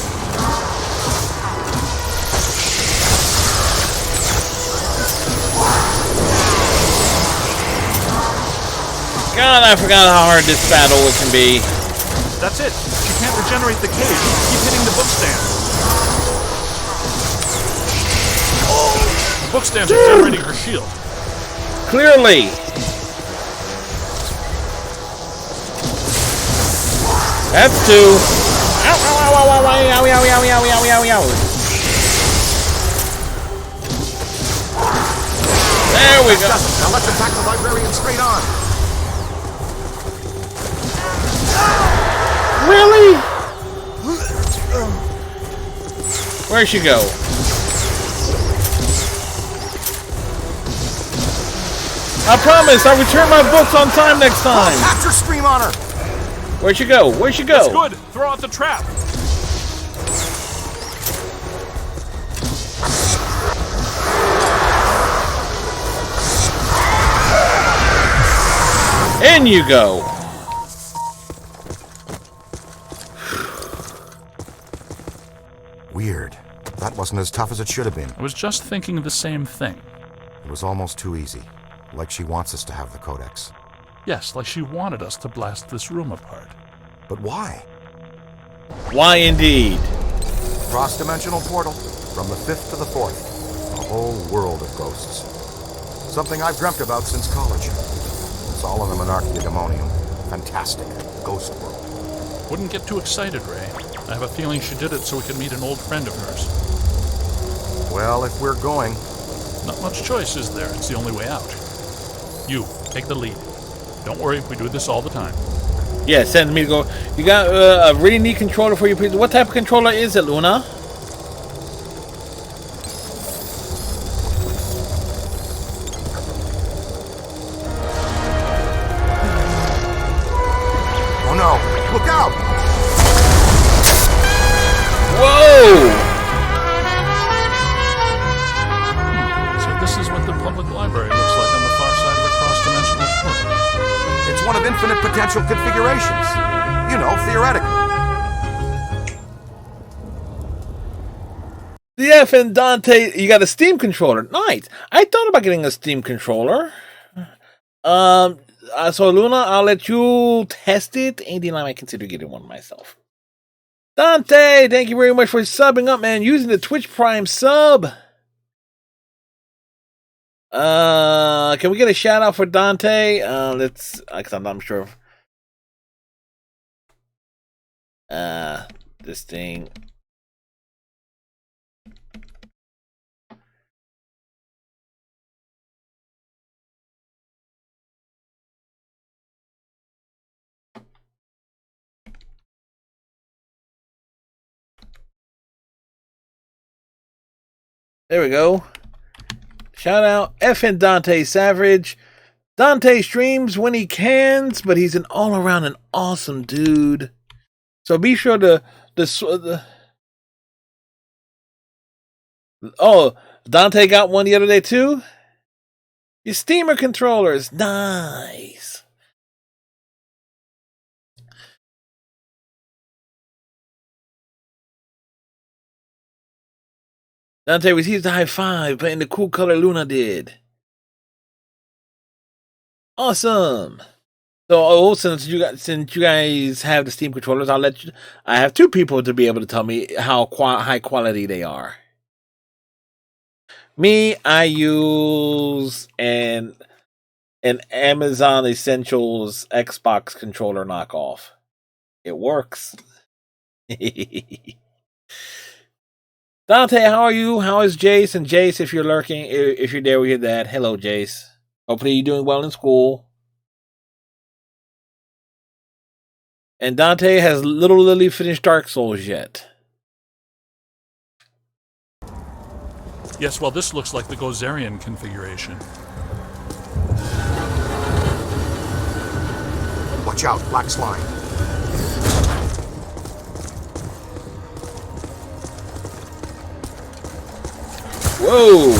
God, I forgot how hard this battle can be. That's it. She can't regenerate the cage. Keep hitting the book stand. The book stands are generating her shield. Clearly. That's 2. Ow, ow, ow, ow, ow, ow, ow, ow, ow, ow, ow, ow, ow. There we go. Now let's attack the librarian straight on. Really? Where'd she go? I promise I'll return my books on time next time. Capture stream on her. Where'd she go? Where'd she go? That's good. Throw out the trap. In you go. Weird. That wasn't as tough as it should have been. I was just thinking the same thing. It was almost too easy. Like she wants us to have the codex. Yes, like she wanted us to blast this room apart. But why? Why indeed? Cross-dimensional portal. From the 5th to the 4th. A whole world of ghosts. Something I've dreamt about since college. It's all in the Monarchia Demonium. Fantastic. Ghost world. Wouldn't get too excited, Ray. I have a feeling she did it so we could meet an old friend of hers. Well, if we're going... Not much choice, is there? It's the only way out. You, take the lead. Don't worry, we do this all the time. Yeah, send me to go. You got a really neat controller for your... What type of controller is it, Luna? Oh no! Look out! Whoa! So this is what the public library looks like on the far side of a cross-dimensional portal. It's one of infinite potential configurations. You know, theoretically. The F and Dante, you got a Steam controller. Nice. I thought about getting a Steam controller. So Luna, I'll let you test it, and then I might consider getting one myself. Dante, thank you very much for subbing up, man. Using the Twitch Prime sub. Can we get a shout out for Dante? Let's, cause I'm not sure. This thing. There we go. Shout out F and Dante Savage. Dante streams when he can, but he's an all-around and awesome dude. So be sure to oh, Dante got one the other day too. Your steamer controllers, nice. Dante receives the high five, playing the cool color Luna did. Awesome. So, since you guys have the Steam controllers, I have two people to be able to tell me how high quality they are. Me, I use an Amazon Essentials Xbox controller knockoff. It works. Dante, how are you? How is Jace? And Jace, if you're lurking, if you're there with your dad, hello, Jace. Hopefully you're doing well in school. And Dante, has Little Lily finished Dark Souls yet? Yes, well, this looks like the Gozerian configuration. Watch out, black slime. Whoa!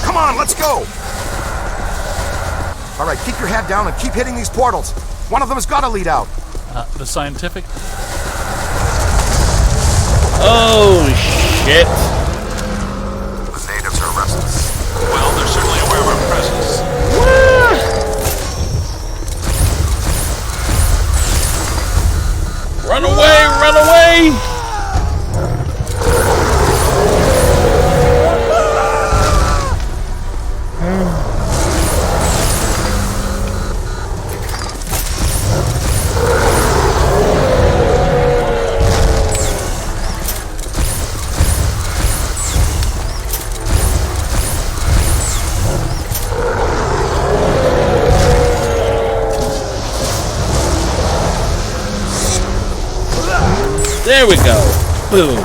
Come on, let's go! All right, keep your head down and keep hitting these portals. One of them has got to lead out. The scientific? Oh, shit. The natives are restless. Well, they're certainly aware of our presence. Run away! Run away! There we go. Boom.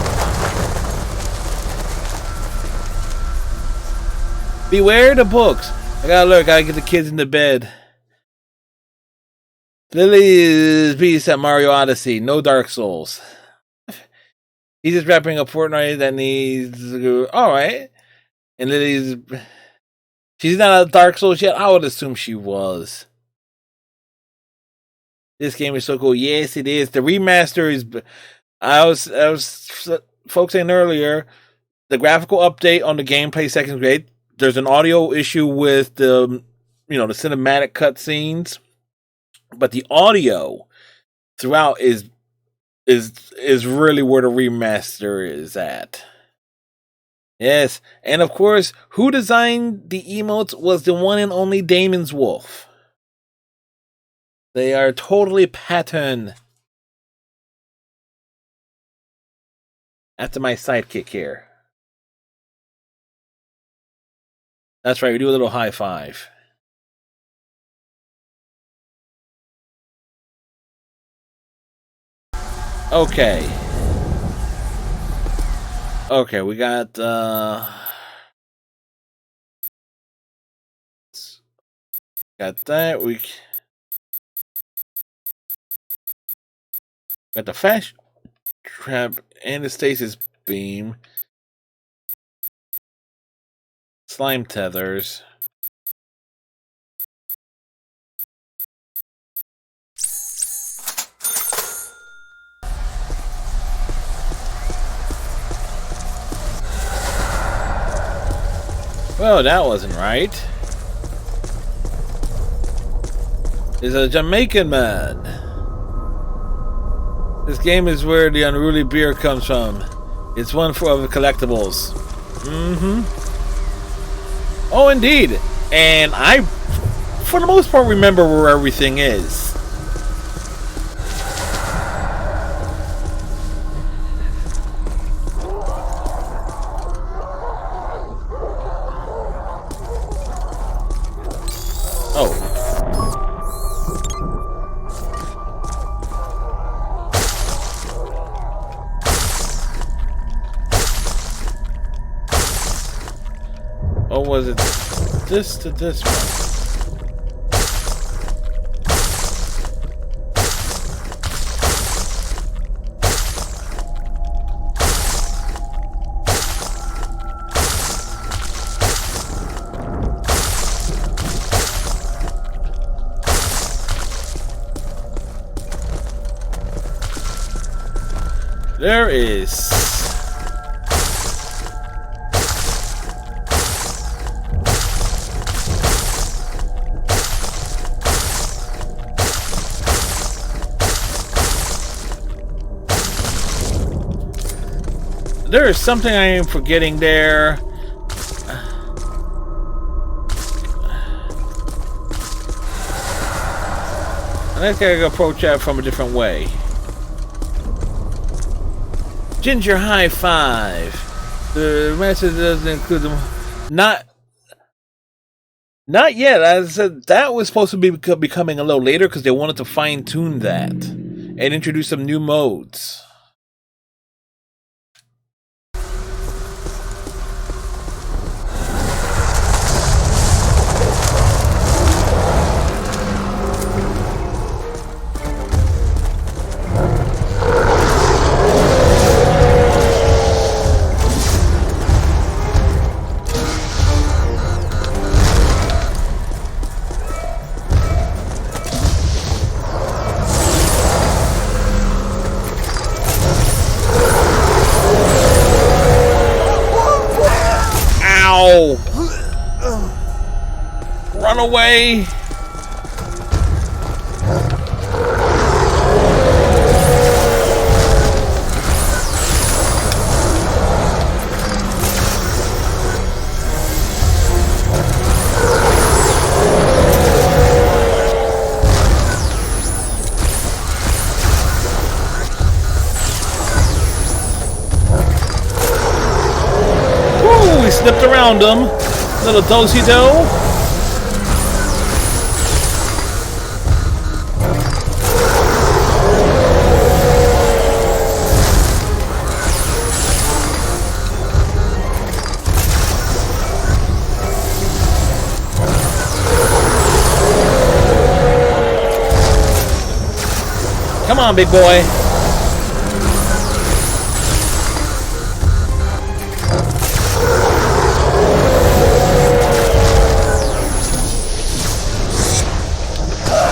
Beware the books. I gotta get the kids into bed. Lily's beast at Mario Odyssey. No Dark Souls. He's just wrapping up Fortnite that needs. Alright. And Lily's. She's not a Dark Souls yet. I would assume she was. This game is so cool. Yes, it is. The remaster is. I was folks saying earlier, the graphical update on the gameplay second grade. There's an audio issue with the cinematic cutscenes, but the audio throughout is really where the remaster is at. Yes, and of course, who designed the emotes was the one and only Damon's Wolf. They are totally pattern. After my sidekick here. That's right, we do a little high five. Okay. Okay, we got that. We got the fast trap and the stasis beam. Slime tethers. Well, that wasn't right. It's a Jamaican man. This game is where the unruly beer comes from. It's one of the collectibles. Oh, indeed. And I, for the most part, remember where everything is. was it this to this one? There is. There is something I am forgetting there. I think I gotta approach that from a different way. Ginger high five. The message doesn't include them. Not yet. As I said, that was supposed to be becoming a little later because they wanted to fine tune that and introduce some new modes. Run away! Woo! We slipped around them. Little do-si-do. Come on, big boy.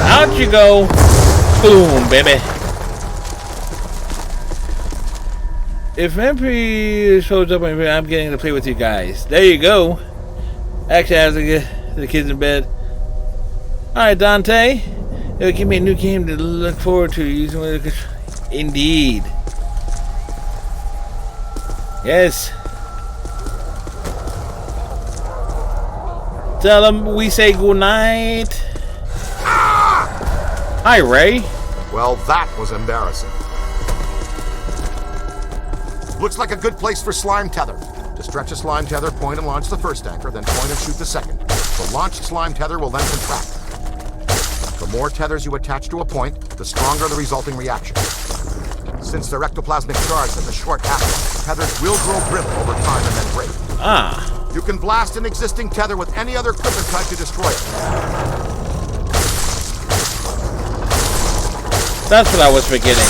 Out you go. Boom, baby. If MP shows up, I'm getting to play with you guys. There you go. Actually, as I get the kids in bed. Alright, Dante. It'll give me a new game to look forward to using it. Indeed. Yes. Tell them we say goodnight. Hi, Ray. Well, that was embarrassing. Looks like a good place for slime tether. To stretch a slime tether, point and launch the first anchor, then point and shoot the second. The launched slime tether will then contract. The more tethers you attach to a point, the stronger the resulting reaction. Since their ectoplasmic charge has a short half-life, tethers will grow brittle over time and then break. Ah. You can blast an existing tether with any other equipment type to destroy it. That's what I was forgetting.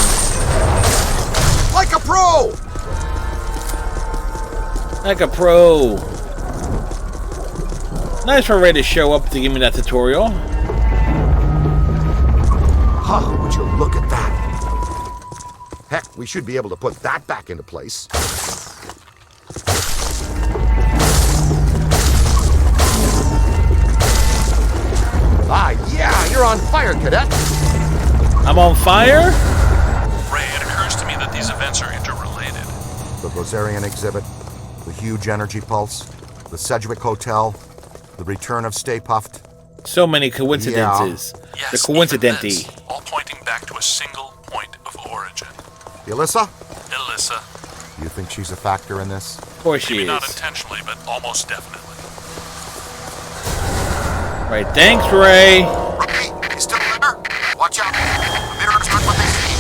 Like a pro! Like a pro. Nice for Ray to show up to give me that tutorial. Huh, would you look at that? Heck, we should be able to put that back into place. Ah, yeah, you're on fire, cadet. I'm on fire? Ray, it occurs to me that these events are interrelated. The Gozerian exhibit, the huge energy pulse, the Sedgwick Hotel, the return of Stay Puft. So many coincidences. Yeah. Yes, the coincidentally. All pointing back to a single point of origin. Alyssa? Alyssa. You think she's a factor in this? Of course she Maybe is. not intentionally, but almost definitely. Right, thanks, Ray. Ray, you still there? Watch out. The mirrors aren't what they seem.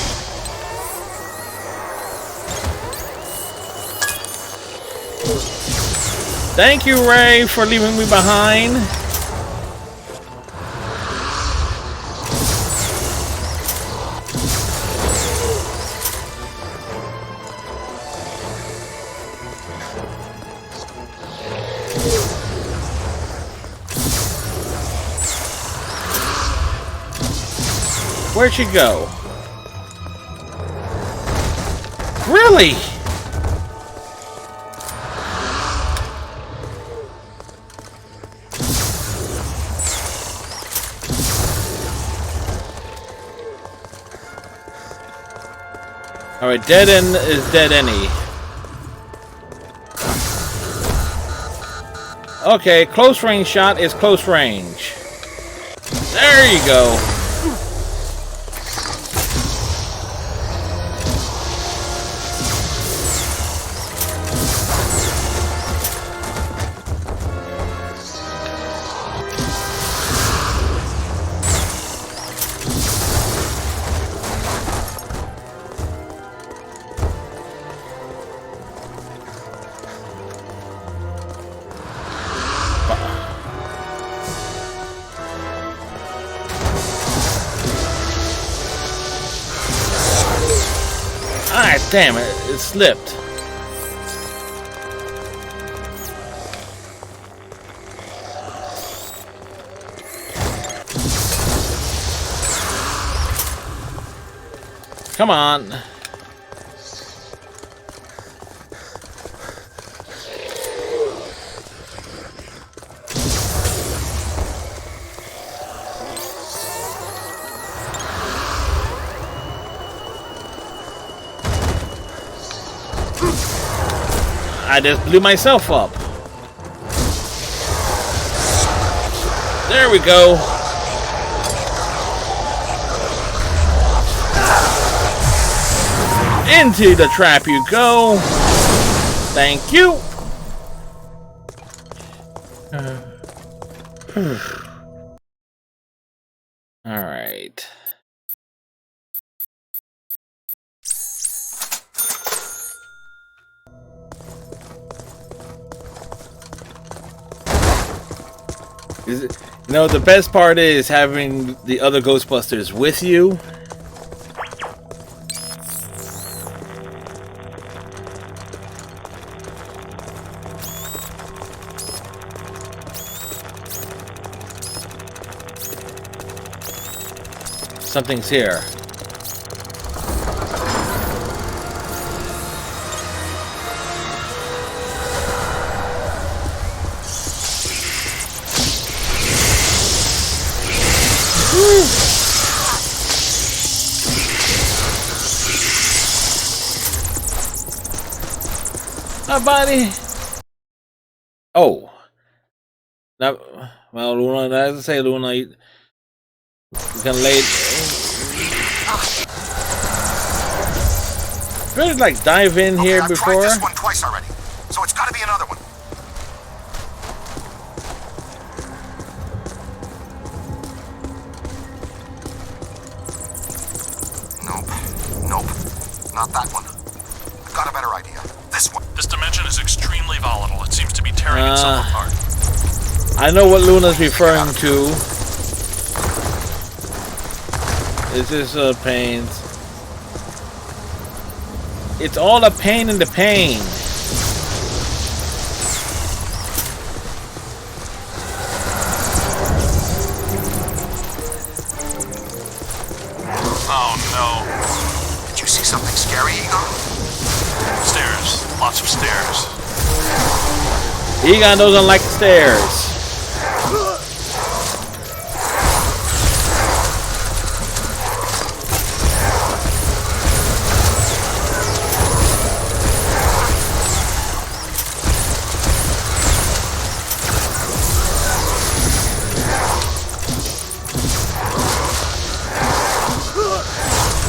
Thank you, Ray, for leaving me behind. Where'd she go? Really? Alright, dead end is dead any. Okay, close range shot is close range. There you go. Ah, damn it, it slipped. Come on. I just blew myself up. There we go. Into the trap you go. Thank you. All right. You know, the best part is having the other Ghostbusters with you. Something's here. Hi, buddy. Oh. Now, well, Luna, as I say, Luna, you can lay. Really, like dive in here I've before. tried this one twice already, so it's got to be another one. Nope, not that one. I've got a better idea. This one. This dimension is extremely volatile. It seems to be tearing itself apart. I know what Luna's referring to. This is a pain. It's all a pain in the pain. Oh no. Did you see something scary, Egon? Stairs. Lots of stairs. Egon doesn't like the stairs.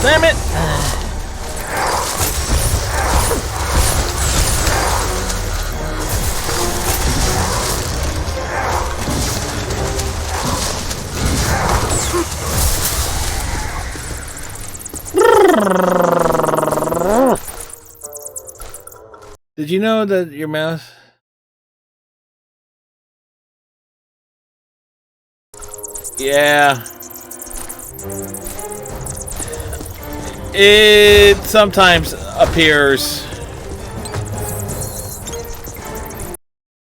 Damn it! Did you know that your mouse Yeah. It sometimes appears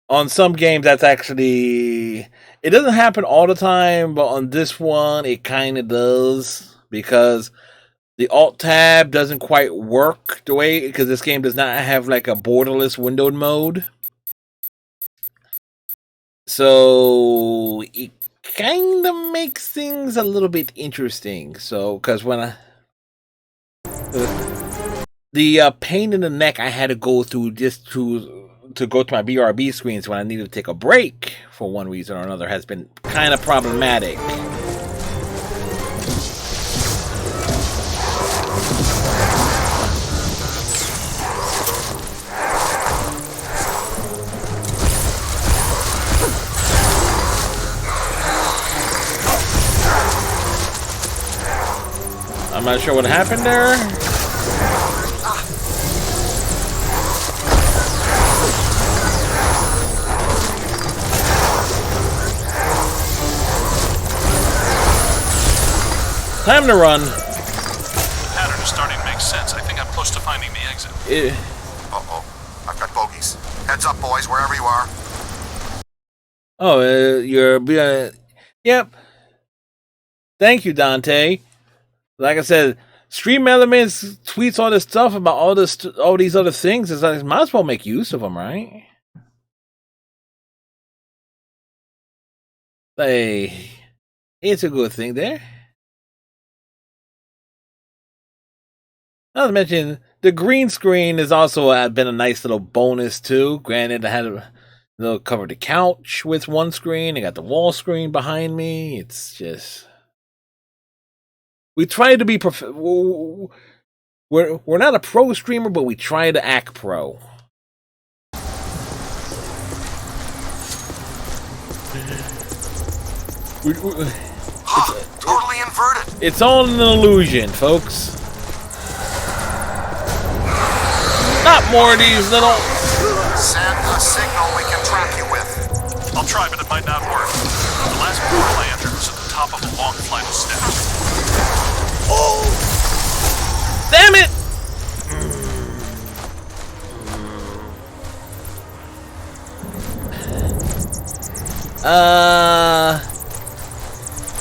on some games. That's actually, it doesn't happen all the time, but on this one it kind of does, because the alt tab doesn't quite work the way, because this game does not have like a borderless windowed mode. So it kind of makes things a little bit interesting. So, because when I the pain in the neck I had to go through just to go to my BRB screens when I needed to take a break for one reason or another has been kind of problematic. I'm not sure what happened there. Time to run. The pattern is starting to make sense. I think I'm close to finding the exit. Uh-oh. I've got bogeys. Heads up, boys, wherever you are. Oh, you're... yep. Thank you, Dante. Like I said, Stream Elements tweets all this stuff about all these other things. It's like, might as well make use of them, right? Hey, it's a good thing there. Not to mention, the green screen has also been a nice little bonus too. Granted, I had covered the couch with one screen. I got the wall screen behind me. It's just, we try to be we're not a pro streamer, but we try to act pro. It's totally inverted. It's all an illusion, folks. Not more of these little... Send a signal we can track you with. I'll try, but it might not work. The last portal I entered was at the top of a long flight of steps. Oh! Damn it!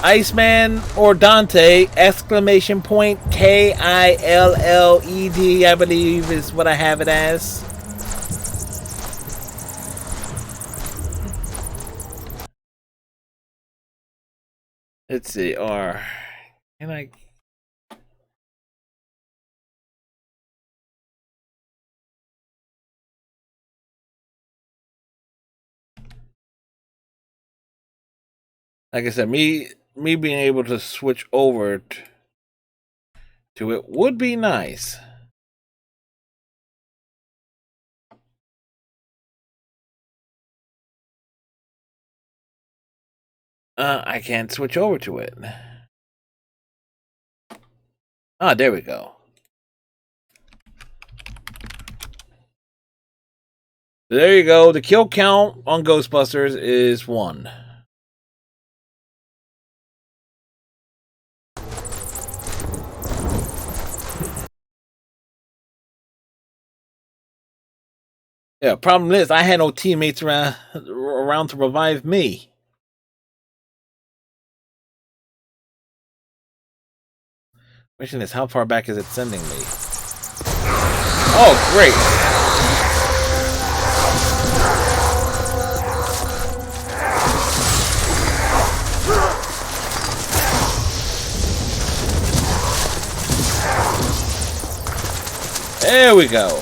Iceman or Dante, exclamation point, KILLED, I believe is what I have it as. Let's see, or can I... Like I said, me being able to switch over to it would be nice. I can't switch over to it. Ah, there we go. There you go. The kill count on Ghostbusters is 1. Yeah, problem is I had no teammates around to revive me. Question is, how far back is it sending me? Oh, great. There we go.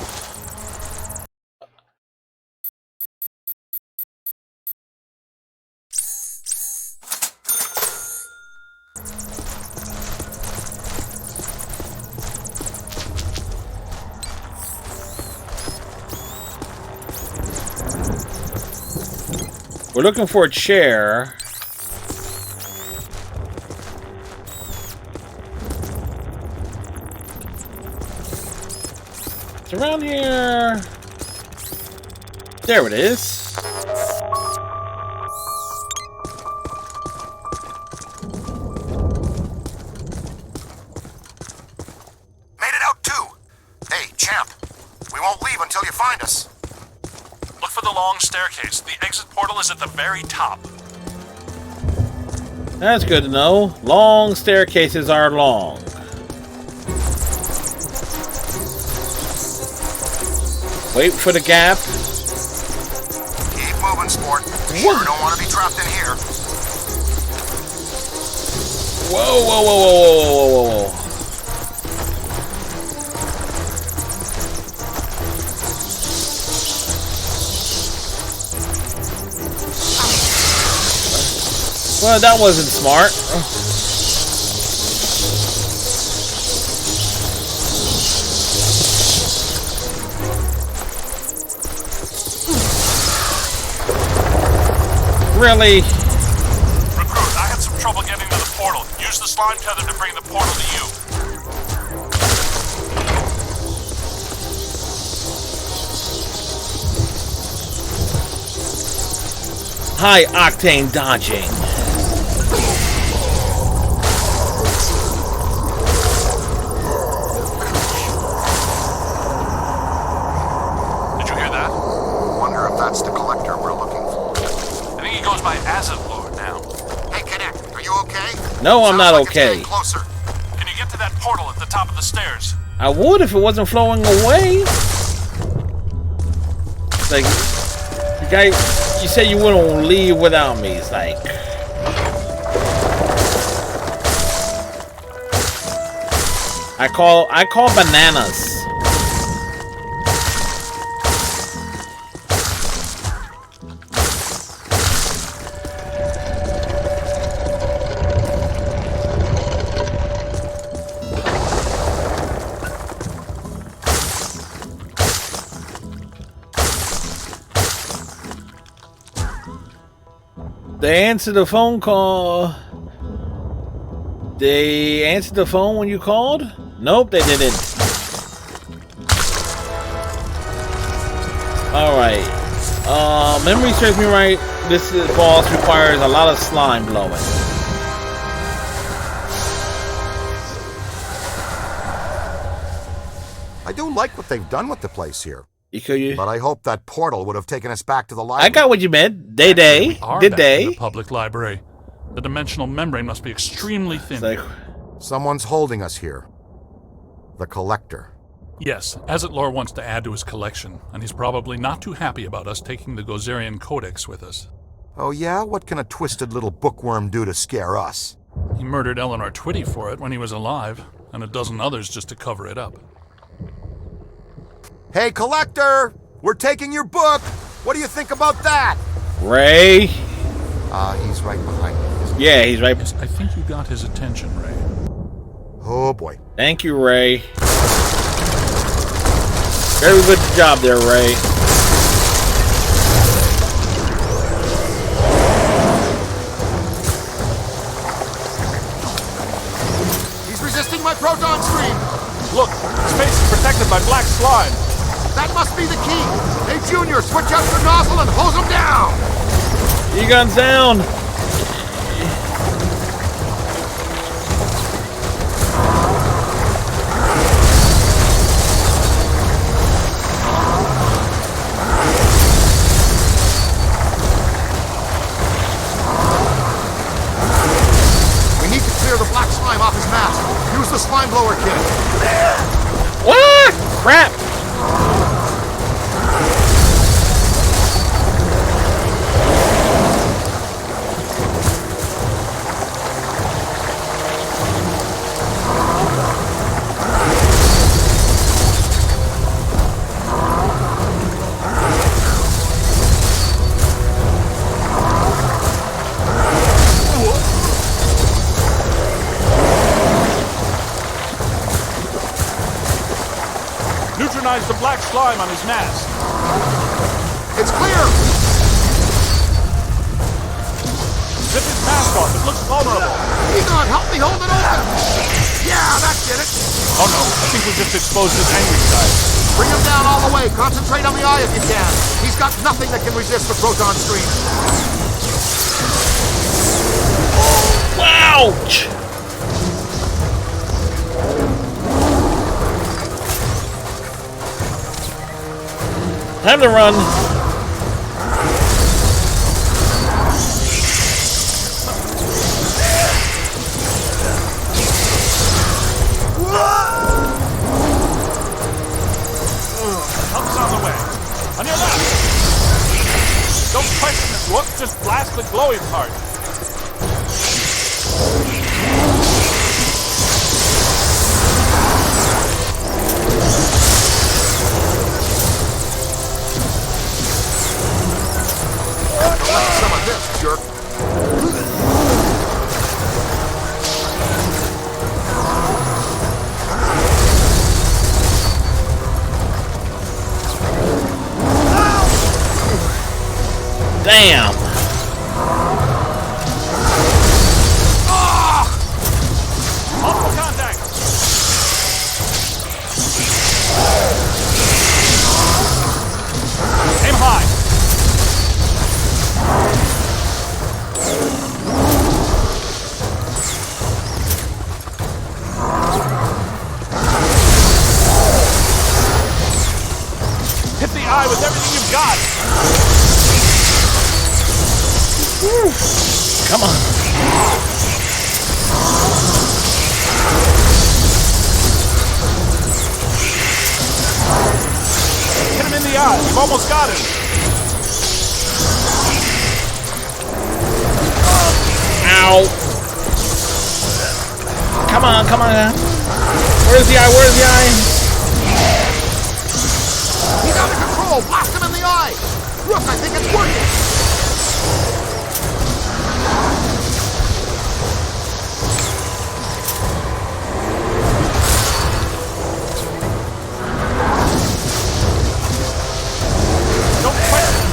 We're looking for a chair. It's around here. There it is. long staircase. The exit portal is at the very top. That's good to know. Long staircases are long. Wait for the gap. Keep moving, sport. You sure don't want to be trapped in here. Whoa, whoa, whoa, whoa, whoa, whoa, whoa. Well, that wasn't smart. Really? Recruit, I had some trouble getting to the portal. Use the slime tether to bring the portal to you. High octane dodging. Did you hear that? Wonder if that's the collector we're looking for. I think he goes by Acid Lord now. Hey, Cadet, are you okay? No, I'm not okay. Closer. Can you get to that portal at the top of the stairs? I would if it wasn't flowing away. It's like, you guys, you said you wouldn't leave without me. It's like, I call bananas. They answered the phone call. They answered the phone when you called? Nope, they didn't. Alright. Memory serves me right. This boss requires a lot of slime blowing. I do like what they've done with the place here. You but I hope that portal would have taken us back to the library. I got what you meant. Did In they? the public library. The dimensional membrane must be extremely thin. Like, someone's holding us here. The collector. Yes, Azitlor wants to add to his collection, and he's probably not too happy about us taking the Gozerian Codex with us. Oh yeah? What can a twisted little bookworm do to scare us? He murdered Eleanor Twitty for it when he was alive, and a dozen others just to cover it up. Hey, collector! We're taking your book! What do you think about that? Ray? He's right behind me. Yeah, he's right. Yes, I think you got his attention, Ray. Oh boy. Thank you, Ray. Very good job there, Ray. He's resisting my proton stream! Look, his face is protected by black slime. That must be the key! Hey, Junior, switch out your nozzle and hose him down! E-gun's down! We need to clear the black slime off his mask. Use the slime blower kit. What? Crap! Neutralize the black slime on his mask. It's clear! Zip his mask off. It looks vulnerable. Egon, help me hold it open! Yeah, that did it! Oh no, I think we just exposed his angry side. Bring him down all the way. Concentrate on the eye if you can. He's got nothing that can resist the proton stream. Ouch! Time to run. just blast the glowy part. Some of this, jerk. Damn! Multiple contact! Aim high! Hit the eye with everything you've got! Come on. Hit him in the eye. You've almost got him. Ow. Come on, come on. Where's the eye? Where's the eye? He's out of control! Blast him in the eye! Look, I think it's working!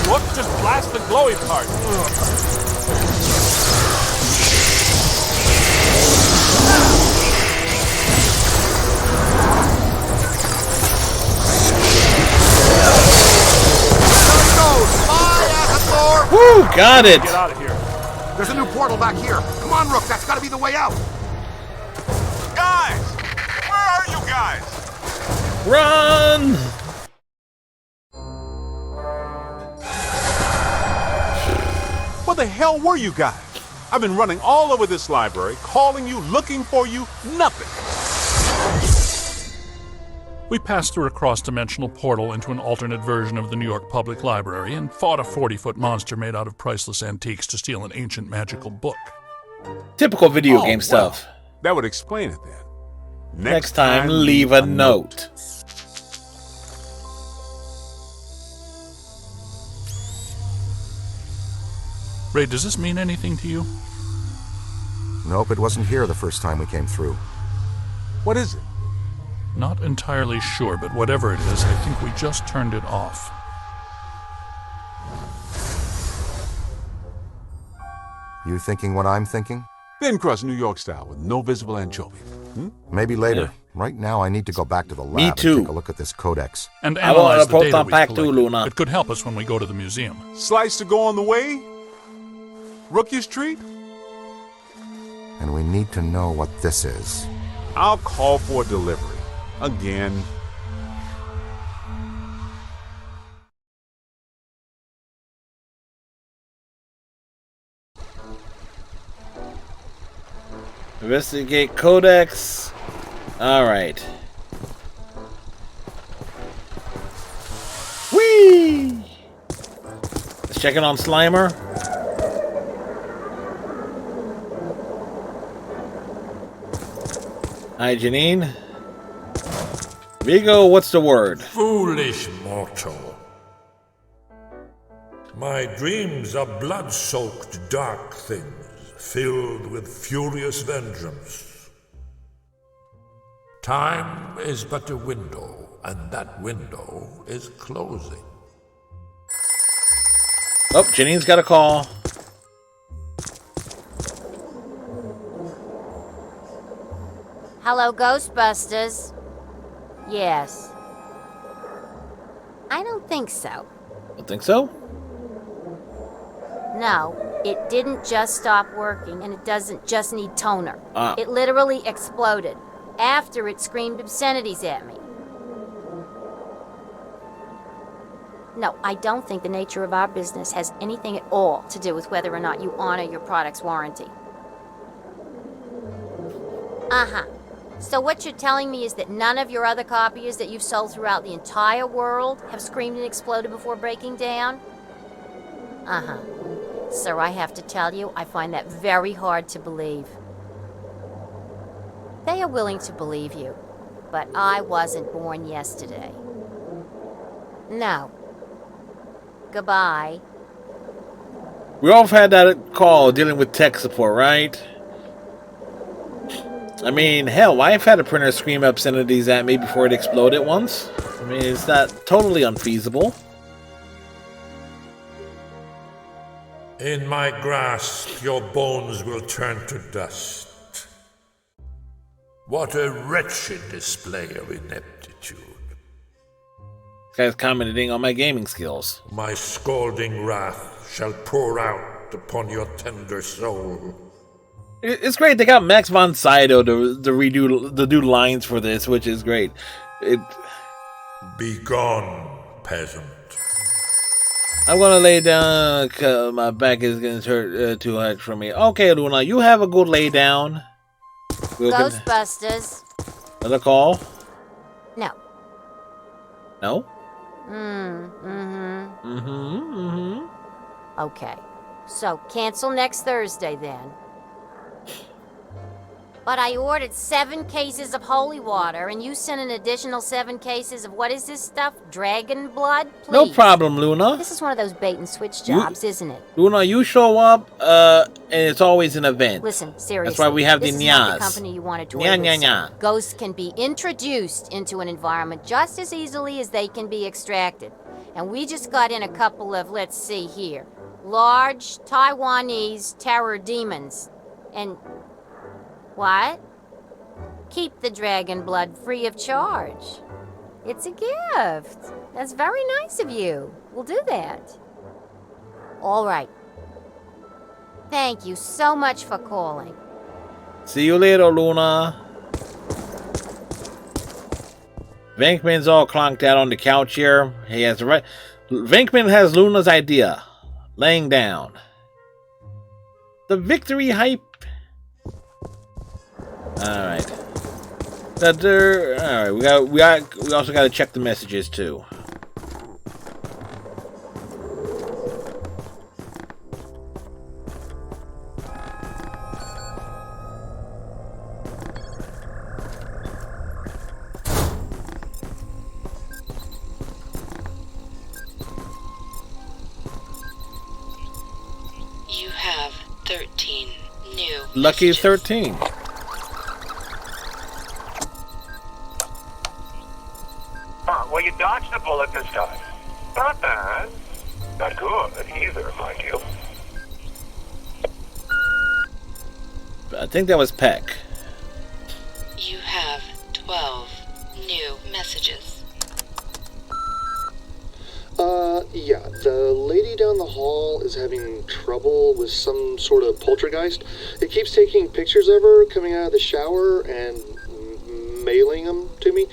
Look, just blast the glowy part. Woo, got it. Get out of here. There's a new portal back here. Come on, Rook, that's gotta be the way out. Guys! Where are you guys? Run! Where the hell were you guys? I've been running all over this library, calling you, looking for you, nothing. We passed through a cross-dimensional portal into an alternate version of the New York Public Library and fought a 40-foot monster made out of priceless antiques to steal an ancient magical book. Typical video game stuff. That would explain it then. Next time, leave a note. Ray, does this mean anything to you? Nope, it wasn't here the first time we came through. What is it? Not entirely sure, but whatever it is, I think we just turned it off. You thinking what I'm thinking? Then cross New York style with no visible anchovy. Maybe later. Right now, I need to go back to the lab and take a look at this codex. And analyze the data we've collected. It could help us when we go to the museum. Slice to go on the way? Rookie's treat? And we need to know what this is. I'll call for a delivery. Again. Investigate codex. Alright. Whee! Let's check in on Slimer. Hi, Janine. Vigo, what's the word? Foolish mortal. My dreams are blood-soaked dark things, filled with furious vengeance. Time is but a window, and that window is closing. Oh, Janine's got a call. Hello, Ghostbusters. Yes. I don't think so. Don't think so? No, it didn't just stop working, and it doesn't just need toner. Ah. It literally exploded after it screamed obscenities at me. No, I don't think the nature of our business has anything at all to do with whether or not you honor your product's warranty. Uh-huh. So what you're telling me is that none of your other copiers that you've sold throughout the entire world have screamed and exploded before breaking down? Uh-huh. Sir, I have to tell you, I find that very hard to believe. They are willing to believe you, but I wasn't born yesterday. No. Goodbye. We all had that call dealing with tech support, right? I mean, hell, I've had a printer scream obscenities at me before it exploded once. I mean, it's not totally unfeasible. In my grasp, your bones will turn to dust. What a wretched display of ineptitude. This guy's commenting on my gaming skills. My scalding wrath shall pour out upon your tender soul. It's great. They got Max von Sydow to do lines for this, which is great. Be gone, peasant. I'm gonna lay down because my back is getting hurt too much for me. Okay, Luna, you have a good lay down. Ghostbusters. Another call? No. No? Okay. So, cancel next Thursday then. But I ordered 7 cases of holy water, and you sent an additional 7 cases of what is this stuff? Dragon blood? Please. No problem, Luna. This is one of those bait and switch jobs, isn't it? Luna, you show up, and it's always an event. Listen, seriously. That's why we have this the is not nyas. the company you wanted to Nya, work nya, with. nya. Ghosts can be introduced into an environment just as easily as they can be extracted. And we just got in a couple of, let's see here, large Taiwanese terror demons. And what? Keep the dragon blood free of charge. It's a gift. That's very nice of you. We'll do that. All right. Thank you so much for calling. See you later, Luna. Venkman's all clonked out on the couch here. He has the right. Venkman has Luna's idea. Laying down. The victory hype. Alright. Alright, we also gotta check the messages too. You have 13 new Lucky messages. 13. Well, you dodged the bullet this time. Not bad. Not good either, mind you. I think that was Peck. You have 12 new messages. Yeah, the lady down the hall is having trouble with some sort of poltergeist. It keeps taking pictures of her coming out of the shower and mailing them to me.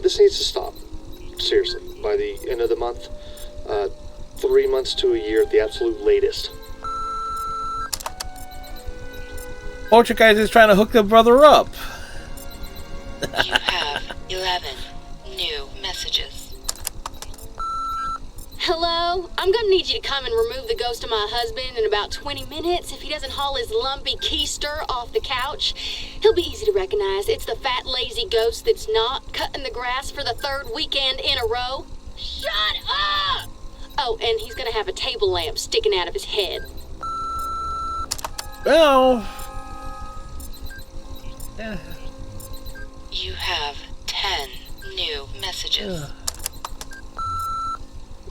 This needs to stop. Seriously, by the end of the month. 3 months to a year at the absolute latest. Poltergeist is trying to hook the brother up. You have 11 new messages. Hello? I'm gonna need you to come and remove the ghost of my husband in about 20 minutes. If he doesn't haul his lumpy keister off the couch, he'll be easy to recognize. It's the fat, lazy ghost that's not cutting the grass for the 3rd weekend in a row. Shut up! Oh, and he's gonna have a table lamp sticking out of his head. Well... You have 10 new messages.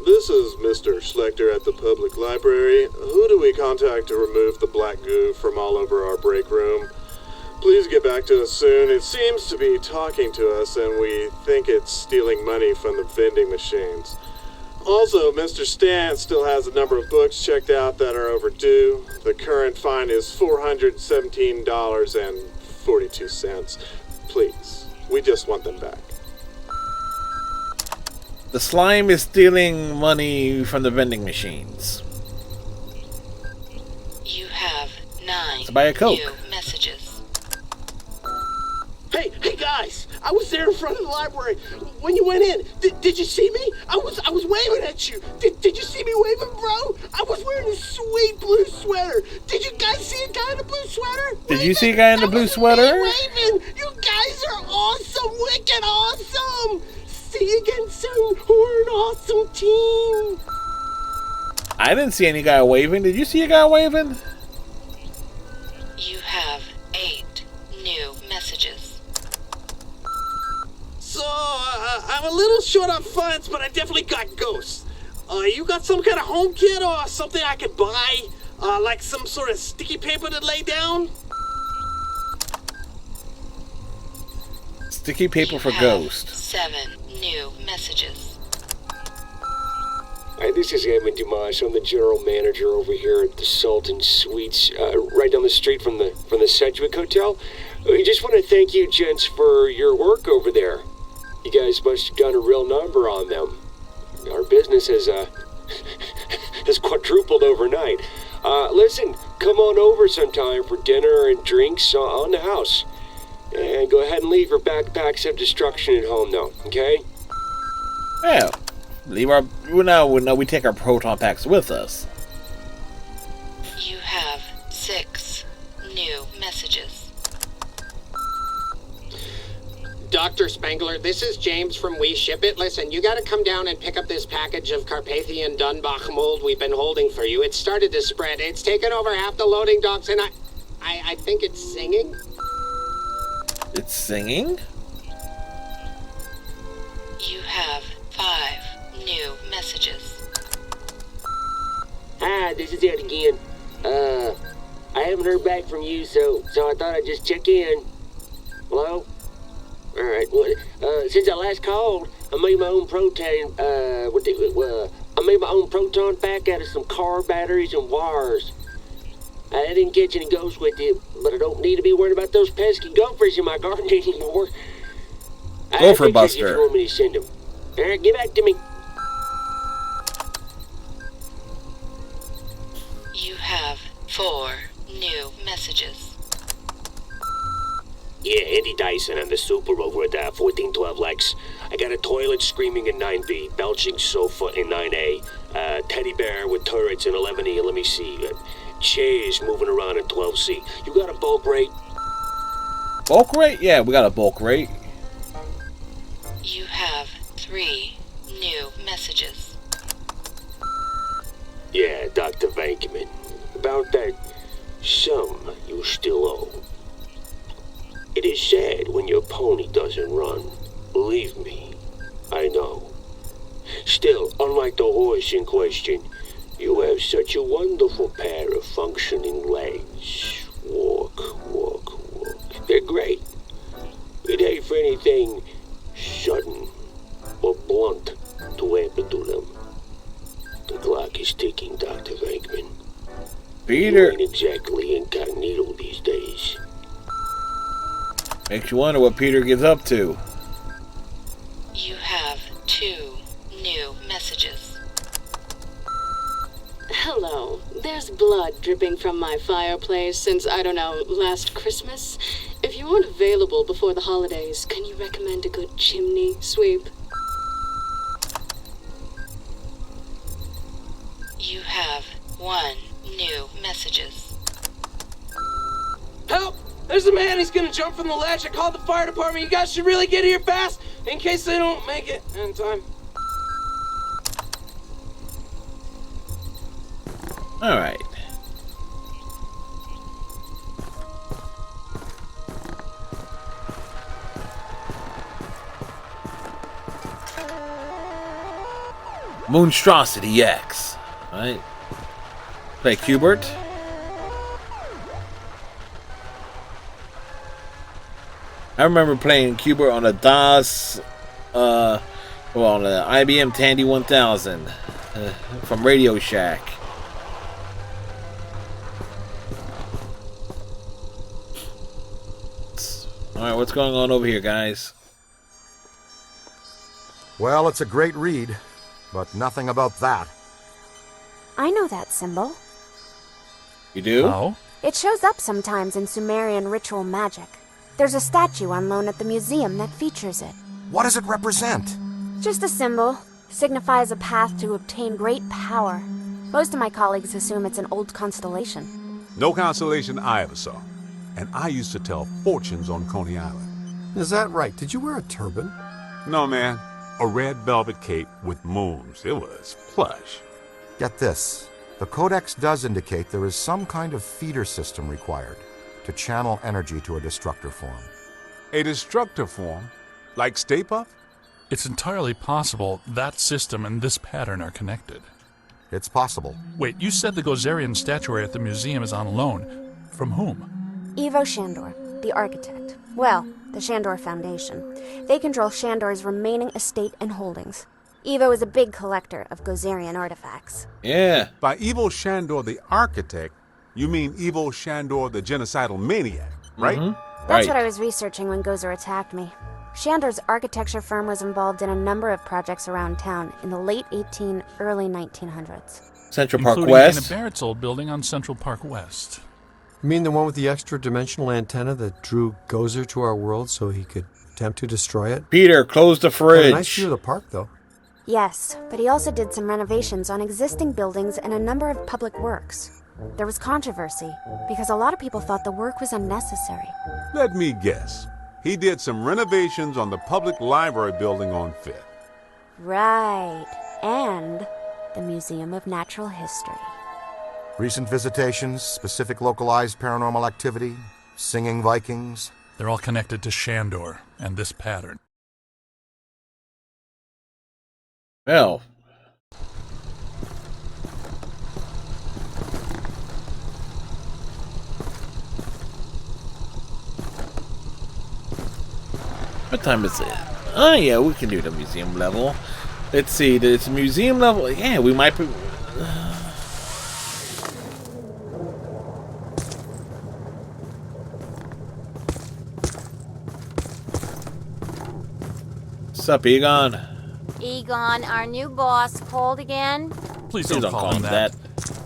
This is Mr. Schlechter at the public library. Who do we contact to remove the black goo from all over our break room? Please get back to us soon. It seems to be talking to us, and we think it's stealing money from the vending machines. Also, Mr. Stan still has a number of books checked out that are overdue. The current fine is $417.42. Please, we just want them back. The slime is stealing money from the vending machines. You have 9 To buy a Coke. new messages. Hey guys! guys. I was there in front of the library when you went in. Did you see me? I was waving at you. Did you see me waving, bro? I was wearing a sweet blue sweater. Did you guys see a guy in a blue sweater? Did you see a guy in the blue sweater? Waving. You guys are awesome, wicked awesome. See you again soon. We're an awesome team. I didn't see any guy waving. Did you see a guy waving? You have 8 new messages. So, I'm a little short on funds, but I definitely got ghosts. You got some kind of home kit or something I could buy? Like some sort of sticky paper to lay down? Sticky paper for You have Ghost. 7 new messages. Hi, this is Edmund Dumas. I'm the general manager over here at the Sultan Suites, right down the street from the Sedgwick Hotel. We just want to thank you, gents, for your work over there. You guys must have done a real number on them. Our business has has quadrupled overnight. Listen, come on over sometime for dinner and drinks on the house. And go ahead and leave your backpacks of destruction at home, though, okay? Yeah. Leave our... we take our proton packs with us. You have 6 new messages. Dr. Spangler, this is James from We Ship It. Listen, you gotta come down and pick up this package of Carpathian Dunbach mold we've been holding for you. It started to spread. It's taken over half the loading docks, and I think it's singing. It's singing? You have 5 new messages. Hi, this is Ed again. I haven't heard back from you, so I thought I'd just check in. Hello? Alright, well, since I last called, I made my own proton, I made my own proton pack out of some car batteries and wires. I didn't catch any ghosts with it, but I don't need to be worried about those pesky gophers in my garden anymore. Gopher I'll Buster. if you want me to send them. Alright, get back to me. You have 4 new messages. Yeah, Andy Dyson. I'm the super over at 1412 Lex. I got a toilet screaming in 9B, belching sofa in 9A, teddy bear with turrets in 11E. Let me see. Chairs moving around in 12C. You got a bulk rate? Bulk rate? Yeah, we got a bulk rate. You have 3 new messages. Yeah, Dr. Vankman. About that sum you still owe. It is sad when your pony doesn't run. Believe me, I know. Still, unlike the horse in question, you have such a wonderful pair of functioning legs. Walk, walk, walk. They're great. It ain't for anything sudden or blunt to happen to them. The clock is ticking, Dr. Vankman. Peter. You ain't exactly incognito these days. Makes you wonder what Peter gets up to. You have 2 new messages. Hello. There's blood dripping from my fireplace since, I don't know, last Christmas. If you aren't available before the holidays, can you recommend a good chimney sweep? You have 1 new messages. Help! There's a man, he's gonna jump from the ledge. I called the fire department. You guys should really get here fast in case they don't make it in time. Alright. Monstrosity X. Alright. Play Qbert. I remember playing Qbert on a DOS, on the IBM Tandy 1000 from Radio Shack. Alright, what's going on over here, guys? Well, it's a great read, but nothing about that. I know that symbol. You do? Oh? It shows up sometimes in Sumerian ritual magic. There's a statue on loan at the museum that features it. What does it represent? Just a symbol. Signifies a path to obtain great power. Most of my colleagues assume it's an old constellation. No constellation I ever saw. And I used to tell fortunes on Coney Island. Is that right? Did you wear a turban? No, man. A red velvet cape with moons. It was plush. Get this. The Codex does indicate there is some kind of feeder system required to channel energy to a destructor form. A destructor form? Like Stay Puft? It's entirely possible that system and this pattern are connected. It's possible. Wait, you said the Gozerian statuary at the museum is on loan. From whom? Ivo Shandor, the architect. Well, the Shandor Foundation. They control Shandor's remaining estate and holdings. Ivo is a big collector of Gozerian artifacts. Yeah. By Ivo Shandor the architect, you mean Ivo Shandor the genocidal maniac, right? Mm-hmm. That's what I was researching when Gozer attacked me. Shandor's architecture firm was involved in a number of projects around town in the late early 1900s. Central Park Including West. Dana Barrett's old building on Central Park West. You mean the one with the extra-dimensional antenna that drew Gozer to our world so he could attempt to destroy it? Peter, close the fridge. Got a nice view of the park, though. Yes, but he also did some renovations on existing buildings and a number of public works. There was controversy because a lot of people thought the work was unnecessary. Let me guess. He did some renovations on the public library building on Fifth. Right, and the Museum of Natural History. Recent visitations, specific localized paranormal activity, singing Vikings. They're all connected to Shandor and this pattern. Well. What time is it? Oh yeah, we can do the museum level. Let's see, this museum level. Yeah, we might be. What's up, Egon? Egon, our new boss, called again? Please don't call him that.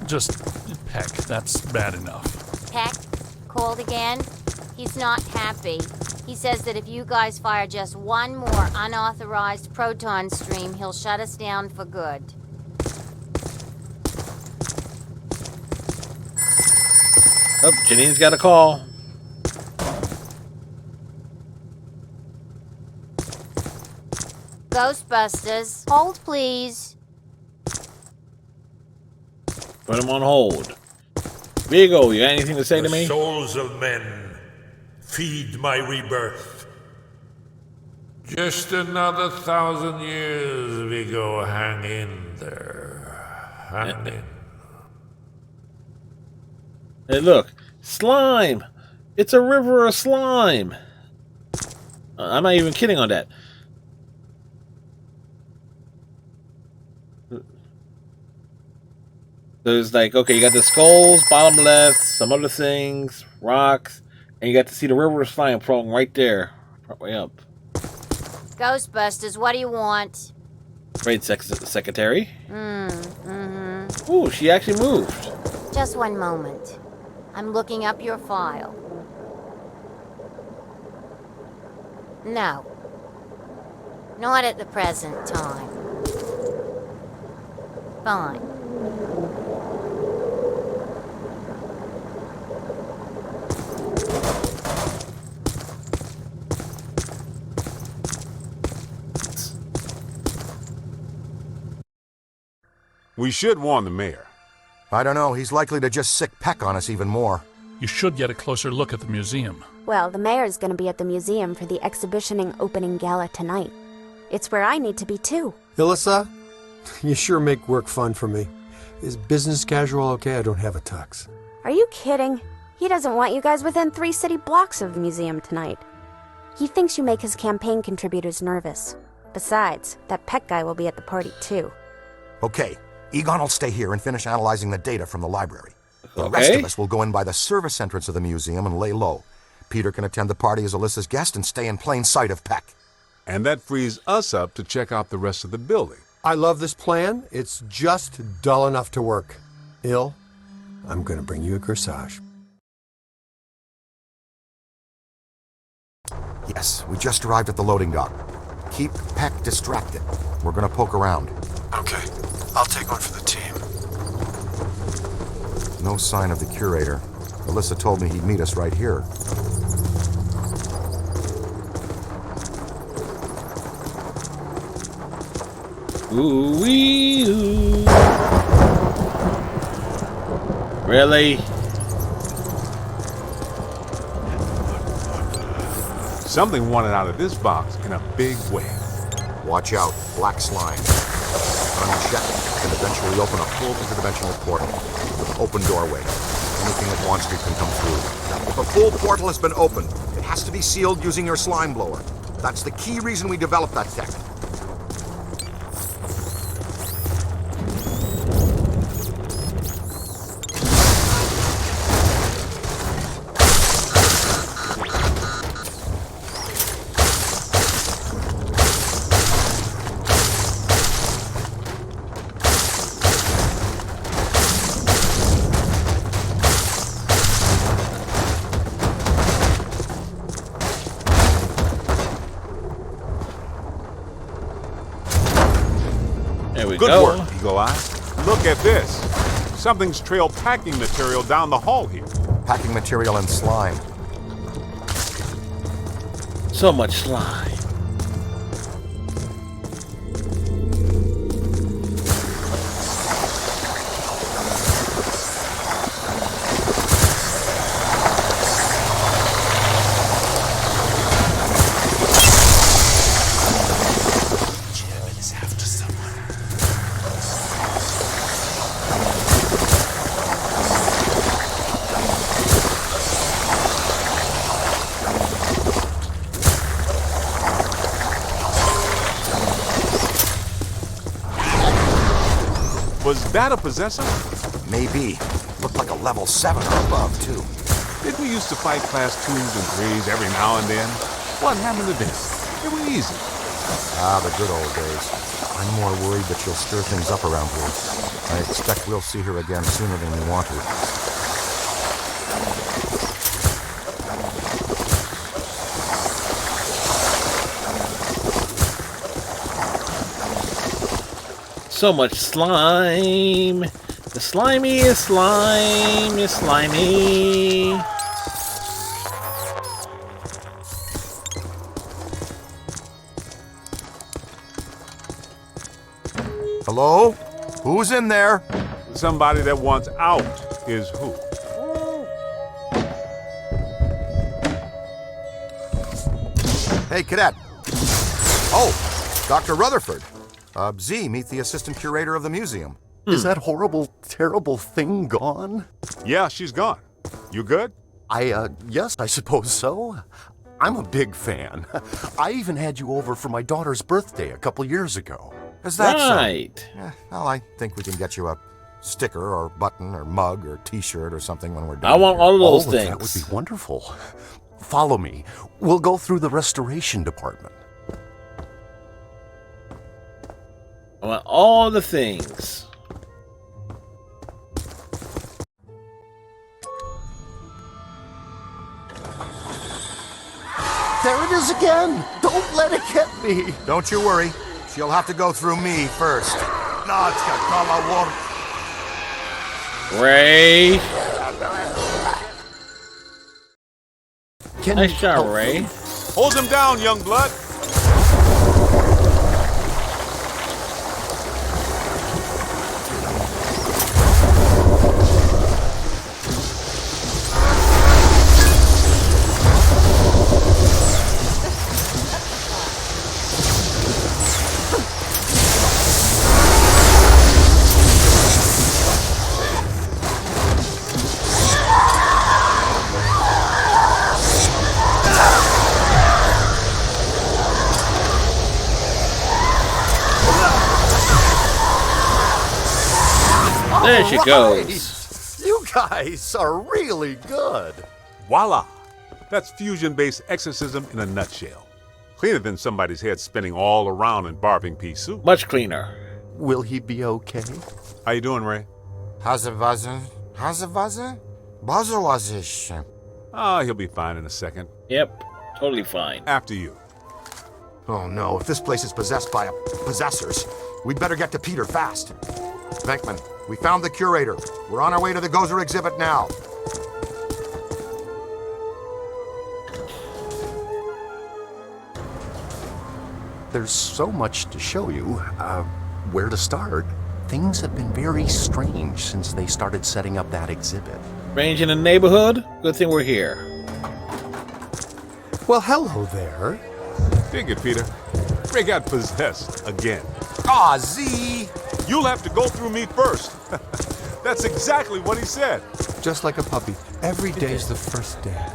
Just Peck. That's bad enough. Peck called again? He's not happy. He says that if you guys fire just one more unauthorized proton stream, he'll shut us down for good. Oh, Janine's got a call. Ghostbusters, hold please. Put him on hold. Vigo, you got anything to say to me? The souls of men feed my rebirth. Just another 1,000 years, Vigo. Hang in there. Hang in. Hey, look. Slime! It's a river of slime! I'm not even kidding on that. There's like, okay, you got the skulls, bottom left, some other things, rocks, and you got to see the river of slime flowing right there. Right way up. Ghostbusters, what do you want? Great, secretary. Mm-hmm. Ooh, she actually moved. Just one moment. I'm looking up your file. No. Not at the present time. Fine. We should warn the mayor. I don't know. He's likely to just sick Peck on us even more. You should get a closer look at the museum. Well, the mayor's going to be at the museum for the exhibitioning opening gala tonight. It's where I need to be, too. Ilissa, you sure make work fun for me. Is business casual okay? I don't have a tux. Are you kidding? He doesn't want you guys within 3 city blocks of the museum tonight. He thinks you make his campaign contributors nervous. Besides, that Peck guy will be at the party, too. Okay, Egon will stay here and finish analyzing the data from the library. The Okay. rest of us will go in by the service entrance of the museum and lay low. Peter can attend the party as Alyssa's guest and stay in plain sight of Peck. And that frees us up to check out the rest of the building. I love this plan. It's just dull enough to work. Il, I'm going to bring you a corsage. Yes, we just arrived at the loading dock. Keep Peck distracted. We're gonna poke around. Okay, I'll take one for the team. No sign of the curator. Alyssa told me he'd meet us right here. Ooh-wee, ooh. Really? Something wanted out of this box in a big way. Watch out, black slime. Unchecked can eventually open a full interdimensional portal with an open doorway. Anything that wants to can come through. If a full portal has been opened, it has to be sealed using your slime blower. That's the key reason we developed that tech. Good work, Eagle Eye. Look at this. Something's trailed packing material down the hall here. Packing material and slime. So much slime. Was that a possessor? Maybe. Looked like a level 7 or above, too. Didn't we used to fight class 2s and 3s every now and then? What happened to them? They were easy. Ah, the good old days. I'm more worried that she'll stir things up around here. I expect we'll see her again sooner than we want to. So much slime. The slimiest slime is slimy. Hello? Who's in there? Somebody that wants out is who? Hey, cadet. Oh, Dr. Rutherford. Z, meet the assistant curator of the museum. Is that horrible, terrible thing gone? Yeah, she's gone. You good? Yes, I suppose so. I'm a big fan. I even had you over for my daughter's birthday a couple years ago. Is that right? So? Yeah, well, I think we can get you a sticker or button or mug or t-shirt or something when we're done. I want all of those things. That would be wonderful. Follow me. We'll go through the restoration department. I want all the things. There it is again! Don't let it get me! Don't you worry. She'll have to go through me first. Ray. Can nice shot, Ray. Hold him down, young blood. There she goes. You guys are really good. Voila! That's fusion-based exorcism in a nutshell. Cleaner than somebody's head spinning all around in barbing pea soup. Much cleaner. Will he be okay? How you doing, Ray? How's it? Buzzer was Ah, he'll be fine in a second. Yep. Totally fine. After you. Oh no, if this place is possessed by possessors, we'd better get to Peter fast. Venkman, we found the curator. We're on our way to the Gozer exhibit now. There's so much to show you. Where to start? Things have been very strange since they started setting up that exhibit. Range in the neighborhood? Good thing we're here. Well, hello there. Dig it, Peter. Ray got possessed again. Aw, Z! You'll have to go through me first. That's exactly what he said. Just like a puppy. Every day's the first day.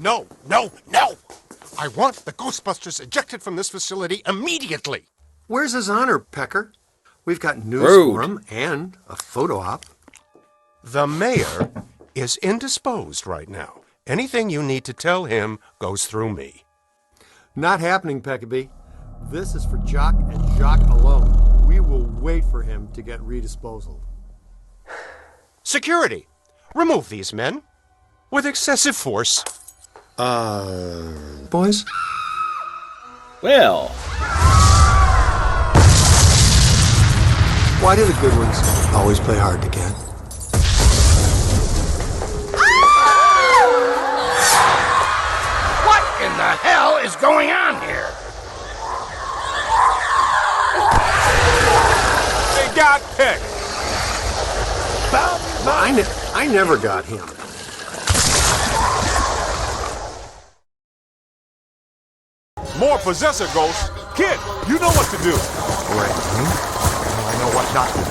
No, no, no! I want the Ghostbusters ejected from this facility immediately! Where's his honor, Pecker? We've got news for him and a photo op. The mayor is indisposed right now. Anything you need to tell him goes through me. Not happening, Peckaby. This is for Jock and Jock alone. We will wait for him to get redisposal. Security! Remove these men. With excessive force. Boys? Well. Why do the good ones always play hard to get? What in the hell is going on here? They got picked. I never got him. More possessor ghosts. Kid, you know what to do. Right. I know what not to do.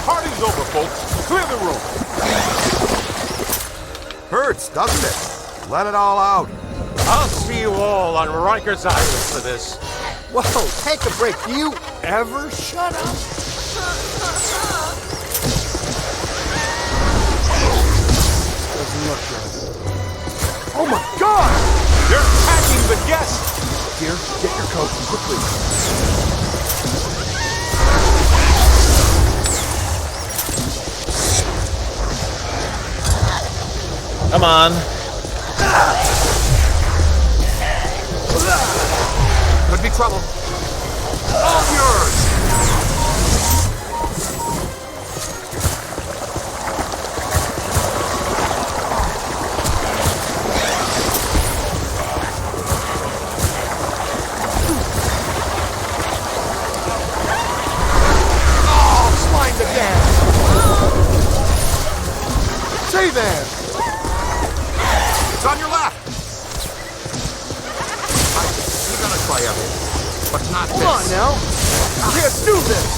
Party's over, folks. Clear the room. Hurts, doesn't it? Let it all out. I'll see you all on Rikers Island for this. Whoa, take a break. Do you ever shut up? Doesn't look good. Oh my God! They're attacking the guests! Dear, get your coat quickly. Come on. Could be trouble. All yours! Stay there! It's on your left! You're gonna try everything, but not this. Come on now! I can't do this!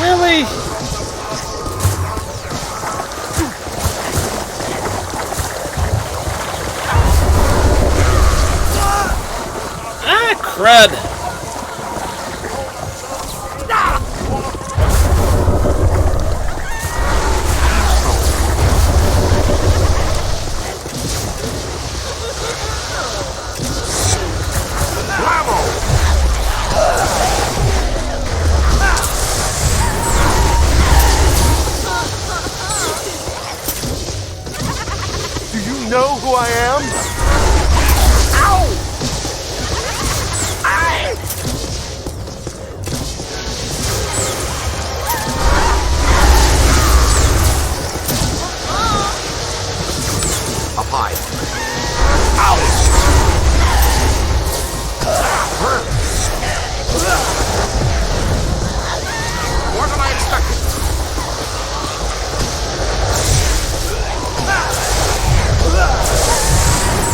Really? Ah, crud! Know who I am? Ow! Up high. Ouch! More than I expected.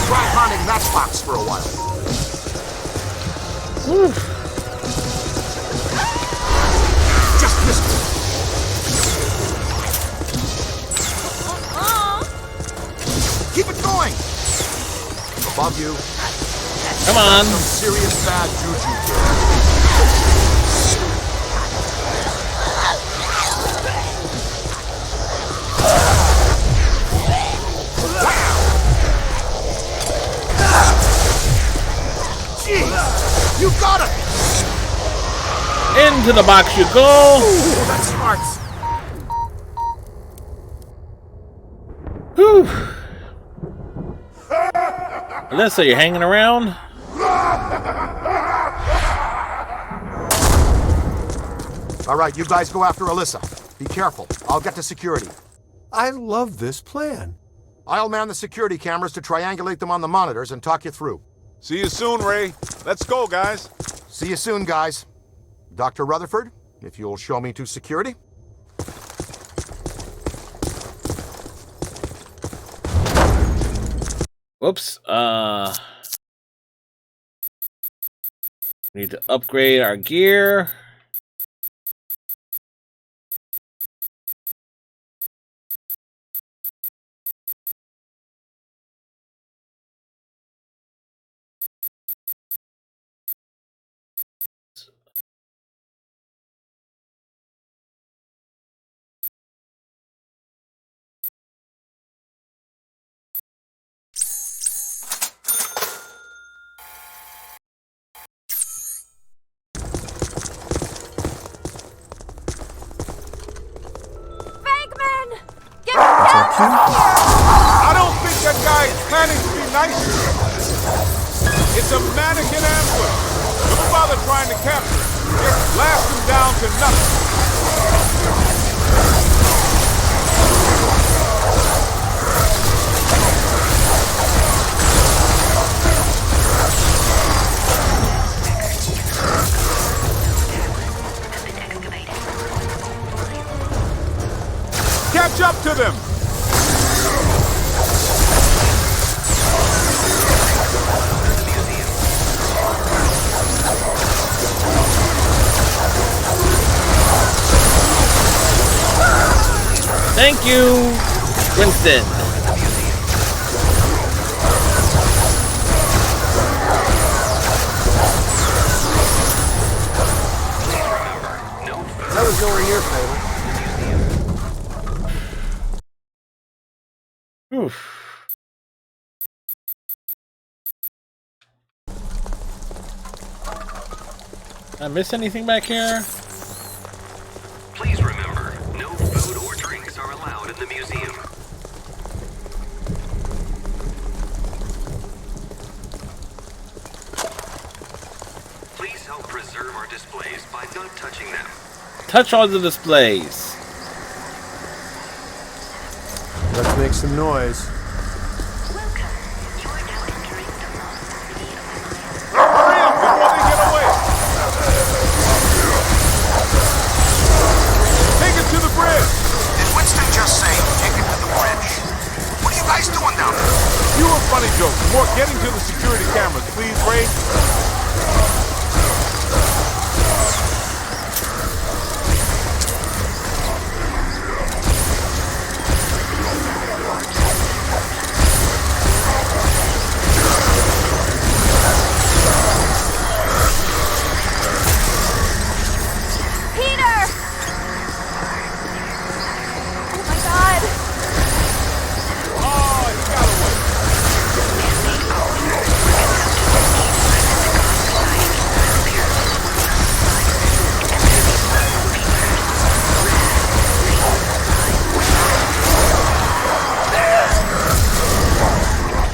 Try haunting that box for a while. Just missed it. Keep it going. Above you. Come on. Some serious bad juju here. You got it! Into the box you go. Ooh, that smarts. Whew. Alyssa, you hanging around? All right, you guys go after Alyssa. Be careful. I'll get to security. I love this plan. I'll man the security cameras to triangulate them on the monitors and talk you through. See you soon, Ray. Let's go, guys. See you soon, guys. Dr. Rutherford, if you'll show me to security. Whoops. Need to upgrade our gear. I don't think that guy is planning to be nice to you. It's a mannequin ambush. Don't bother trying to capture it. Just blast him down to nothing. Catch up to them! Thank you, Winston. That was nowhere near fatal. Oof. I miss anything back here? Please remember, no food or drinks are allowed in the museum. Please help preserve our displays by not touching them. Touch all the displays. Let's make some noise. Hurry up before they get away! Take it to the bridge! Did Winston just say take it to the bridge? What are you guys doing down there? Fewer funny jokes, more getting to the security cameras, please, Ray.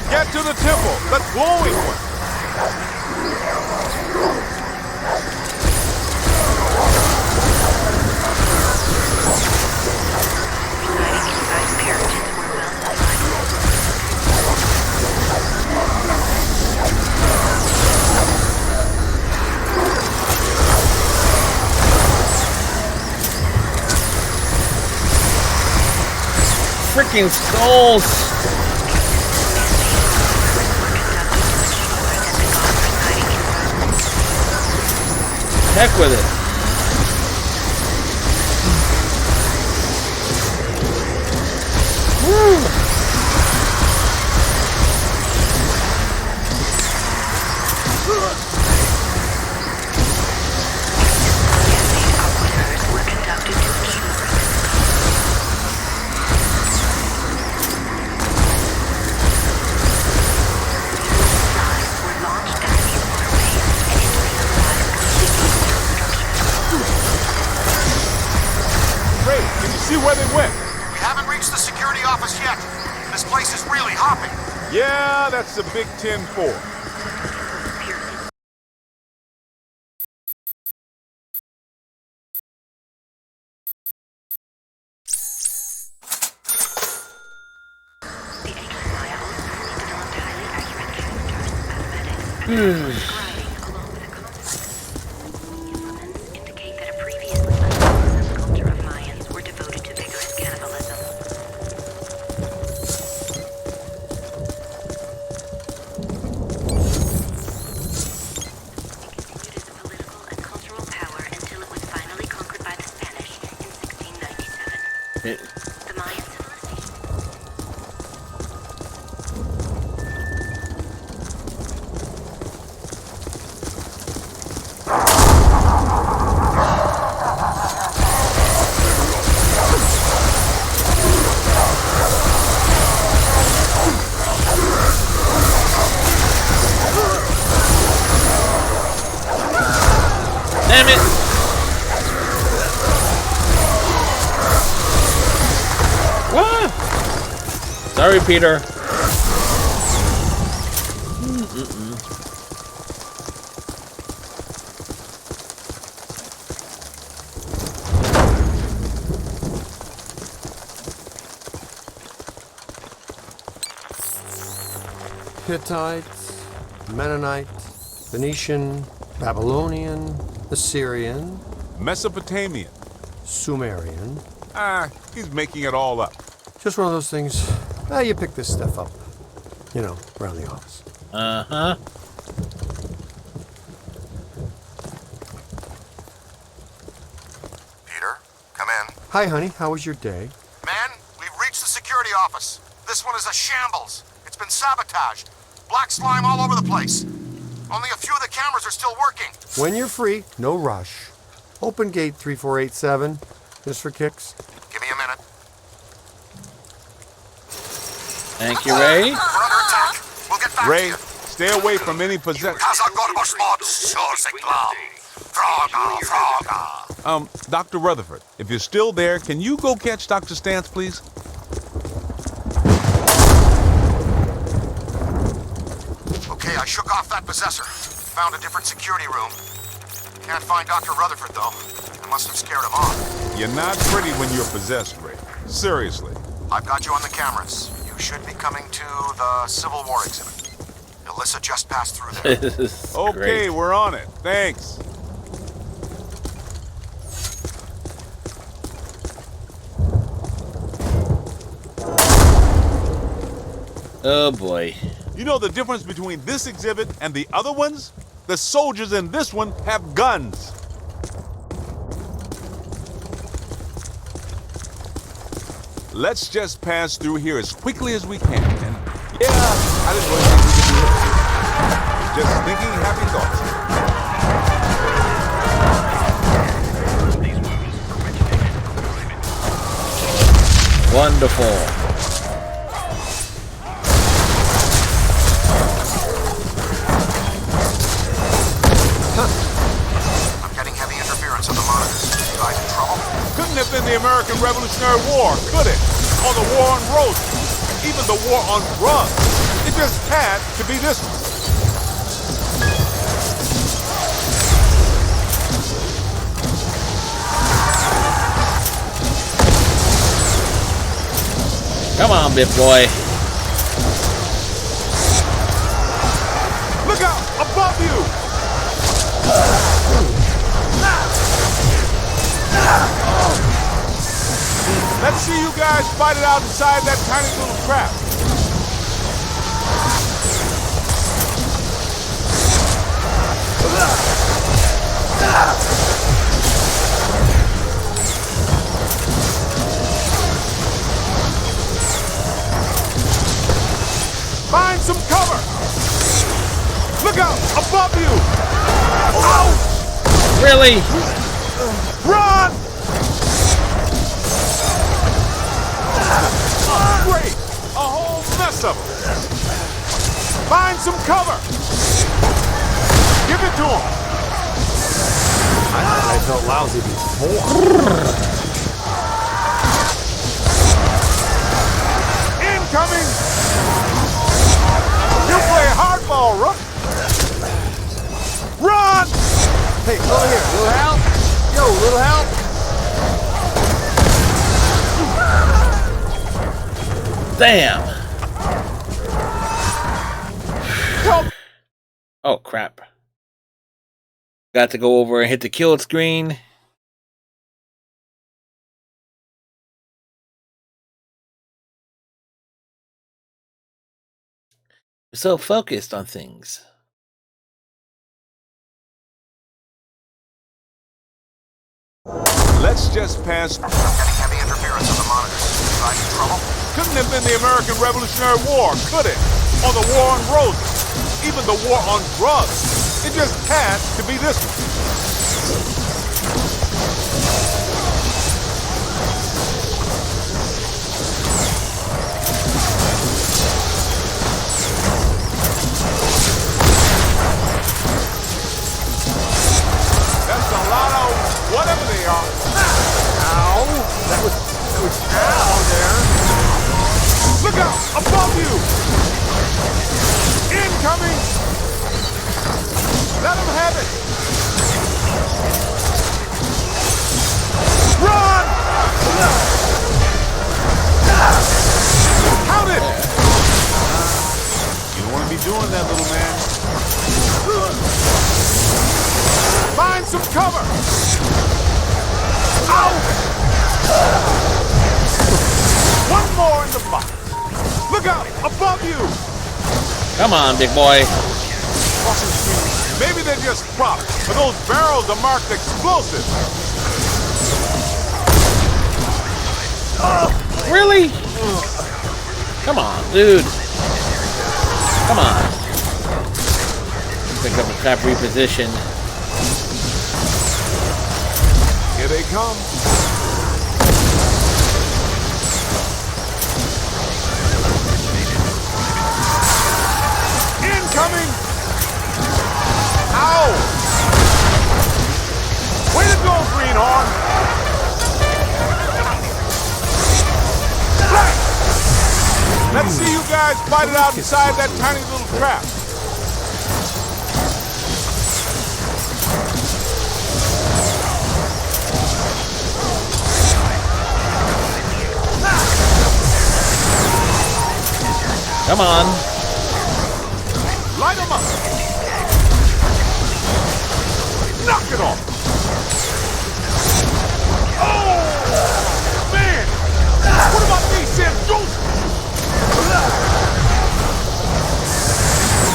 Get to the temple, that glowing one. Freaking skulls! Heck with it. Woo! see where they went. We haven't reached the security office yet. This place is really hopping. Yeah, that's a Big 10-4. Indicate that a previously unconscious culture of Mayans were devoted to vigorous cannibalism. Damn it! What? Sorry, Peter. Hittites, Mennonite, Phoenician, Babylonian, Assyrian, Mesopotamian. Sumerian. He's making it all up. Just one of those things. You pick this stuff up, around the office. Uh-huh. Peter, come in. Hi, honey. How was your day? Man, we've reached the security office. This one is a shambles. It's been sabotaged. Black slime all over the place. Only a few of the cameras are still working. When you're free, no rush. Open gate 3487, just for kicks. Give me a minute. Thank you, Ray. We're under attack. We'll get back Ray, to you. stay away from any possession. Dr. Rutherford, if you're still there, can you go catch Dr. Stantz, please? Okay, I shook off that possessor. Found a different security room. Can't find Dr. Rutherford, though. I must have scared him off. You're not pretty when you're possessed, Ray. Seriously. I've got you on the cameras. You should be coming to the Civil War exhibit. Alyssa just passed through there. This is Okay, great. we're on it. Thanks. Oh boy. You know the difference between this exhibit and the other ones? The soldiers in this one have guns. Let's just pass through here as quickly as we can. And yeah, I didn't really think we could do it. Just thinking happy thoughts. Wonderful. I'm getting heavy interference on the monitors. You guys in trouble? Couldn't have been the American Revolutionary War, could it? Or the war on roses. Even the war on drugs. It just had to be this one. Come on, Bip Boy. Look out! Above you! Let's see you guys fight it out inside that tiny little trap. Find some cover! Look out! Above you! Oh! Really? Run! Great! A whole mess of them! Find some cover! Give it to him! I felt lousy before. Incoming! You play hardball, Rook! Run! Hey, over here. Little help? Yo, little help? Damn! Oh, crap. Got to go over and hit the kill screen. So focused on things. Let's just pass. Getting heavy interference on the monitors. Driving trouble? Couldn't have been the American Revolutionary War, could it? Or the War on Roses. Even the War on Drugs. It just had to be this one. That's a lot of whatever they are. Ow! That was ow there. Look out! Above you! Incoming! Let him have it! Run! Count it! You don't want to be doing that, little man. Find some cover! Ow! One more in the box. Look out! Above you! Come on, big boy. Maybe they're just props, but those barrels are marked explosive. Really? Come on, dude. Come on. Pick up a crap reposition. Here they come. Incoming! Ow! Way to go, Greenhorn! Right. Let's see you guys fight it out inside that tiny little trap. Come on. Light them up. Knock it off. Oh, man. What about these Sam Ghost?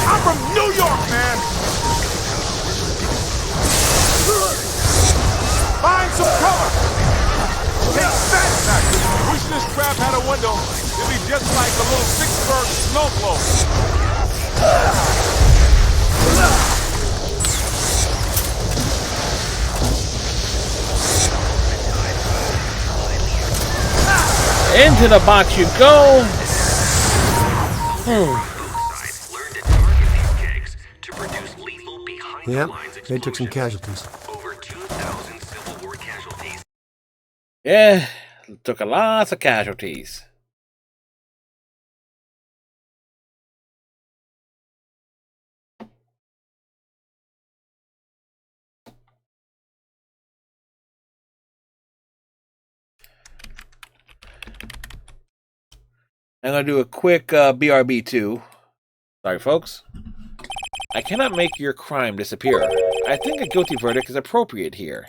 I'm from New York, man. Find some cover. Take that. Wish this trap had a window. It'd be just like a little Vicksburg snow globe. Into the box you go. Yep, they took some casualties. Yeah, took a lot of casualties. I'm going to do a quick BRB2. Sorry, folks. I cannot make your crime disappear. I think a guilty verdict is appropriate here.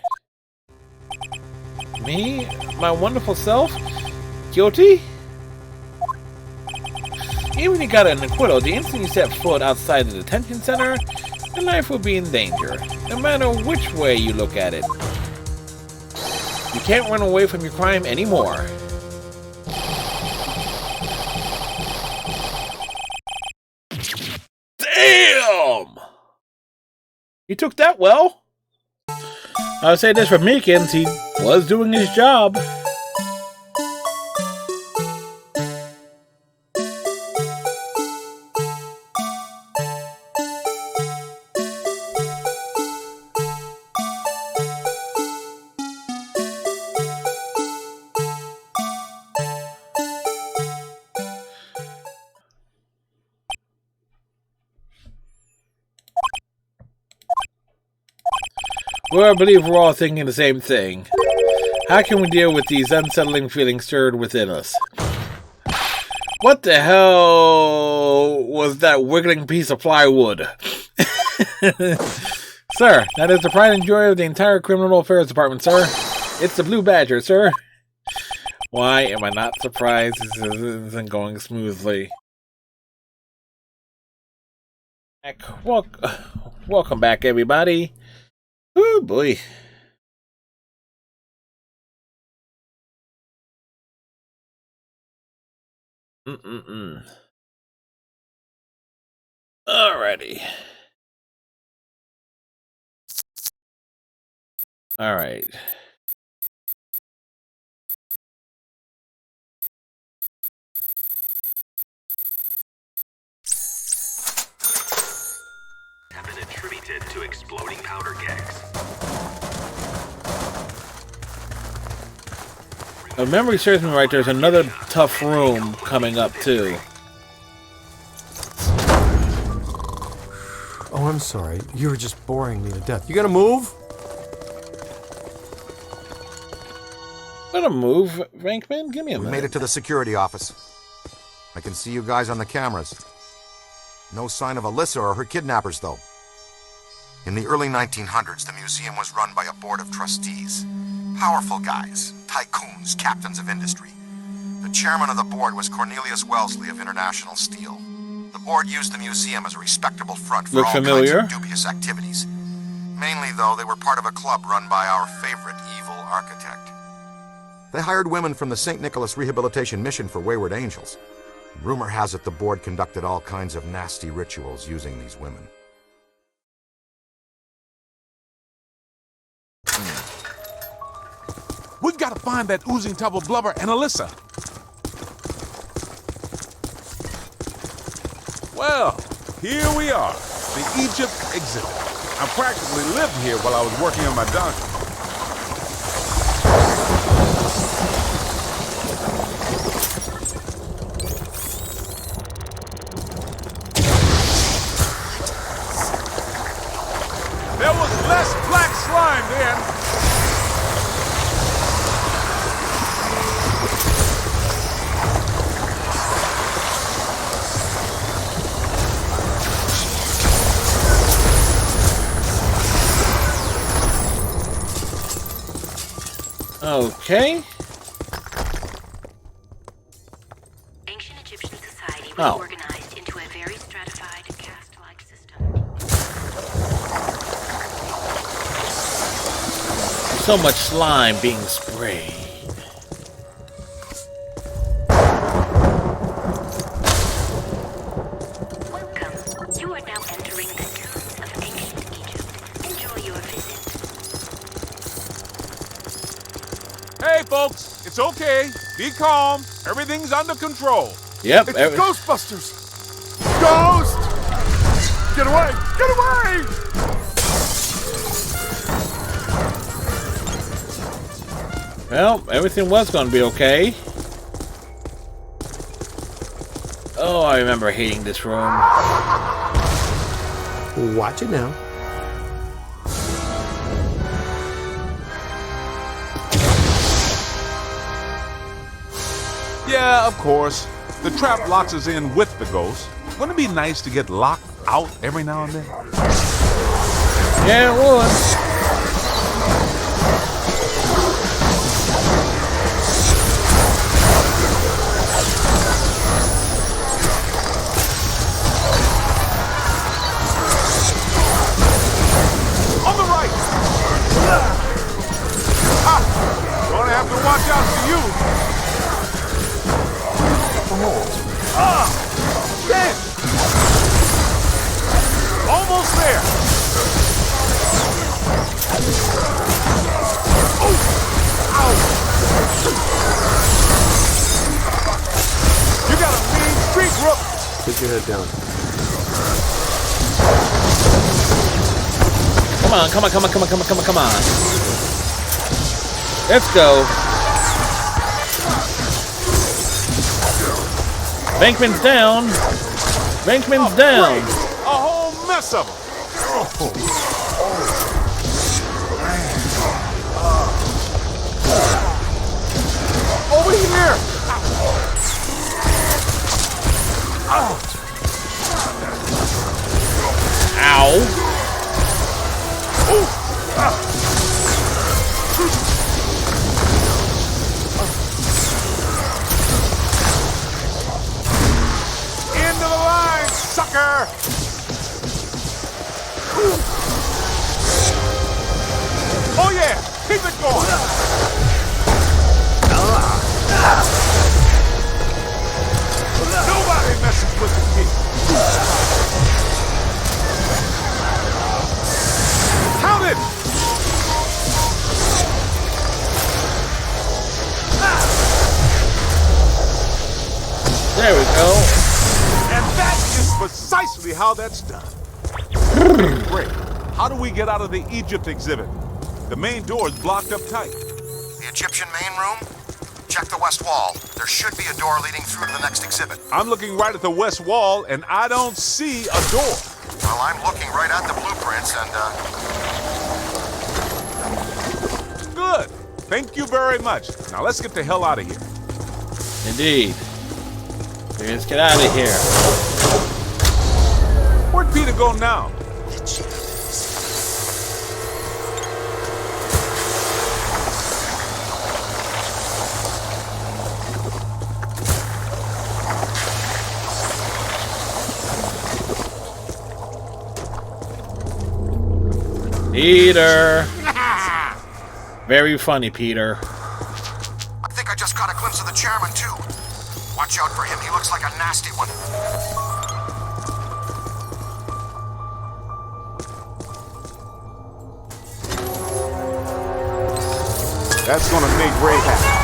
Me? My wonderful self? Guilty? Even if you got an acquittal, the instant you set foot outside the detention center, your life will be in danger, no matter which way you look at it. You can't run away from your crime anymore. Damn! He took that well. I would say this for Meekins, he was doing his job. Well, I believe we're all thinking the same thing. How can we deal with these unsettling feelings stirred within us? What the hell was that wiggling piece of plywood? Sir, that is the pride and joy of the entire Criminal Affairs Department, sir. It's the Blue Badger, sir. Why am I not surprised this isn't going smoothly? Welcome back, everybody. Oh boy. Alrighty. Alright. Have been attributed to exploding powder kegs. If memory serves me right, there's another tough room coming up too. Oh, I'm sorry. You were just boring me to death. You gonna move? Gonna move, Venkman? Give me a minute. We made it to the security office. I can see you guys on the cameras. No sign of Alyssa or her kidnappers, though. In the early 1900s, the museum was run by a board of trustees. Powerful guys, tycoons, captains of industry. The chairman of the board was Cornelius Wellesley of International Steel. The board used the museum as a respectable front for all kinds of dubious activities. Mainly, though, they were part of a club run by our favorite evil architect. They hired women from the St. Nicholas Rehabilitation Mission for Wayward Angels. Rumor has it the board conducted all kinds of nasty rituals using these women. We've got to find that oozing tub of blubber and Alyssa. Well, here we are, the Egypt exhibit. I practically lived here while I was working on my doctorate. There was less black slime then. Okay. Ancient Egyptian society was organized into a very stratified caste-like system. So much slime being sprayed. Welcome. You are now entering the tombs of ancient Egypt. Enjoy your visit. Hey, folks, it's okay. Be calm. Everything's under control. Yep. It's the Ghostbusters. Ghost! Get away! Get away! Well, everything was going to be okay. Oh, I remember hating this room. Watch it now. Yeah, of course. The trap locks us in with the ghost. Wouldn't it be nice to get locked out every now and then? Yeah, it would. On the right! Gonna have to watch out for you. Damn! Almost there! Oh! Ow! You got a mean streak, Rook! Put your head down. Come on, come on, come on, come on, come on, come on, come on. Let's go. Bankman's down. Bankman's down. A whole mess of them. Into the line, sucker! Oh yeah, keep it going! Nobody messes with the key. Count it! There we go. And that is precisely how that's done. Great. How do we get out of the Egypt exhibit? The main door is blocked up tight. The Egyptian main room? Check the west wall. There should be a door leading through to the next exhibit. I'm looking right at the west wall, and I don't see a door. Well, I'm looking right at the blueprints, and, Good. Thank you very much. Now let's get the hell out of here. Indeed. Let's get out of here. Where'd Peter go now? Peter. Very funny, Peter. I think I just caught a glimpse of the chairman, too. Watch out for him. He looks like a nasty one. That's gonna make Ray happy.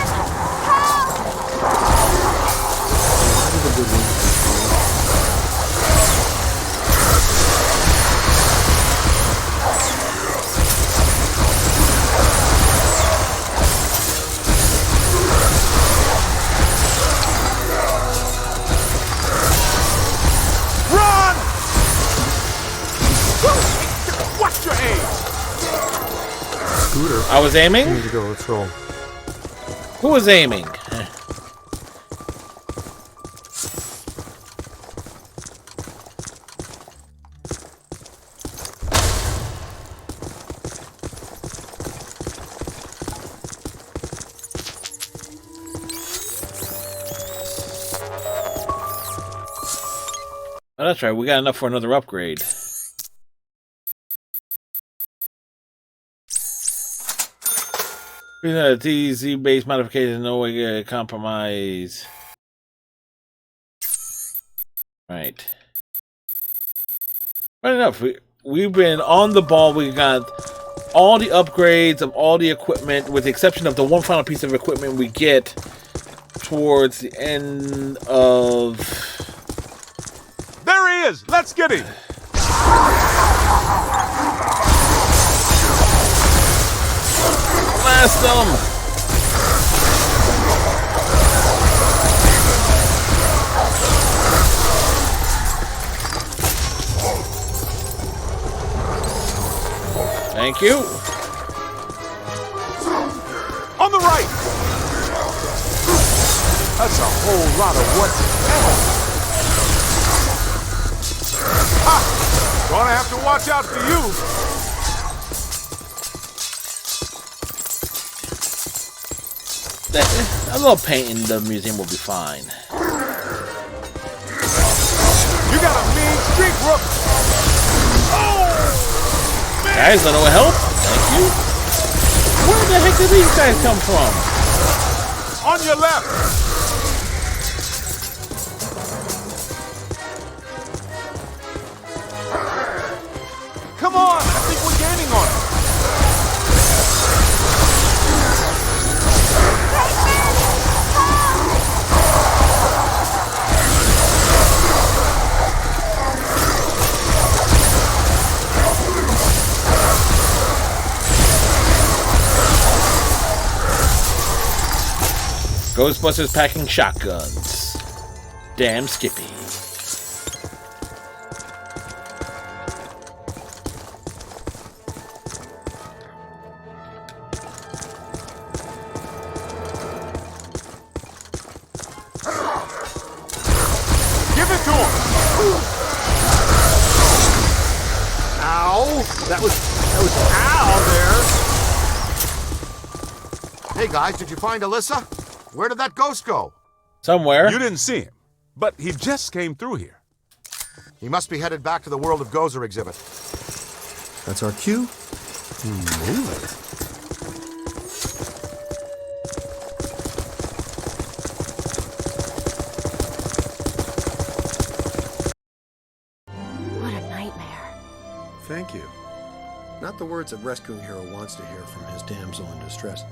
Run! Watch your aim! Scooter. I was aiming? Need to go, let's roll. Who was aiming? Oh, that's right. We got enough for another upgrade. TZ-based modification, no way to compromise. Right. Right enough. We've been on the ball. We got all the upgrades of all the equipment, with the exception of the one final piece of equipment we get towards the end of... There he is! Let's get him! Blast them! Thank you. On the right! That's a whole lot of what? Ha! Gonna have to watch out for you. A little paint in the museum will be fine. You got a mean streak, Rook. Oh! Guys, a little help? Thank you. Where the heck did these guys come from? On your left. Come on, I think we're gaining on it. Ghostbusters packing shotguns. Damn Skippy. Give it to him. That was Al there. Hey guys, did you find Alyssa? Where did that ghost go? Somewhere. You didn't see him, but he just came through here. He must be headed back to the World of Gozer exhibit. That's our cue. Move it. What a nightmare. Thank you. Not the words a rescuing hero wants to hear from his damsel in distress.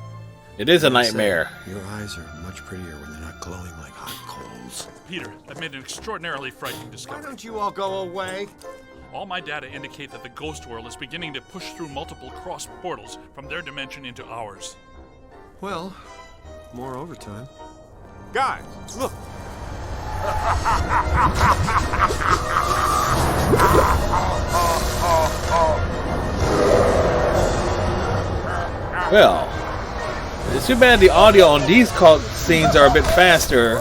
It is a Like I said, nightmare. Your eyes are much prettier when they're not glowing like hot coals. Peter, I've made an extraordinarily frightening Why discovery. don't you all go away? All my data indicate that the ghost world is beginning to push through multiple cross portals from their dimension into ours. Well, more overtime. Guys, look. Well, it's too bad the audio on these cult scenes are a bit faster.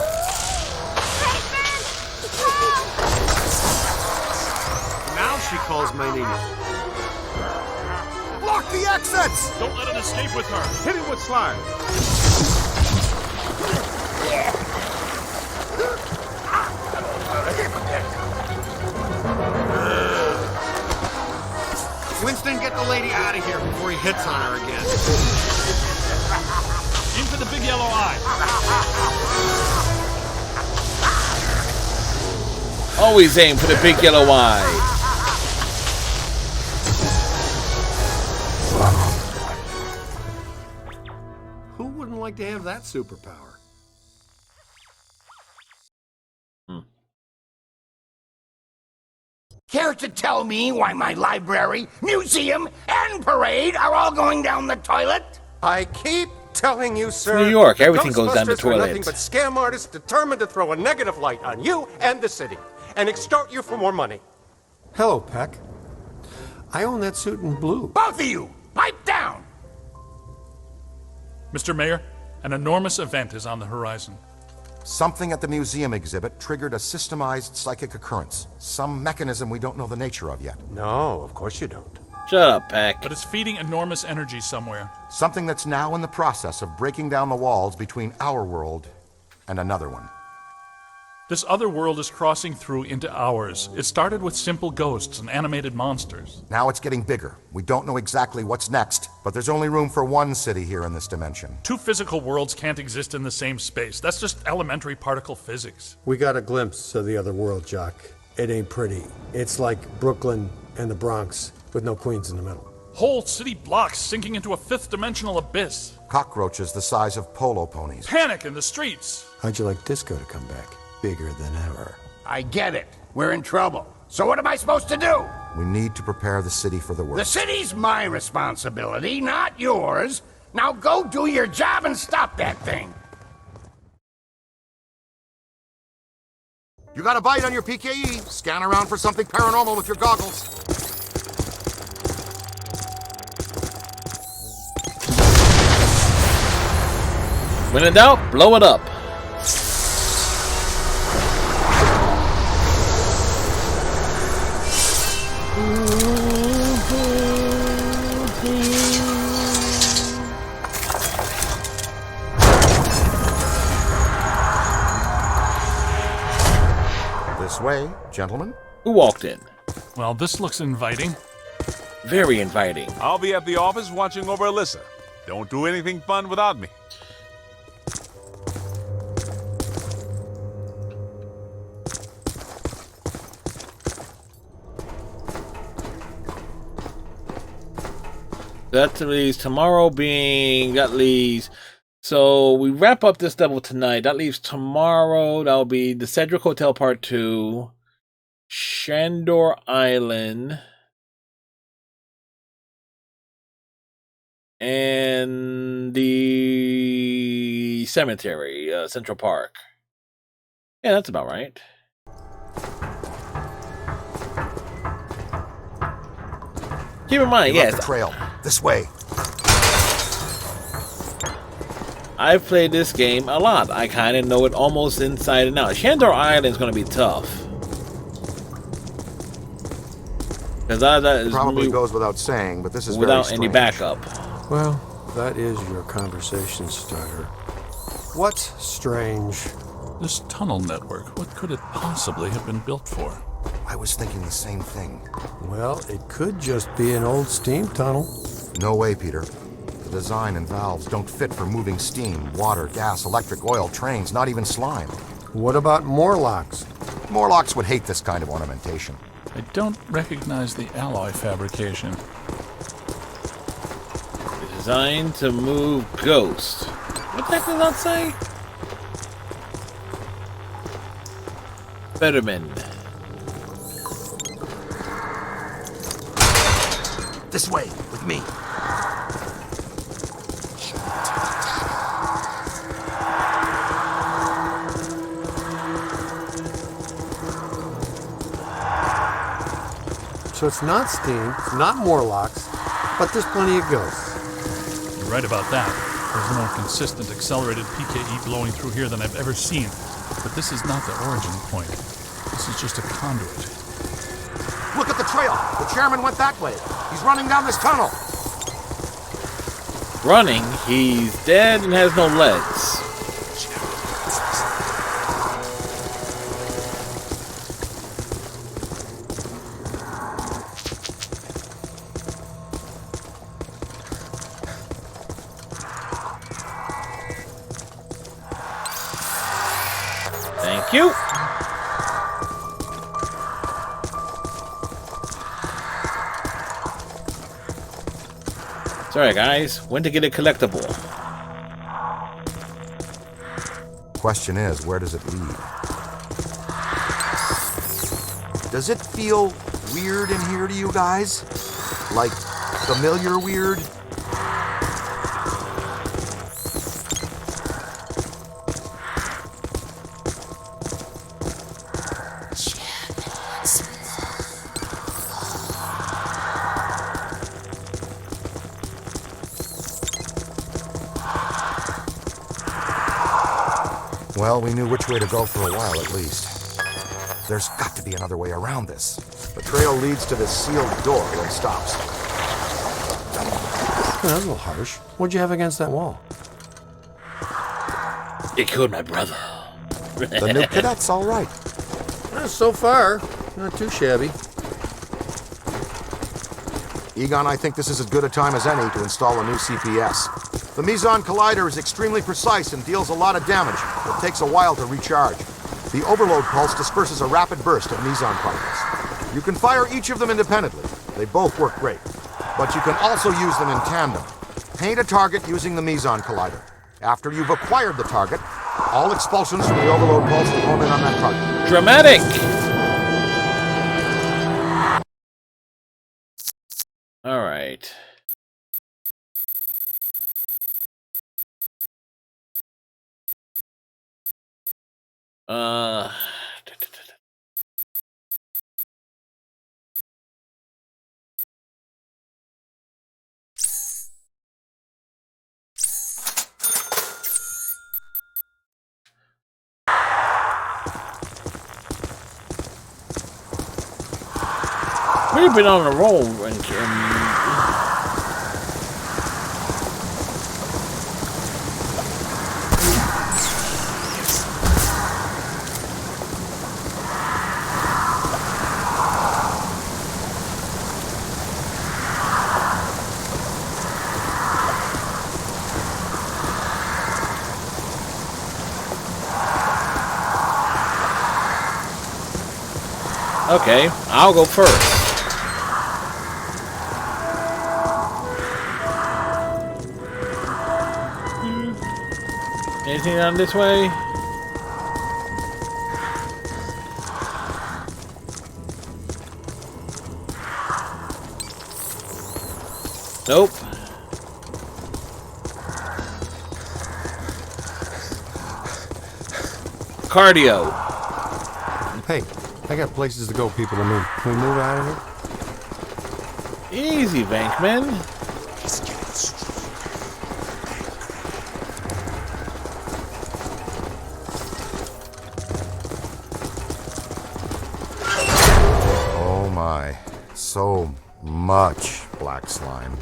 Now she calls my name. Block the exits! Don't let it escape with her. Hit him with slime. Winston, get the lady out of here before he hits on her again. In for the big yellow eye. Always aim for the big yellow eye. Who wouldn't like to have that superpower? Care to tell me why my library, museum, and parade are all going down the toilet? I keep telling you, sir. New York, everything goes down the Ghostbusters are nothing toilet. but scam artists determined to throw a negative light on you and the city and extort you for more money. Hello, Peck. I own that suit in blue. Both of you, pipe down! Mr. Mayor, an enormous event is on the horizon. Something at the museum exhibit triggered a systemized psychic occurrence. Some mechanism we don't know the nature of yet. No, of course you don't. Shut up, Peck. But it's feeding enormous energy somewhere. Something that's now in the process of breaking down the walls between our world and another one. This other world is crossing through into ours. It started with simple ghosts and animated monsters. Now it's getting bigger. We don't know exactly what's next, but there's only room for one city here in this dimension. Two physical worlds can't exist in the same space. That's just elementary particle physics. We got a glimpse of the other world, Jock. It ain't pretty. It's like Brooklyn and the Bronx with no Queens in the middle. Whole city blocks sinking into a fifth-dimensional abyss. Cockroaches the size of polo ponies. Panic in the streets. How'd you like disco to come back? Bigger than ever. I get it. We're in trouble. So what am I supposed to do? We need to prepare the city for the worst. The city's my responsibility, not yours. Now go do your job and stop that thing. You got a bite on your PKE. Scan around for something paranormal with your goggles. When in doubt, blow it up. This way, gentlemen. Who walked in? Well, this looks inviting. Very inviting. I'll be at the office watching over Alyssa. Don't do anything fun without me. That leaves tomorrow so we wrap up this double tonight. That leaves tomorrow. That'll be the Cedric Hotel Part 2, Shandor Island, and the cemetery, Central Park. Yeah, that's about right. Keep in mind, yes. The trail. This way. I've played this game a lot. I kind of know it almost inside and out. Shandor Island is going to be tough. Because that probably goes without saying, but this is without very any backup. Well, that is your conversation starter. What's strange? This tunnel network, what could it possibly have been built for? I was thinking the same thing. Well, it could just be an old steam tunnel. No way, Peter. The design and valves don't fit for moving steam, water, gas, electric, oil, trains, not even slime. What about Morlocks? Morlocks would hate this kind of ornamentation. I don't recognize the alloy fabrication. Designed to move Ghost. What the heck does that say? Fetterman. This way, with me. So it's not steam, it's not Morlocks, but there's plenty of ghosts. You're right about that. There's more consistent accelerated PKE blowing through here than I've ever seen. But this is not the origin point. This is just a conduit. Look at the trail. The chairman went that way. He's running down this tunnel. Running? He's dead and has no legs. Thank you. Sorry, guys. When to get a collectible? Question is, where does it lead? Does it feel weird in here to you guys? Like familiar weird? Well, we knew which way to go for a while, at least. There's got to be another way around this. The trail leads to this sealed door and stops. That was a little harsh. What'd you have against that wall? It killed my brother. The new cadet's all right. So far, not too shabby. Egon, I think this is as good a time as any to install a new CPS. The Meson Collider is extremely precise and deals a lot of damage, but takes a while to recharge. The overload pulse disperses a rapid burst of Meson particles. You can fire each of them independently. They both work great. But you can also use them in tandem. Paint a target using the Meson Collider. After you've acquired the target, all expulsions from the overload pulse will home in on that target. Dramatic! Alright. We've been on a roll and okay, I'll go first. Anything down this way? Nope. Cardio. Hey, I got places to go, people to meet. Can we move out of here? Easy, Bankman. Oh my. So much black slime.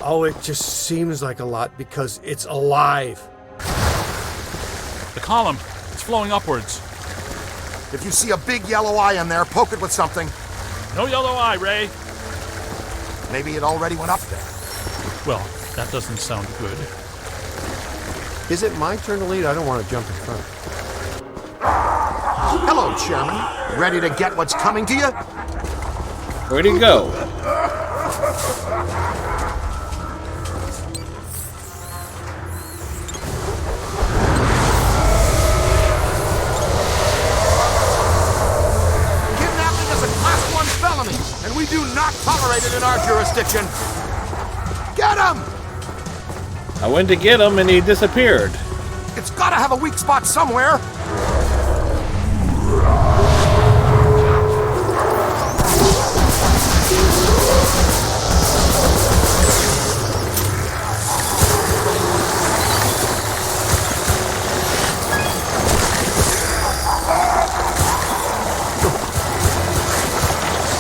Oh, it just seems like a lot because it's alive. The column, it's flowing upwards. If you see a big yellow eye in there, poke it with something. No yellow eye, Ray. Maybe it already went up there. Well, that doesn't sound good. Is it my turn to lead? I don't want to jump in front. Hello, Chairman. Ready to get what's coming to you? Where'd he go? Kidnapping is a Class 1 felony, and we do not tolerate it in our jurisdiction. Get him! I went to get him and he disappeared. It's gotta have a weak spot somewhere.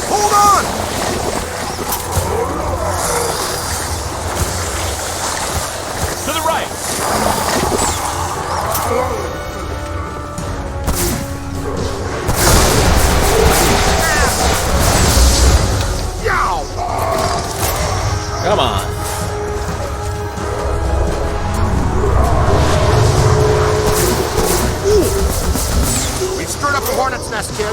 Hold on! To the right. Come on. We've stirred up the hornet's nest, kid.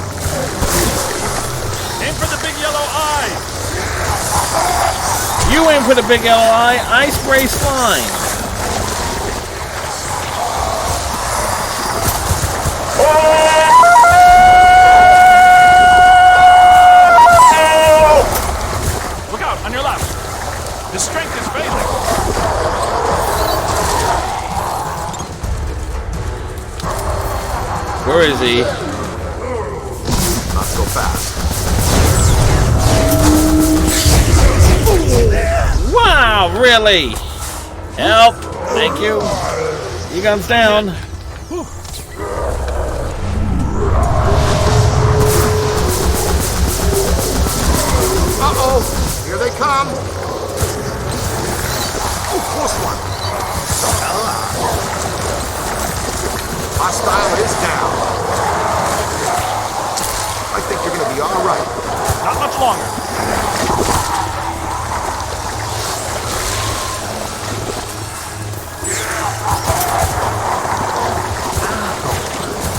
Aim for the big yellow eye. You aim for the big yellow eye, I spray slime. Look out, on your left. His strength is failing. Where is he? Not so fast. Wow, really? Help! Thank you. He guns down. Uh-oh! Here they come! Oh, close one! Hostile is down. I think you're gonna be all right. Not much longer.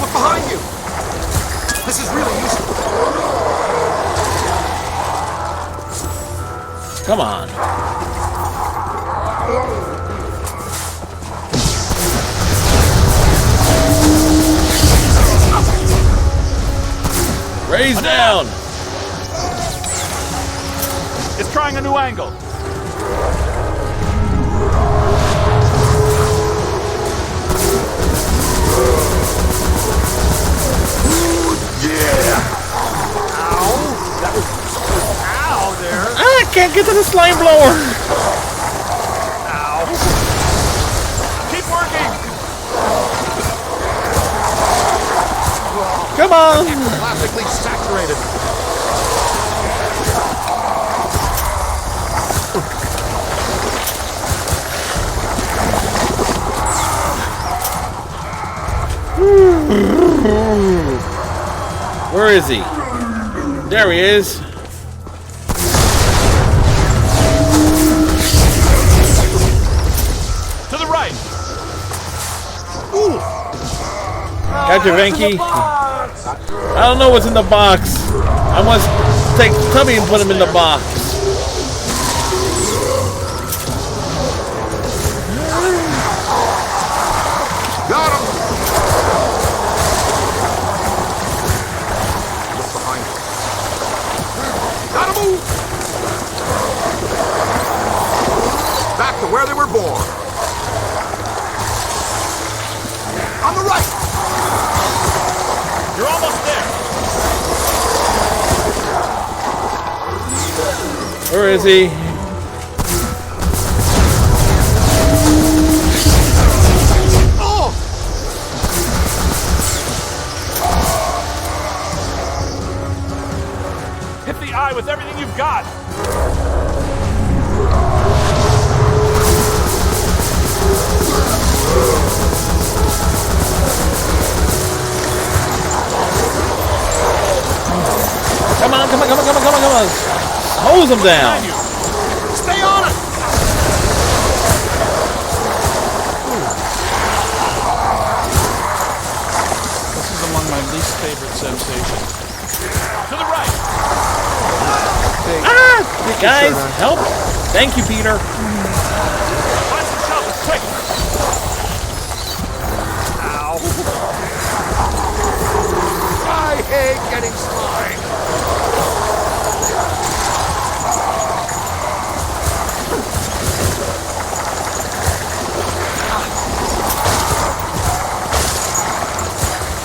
Look behind you! This is really useful. Come on. Raise down! It's trying a new angle. Yeah! Ow! That was ow there! I can't get to the slime blower! Ow! Keep working! Come on! Classically saturated. Where is he? There he is. To the right. Ooh. Got your Venky. I don't know what's in the box. I must take Tubby and put him in the box. Got him! Look behind you. Gotta move! Back to where they were born. On the right! You're almost there. Where is he? Oh! Hit the eye with everything you've God! Come on, come on, come on, come on, come on, come on. Hose him down. Stay on it! This is among my least favorite sensations. To the right! Ah! Guys, help! Thank you, Peter. Find some shelter, quick! Ow. I hate getting slimed.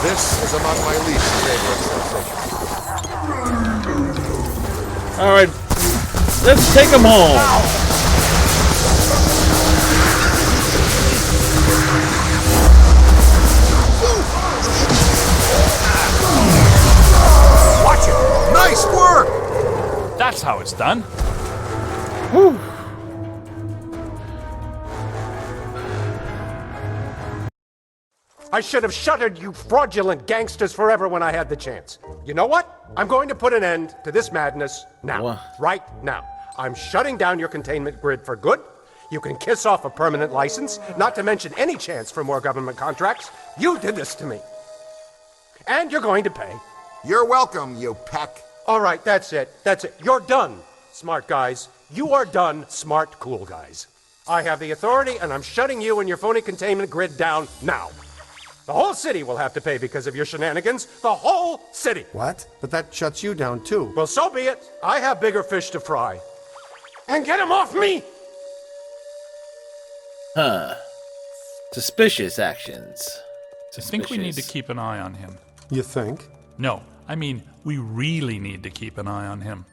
This is among my least favorite sensations. All right, let's take him home. Watch it! Nice work! That's how it's done. Whew. I should have shuttered you fraudulent gangsters forever when I had the chance. You know what? I'm going to put an end to this madness now. What? Right now. I'm shutting down your containment grid for good. You can kiss off a permanent license, not to mention any chance for more government contracts. You did this to me. And you're going to pay. You're welcome, you peck. All right, that's it. That's it. You're done, smart guys. You are done, smart, cool guys. I have the authority, and I'm shutting you and your phony containment grid down now. The whole city will have to pay because of your shenanigans. The whole city. What? But that shuts you down, too. Well, so be it. I have bigger fish to fry. And get him off me! Huh. Suspicious actions. I think we need to keep an eye on him. You think? No, I mean, we really need to keep an eye on him.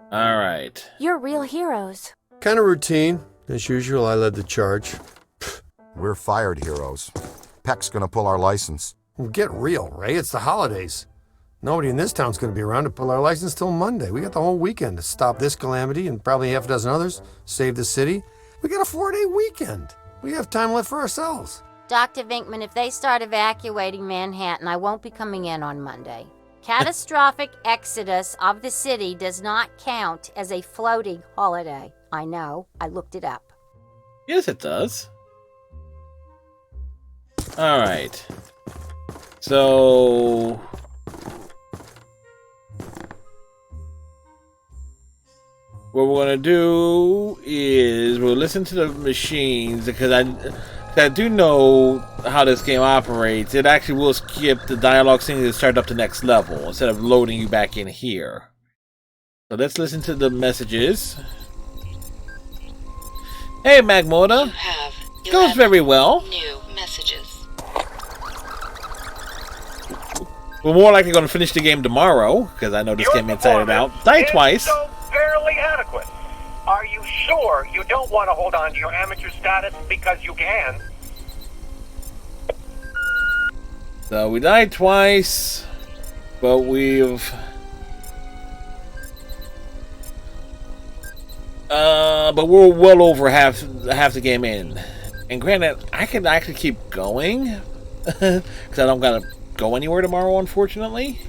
All right. You're real heroes. Kind of routine. As usual, I led the charge. We're fired heroes. Peck's gonna pull our license. Well, get real, Ray. It's the holidays. Nobody in this town's going to be around to pull our license till Monday. We got the whole weekend to stop this calamity and probably half a dozen others, save the city. We got a 4-day weekend. We have time left for ourselves. Dr. Vinkman, if they start evacuating Manhattan, I won't be coming in on Monday. Catastrophic exodus of the city does not count as a floating holiday. I know. I looked it up. Yes, it does. All right. So... what we're going to do is we'll listen to the machines because I do know how this game operates. It actually will skip the dialogue scene to start up to next level instead of loading you back in here. So let's listen to the messages. Hey, Magmoda. Goes very well. New messages. We're more likely going to finish the game tomorrow because I know this game inside and out. Die twice. So barely adequate. Are you sure you don't want to hold on to your amateur status because you can? So we died twice, but we've but we're well over half the game in. And granted, I can actually keep going because I don't gotta go anywhere tomorrow, unfortunately.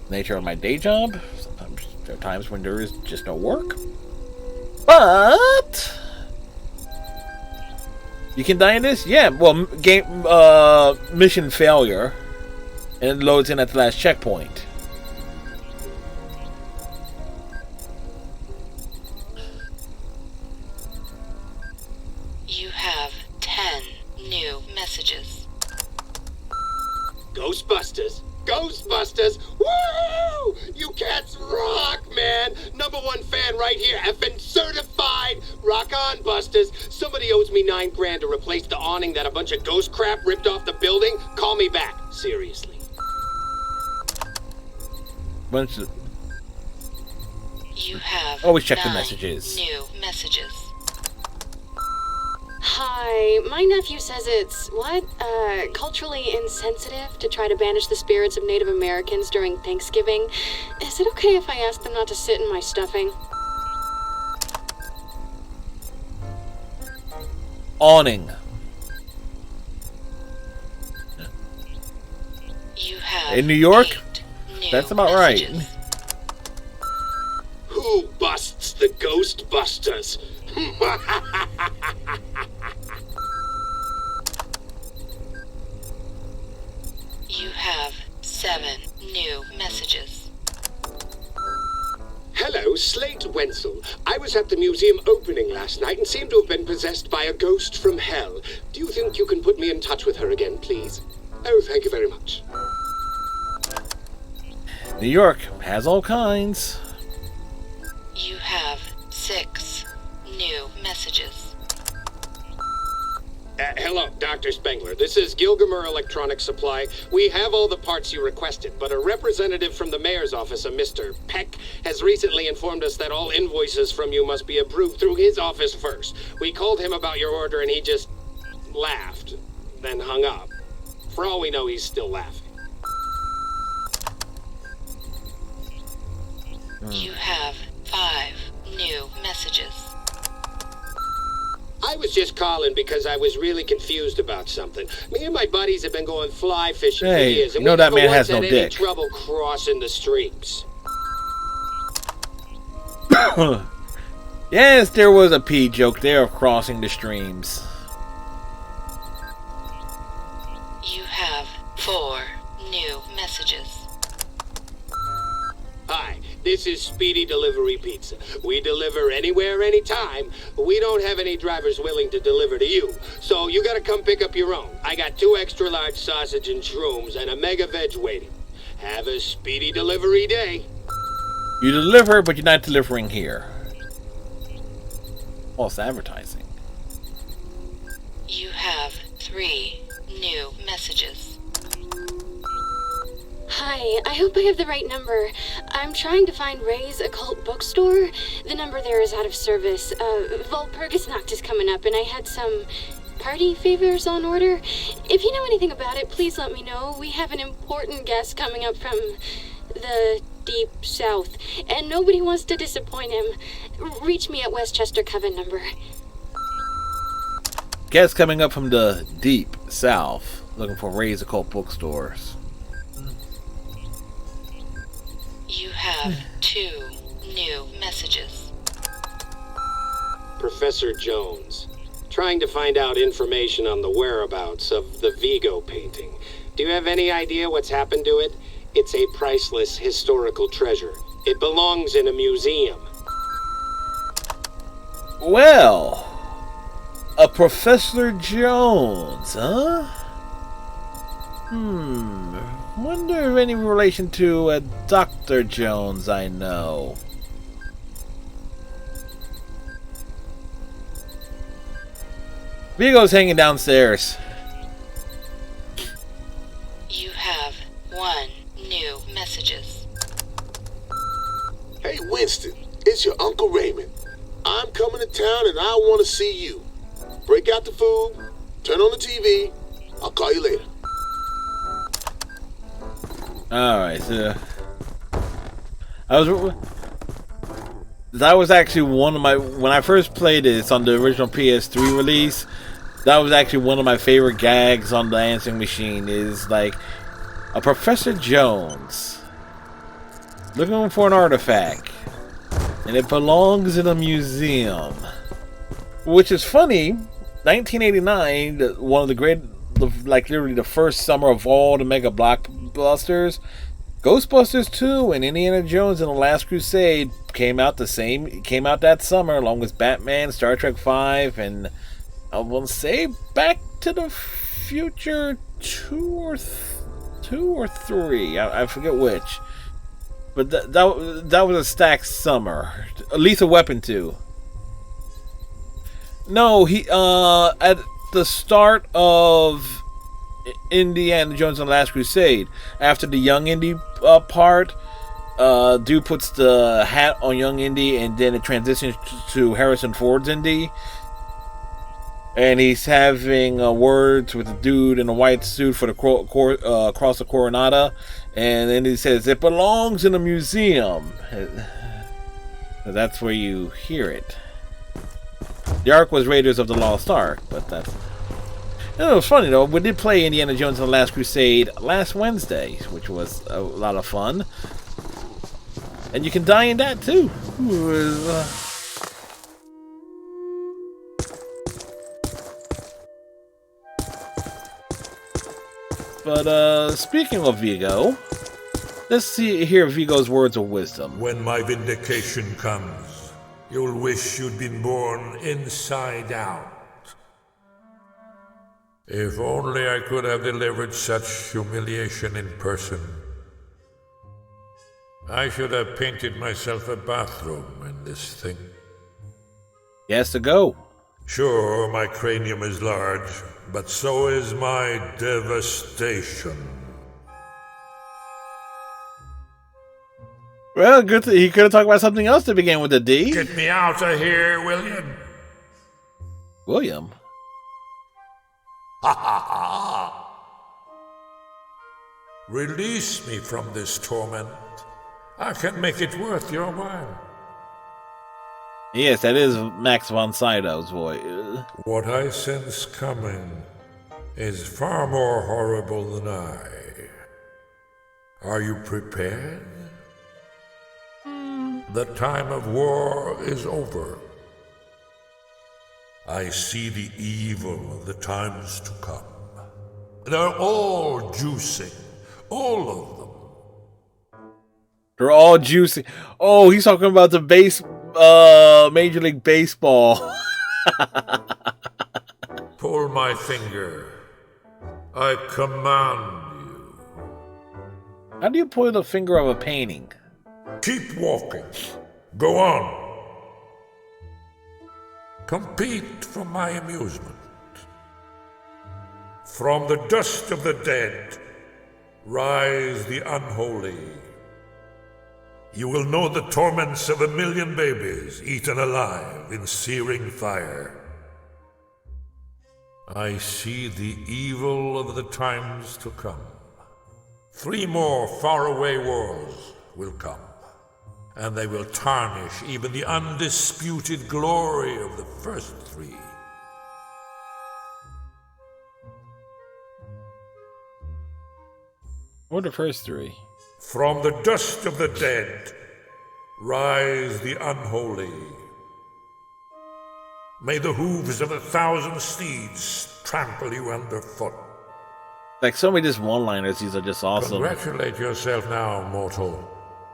Nature of my day job. Sometimes there are times when there is just no work. But you can die in this? Yeah, well, game mission failure. And it loads in at the last checkpoint. You have 10 new messages. Ghostbusters! Ghostbusters! Woo! You cats rock, man! #1 fan right here, effing certified! Rock on, Busters! Somebody owes me $9 grand to replace the awning that a bunch of ghost crap ripped off the building. Call me back, seriously. You have always check the 9 messages. New messages. Hi, Why, my nephew says it's, culturally insensitive to try to banish the spirits of Native Americans during Thanksgiving. Is it okay if I ask them not to sit in my stuffing? Awning. You have In New York? new That's about right. Who busts the Ghostbusters? You have 7 new messages. Hello, Slate Wenzel. I was at the museum opening last night and seem to have been possessed by a ghost from hell. Do you think you can put me in touch with her again, please? Oh, thank you very much. New York has all kinds. You have 6 new messages. Hello, Dr. Spengler. This is Gilgamer Electronic Supply. We have all the parts you requested, but a representative from the mayor's office, a Mr. Peck, has recently informed us that all invoices from you must be approved through his office first. We called him about your order and he just laughed, then hung up. For all we know, he's still laughing. You have 5 new messages. I was just calling because I was really confused about something. Me and my buddies have been going fly fishing for Hey, years, and you know we that never man has once no had any dick. trouble crossing the streams. Yes, there was a pee joke there of crossing the streams. You have 4 new messages. Hi, this is Speedy Delivery Pizza. We deliver anywhere, anytime. We don't have any drivers willing to deliver to you, so you gotta come pick up your own. I got 2 extra large sausage and shrooms and a mega veg waiting. Have a speedy delivery day. You deliver, but you're not delivering here. False advertising. You have 3 new messages. Hi, I hope I have the right number. I'm trying to find Ray's Occult Bookstore. The number there is out of service. Walpurgisnacht is coming up, and I had some party favors on order. If you know anything about it, please let me know. We have an important guest coming up from the deep south, and nobody wants to disappoint him. Reach me at Westchester Coven number. Guests coming up from the deep south, looking for Ray's Occult Bookstores. You have 2 new messages. Professor Jones, trying to find out information on the whereabouts of the Vigo painting. Do you have any idea what's happened to it? It's a priceless historical treasure. It belongs in a museum. Well, a Professor Jones, huh? Wonder if any relation to a Dr. Jones I know. Vigo's hanging downstairs. You have 1 new messages. Hey, Winston, it's your Uncle Raymond. I'm coming to town and I want to see you. Break out the food, turn on the TV. I'll call you later. Alright, so that was actually one of my, when I first played this on the original PS3 release, that was actually one of my favorite gags on the answering machine, is like a Professor Jones looking for an artifact and it belongs in a museum, which is funny. 1989, one of the great, like literally the first summer of all the mega blockbusters, Ghostbusters 2 and Indiana Jones and the Last Crusade came out that summer, along with Batman, Star Trek 5, and I will say Back to the Future 2 or 3. I forget which. But that was a stacked summer. Lethal Weapon 2. No, he at the start of Indiana Jones and the Last Crusade, after the Young Indy part, dude puts the hat on Young Indy and then it transitions to Harrison Ford's Indy. And he's having words with the dude in a white suit for the cross of Coronata, and then he says it belongs in a museum. That's where you hear it. The Ark was Raiders of the Lost Ark, but that's... You know, it was funny though. We did play Indiana Jones and the Last Crusade last Wednesday, which was a lot of fun. And you can die in that too. But speaking of Vigo, let's hear Vigo's words of wisdom. When my vindication comes, you'll wish you'd been born inside out. If only I could have delivered such humiliation in person. I should have painted myself a bathroom in this thing. He has to go. Sure, my cranium is large, but so is my devastation. Well, good. He could have talked about something else to begin with a D. Get me out of here, William. William? Ha ha ha! Release me from this torment. I can make it worth your while. Yes, that is Max von Sydow's voice. What I sense coming is far more horrible than I. Are you prepared? The time of war is over. I see the evil of the times to come. They're all juicing, all of them. They're all juicy. Oh, he's talking about the Major League Baseball. Pull my finger. I command you. How do you pull the finger of a painting? Keep walking. Go on. Compete for my amusement. From the dust of the dead, rise the unholy. You will know the torments of 1,000,000 babies eaten alive in searing fire. I see the evil of the times to come. 3 more faraway wars will come, and they will tarnish even the undisputed glory of the first 3. What are the first 3? From the dust of the dead, rise the unholy. May the hooves of 1,000 steeds trample you underfoot. Like so many just one-liners, these are just awesome. Congratulate yourself now, mortal,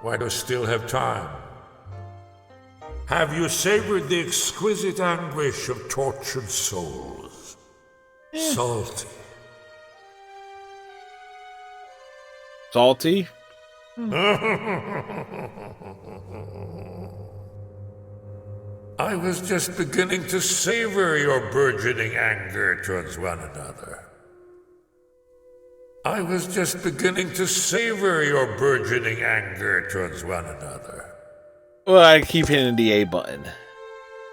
while you still have time. Have you savored the exquisite anguish of tortured souls? Salty. Salty? I was just beginning to savor your burgeoning anger towards one another. I was just beginning to savor your burgeoning anger towards one another. Well, I keep hitting the A button.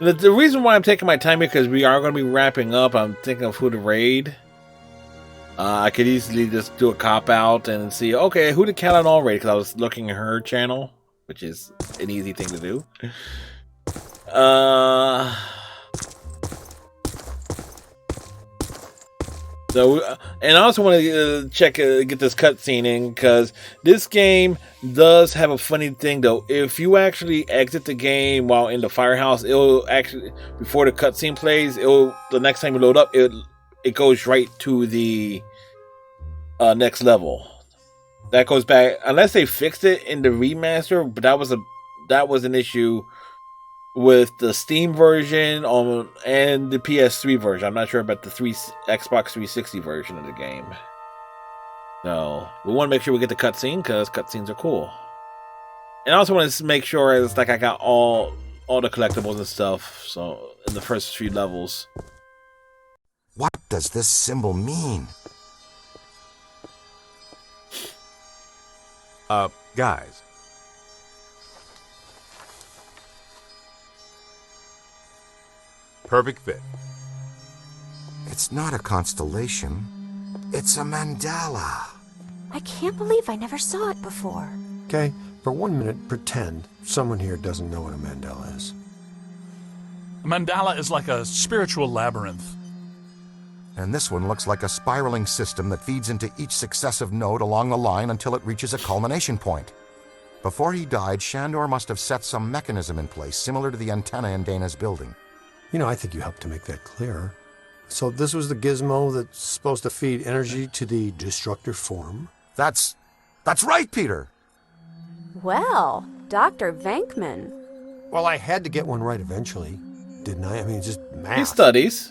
The reason why I'm taking my time here, because we are going to be wrapping up, I'm thinking of who to raid. I could easily just do a cop-out and see, okay, who did Cat all raid? Because I was looking at her channel, which is an easy thing to do. So, and I also want to get this cutscene in, because this game does have a funny thing though. If you actually exit the game while in the firehouse, it'll actually, before the cutscene plays, the next time you load up, it goes right to the next level. That goes back, unless they fixed it in the remaster, but that was an issue with the Steam version and the PS3 version. I'm not sure about the Xbox 360 version of the game. So we want to make sure we get the cutscene, because cutscenes are cool. And I also want to make sure it's like I got all the collectibles and stuff. So in the first 3 levels. What does this symbol mean? Guys. Perfect fit. It's not a constellation. It's a mandala. I can't believe I never saw it before. Okay, for 1 minute, pretend someone here doesn't know what a mandala is. A mandala is like a spiritual labyrinth. And this one looks like a spiraling system that feeds into each successive node along the line until it reaches a culmination point. Before he died, Shandor must have set some mechanism in place similar to the antenna in Dana's building. You know, I think you helped to make that clearer. So this was the gizmo that's supposed to feed energy to the destructor form? That's right, Peter! Well, Dr. Venkman. Well, I had to get one right eventually, didn't I? I mean, just math. He studies.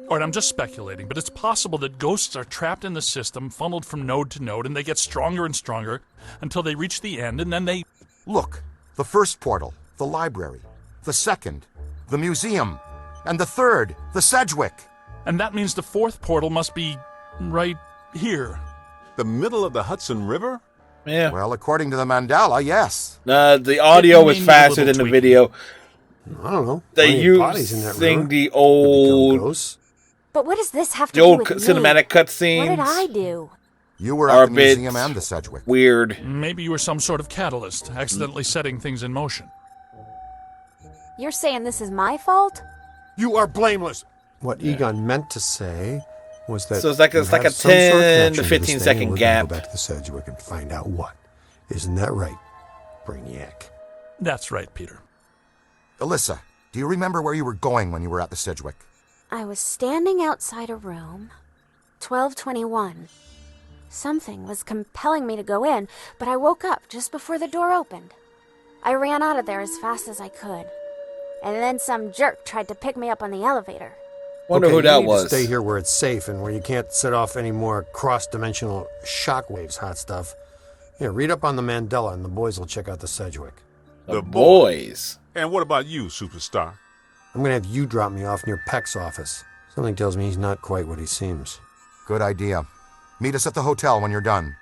All right, I'm just speculating, but it's possible that ghosts are trapped in the system, funneled from node to node, and they get stronger and stronger until they reach the end, and then they... Look, the first portal, the library. The second, the museum. And the third, the Sedgwick. And that means the fourth portal must be right here. The middle of the Hudson River? Yeah. Well, according to the mandala, yes. The audio was faster than the video. I don't know. They using the old... But what does this have to The do old with cinematic me? cutscenes. What did I do? You were are at a the bit museum and the Sedgwick. Weird. Maybe you were some sort of catalyst, accidentally setting things in motion. You're saying this is my fault? You are blameless. What Egon meant to say was that So it's like you a 10 have some sort of to connection 15 this thing, second and we're gap. Gonna go back to the Sedgwick and find out what. Isn't that right, Brainiac? That's right, Peter. Alyssa, do you remember where you were going when you were at the Sedgwick? I was standing outside a room, 1221. Something was compelling me to go in, but I woke up just before the door opened. I ran out of there as fast as I could. And then some jerk tried to pick me up on the elevator. Wonder okay, who that you need was. To stay here where it's safe and where you can't set off any more cross-dimensional shockwaves, hot stuff. Yeah, read up on the Mandela and the boys will check out the Sedgwick. The boys. And what about you, superstar? I'm going to have you drop me off near Peck's office. Something tells me he's not quite what he seems. Good idea. Meet us at the hotel when you're done.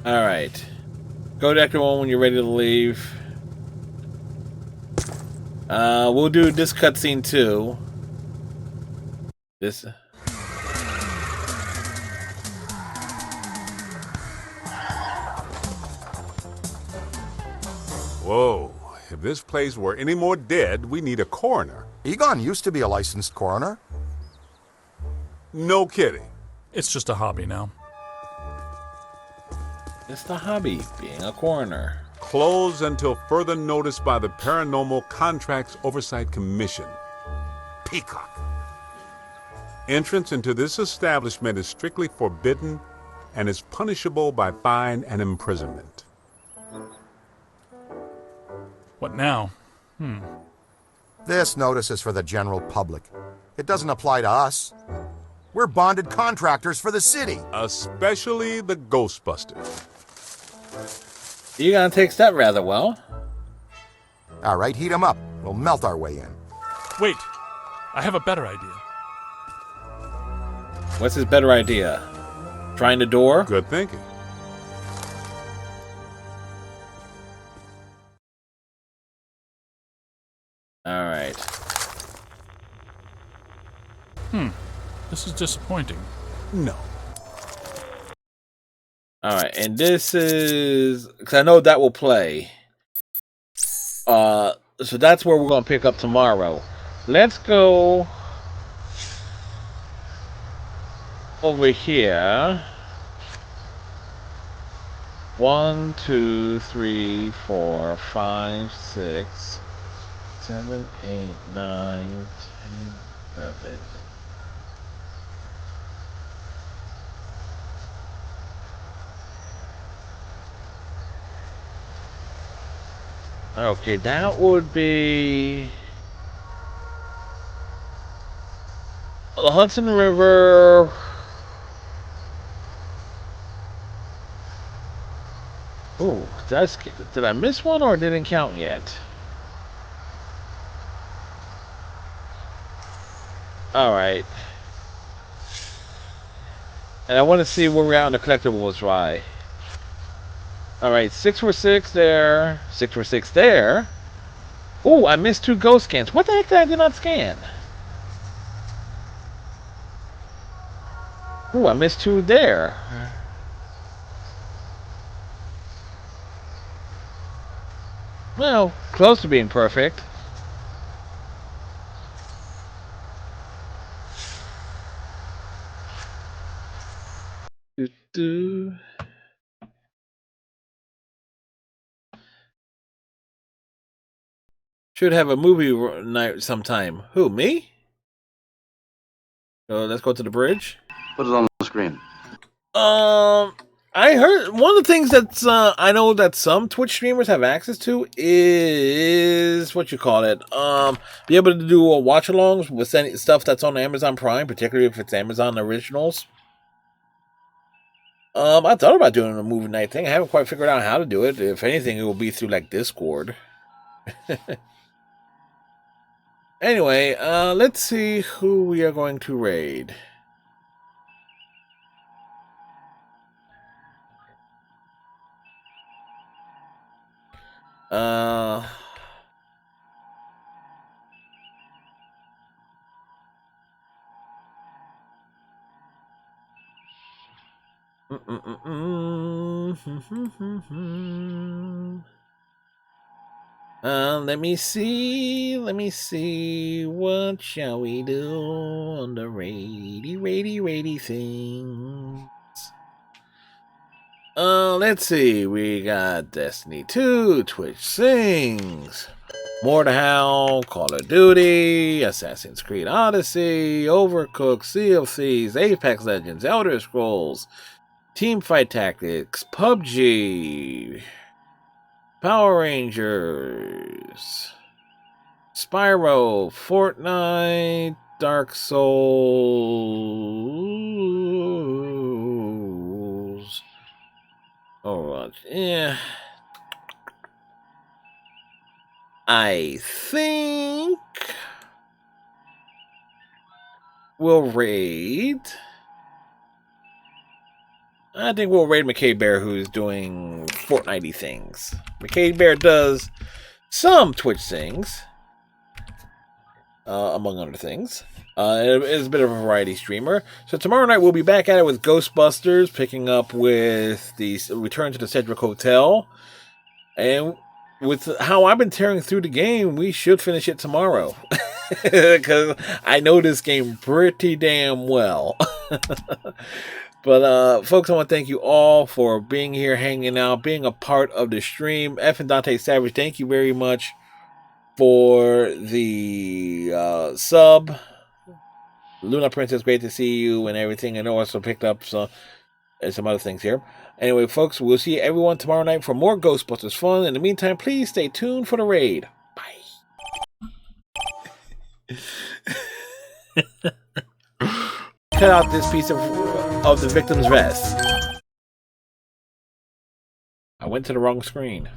Alright. Go to Actor 1 when you're ready to leave. We'll do this cutscene too. This... Whoa. If this place were any more dead, we need a coroner. Egon used to be a licensed coroner. No kidding. It's just a hobby now. It's the hobby, being a coroner. Closed until further notice by the Paranormal Contracts Oversight Commission. Peacock. Entrance into this establishment is strictly forbidden and is punishable by fine and imprisonment. What now? This notice is for the general public. It doesn't apply to us. We're bonded contractors for the city. Especially the Ghostbusters. Egon takes that rather well. All right, heat 'em up. We'll melt our way in. Wait, I have a better idea. What's his better idea? Trying the door? Good thinking. Alright. This is disappointing. No. Alright, and this is... because I know that will play. So that's where we're going to pick up tomorrow. Let's go... over here. 1, 2, 3, 4, 5, 6, 7, 8, 9, 10, 11. Okay, that would be the Hudson River. Ooh, did I miss one or it didn't count yet? Alright. And I want to see where we're at on the collectibles, right? Alright, 646 there, 646 there. Oh, I missed 2 ghost scans. What the heck did I not scan? Oh, I missed 2 there. Well, close to being perfect. Do. Should have a movie night sometime. Who, me? So let's go to the bridge. Put it on the screen. I heard one of the things that's I know that some Twitch streamers have access to is what you call it. Be able to do watch-alongs with any stuff that's on Amazon Prime, particularly if it's Amazon Originals. I thought about doing a movie night thing. I haven't quite figured out how to do it. If anything, it will be through like Discord. Anyway, let's see who we are going to raid. Let me see. What shall we do on the raidy things? Let's see. We got Destiny 2, Twitch Sings, Mortal, Call of Duty, Assassin's Creed Odyssey, Overcooked, Sea of Thieves, Apex Legends, Elder Scrolls, Teamfight Tactics, PUBG, Power Rangers, Spyro, Fortnite, Dark Souls. Overwatch. Yeah. I think we'll raid. I think we'll raid McKay Bear, who's doing Fortnite-y things. McKay Bear does some Twitch things, among other things. It is a bit of a variety streamer. So tomorrow night we'll be back at it with Ghostbusters, picking up with the Return to the Cedric Hotel. And with how I've been tearing through the game, we should finish it tomorrow. Because I know this game pretty damn well. But, folks, I want to thank you all for being here, hanging out, being a part of the stream. F and Dante Savage, thank you very much for the sub. Luna Princess, great to see you and everything. I know I also picked up some other things here. Anyway, folks, we'll see everyone tomorrow night for more Ghostbusters fun. In the meantime, please stay tuned for the raid. Bye. Cut out this piece of the victim's vest. I went to the wrong screen.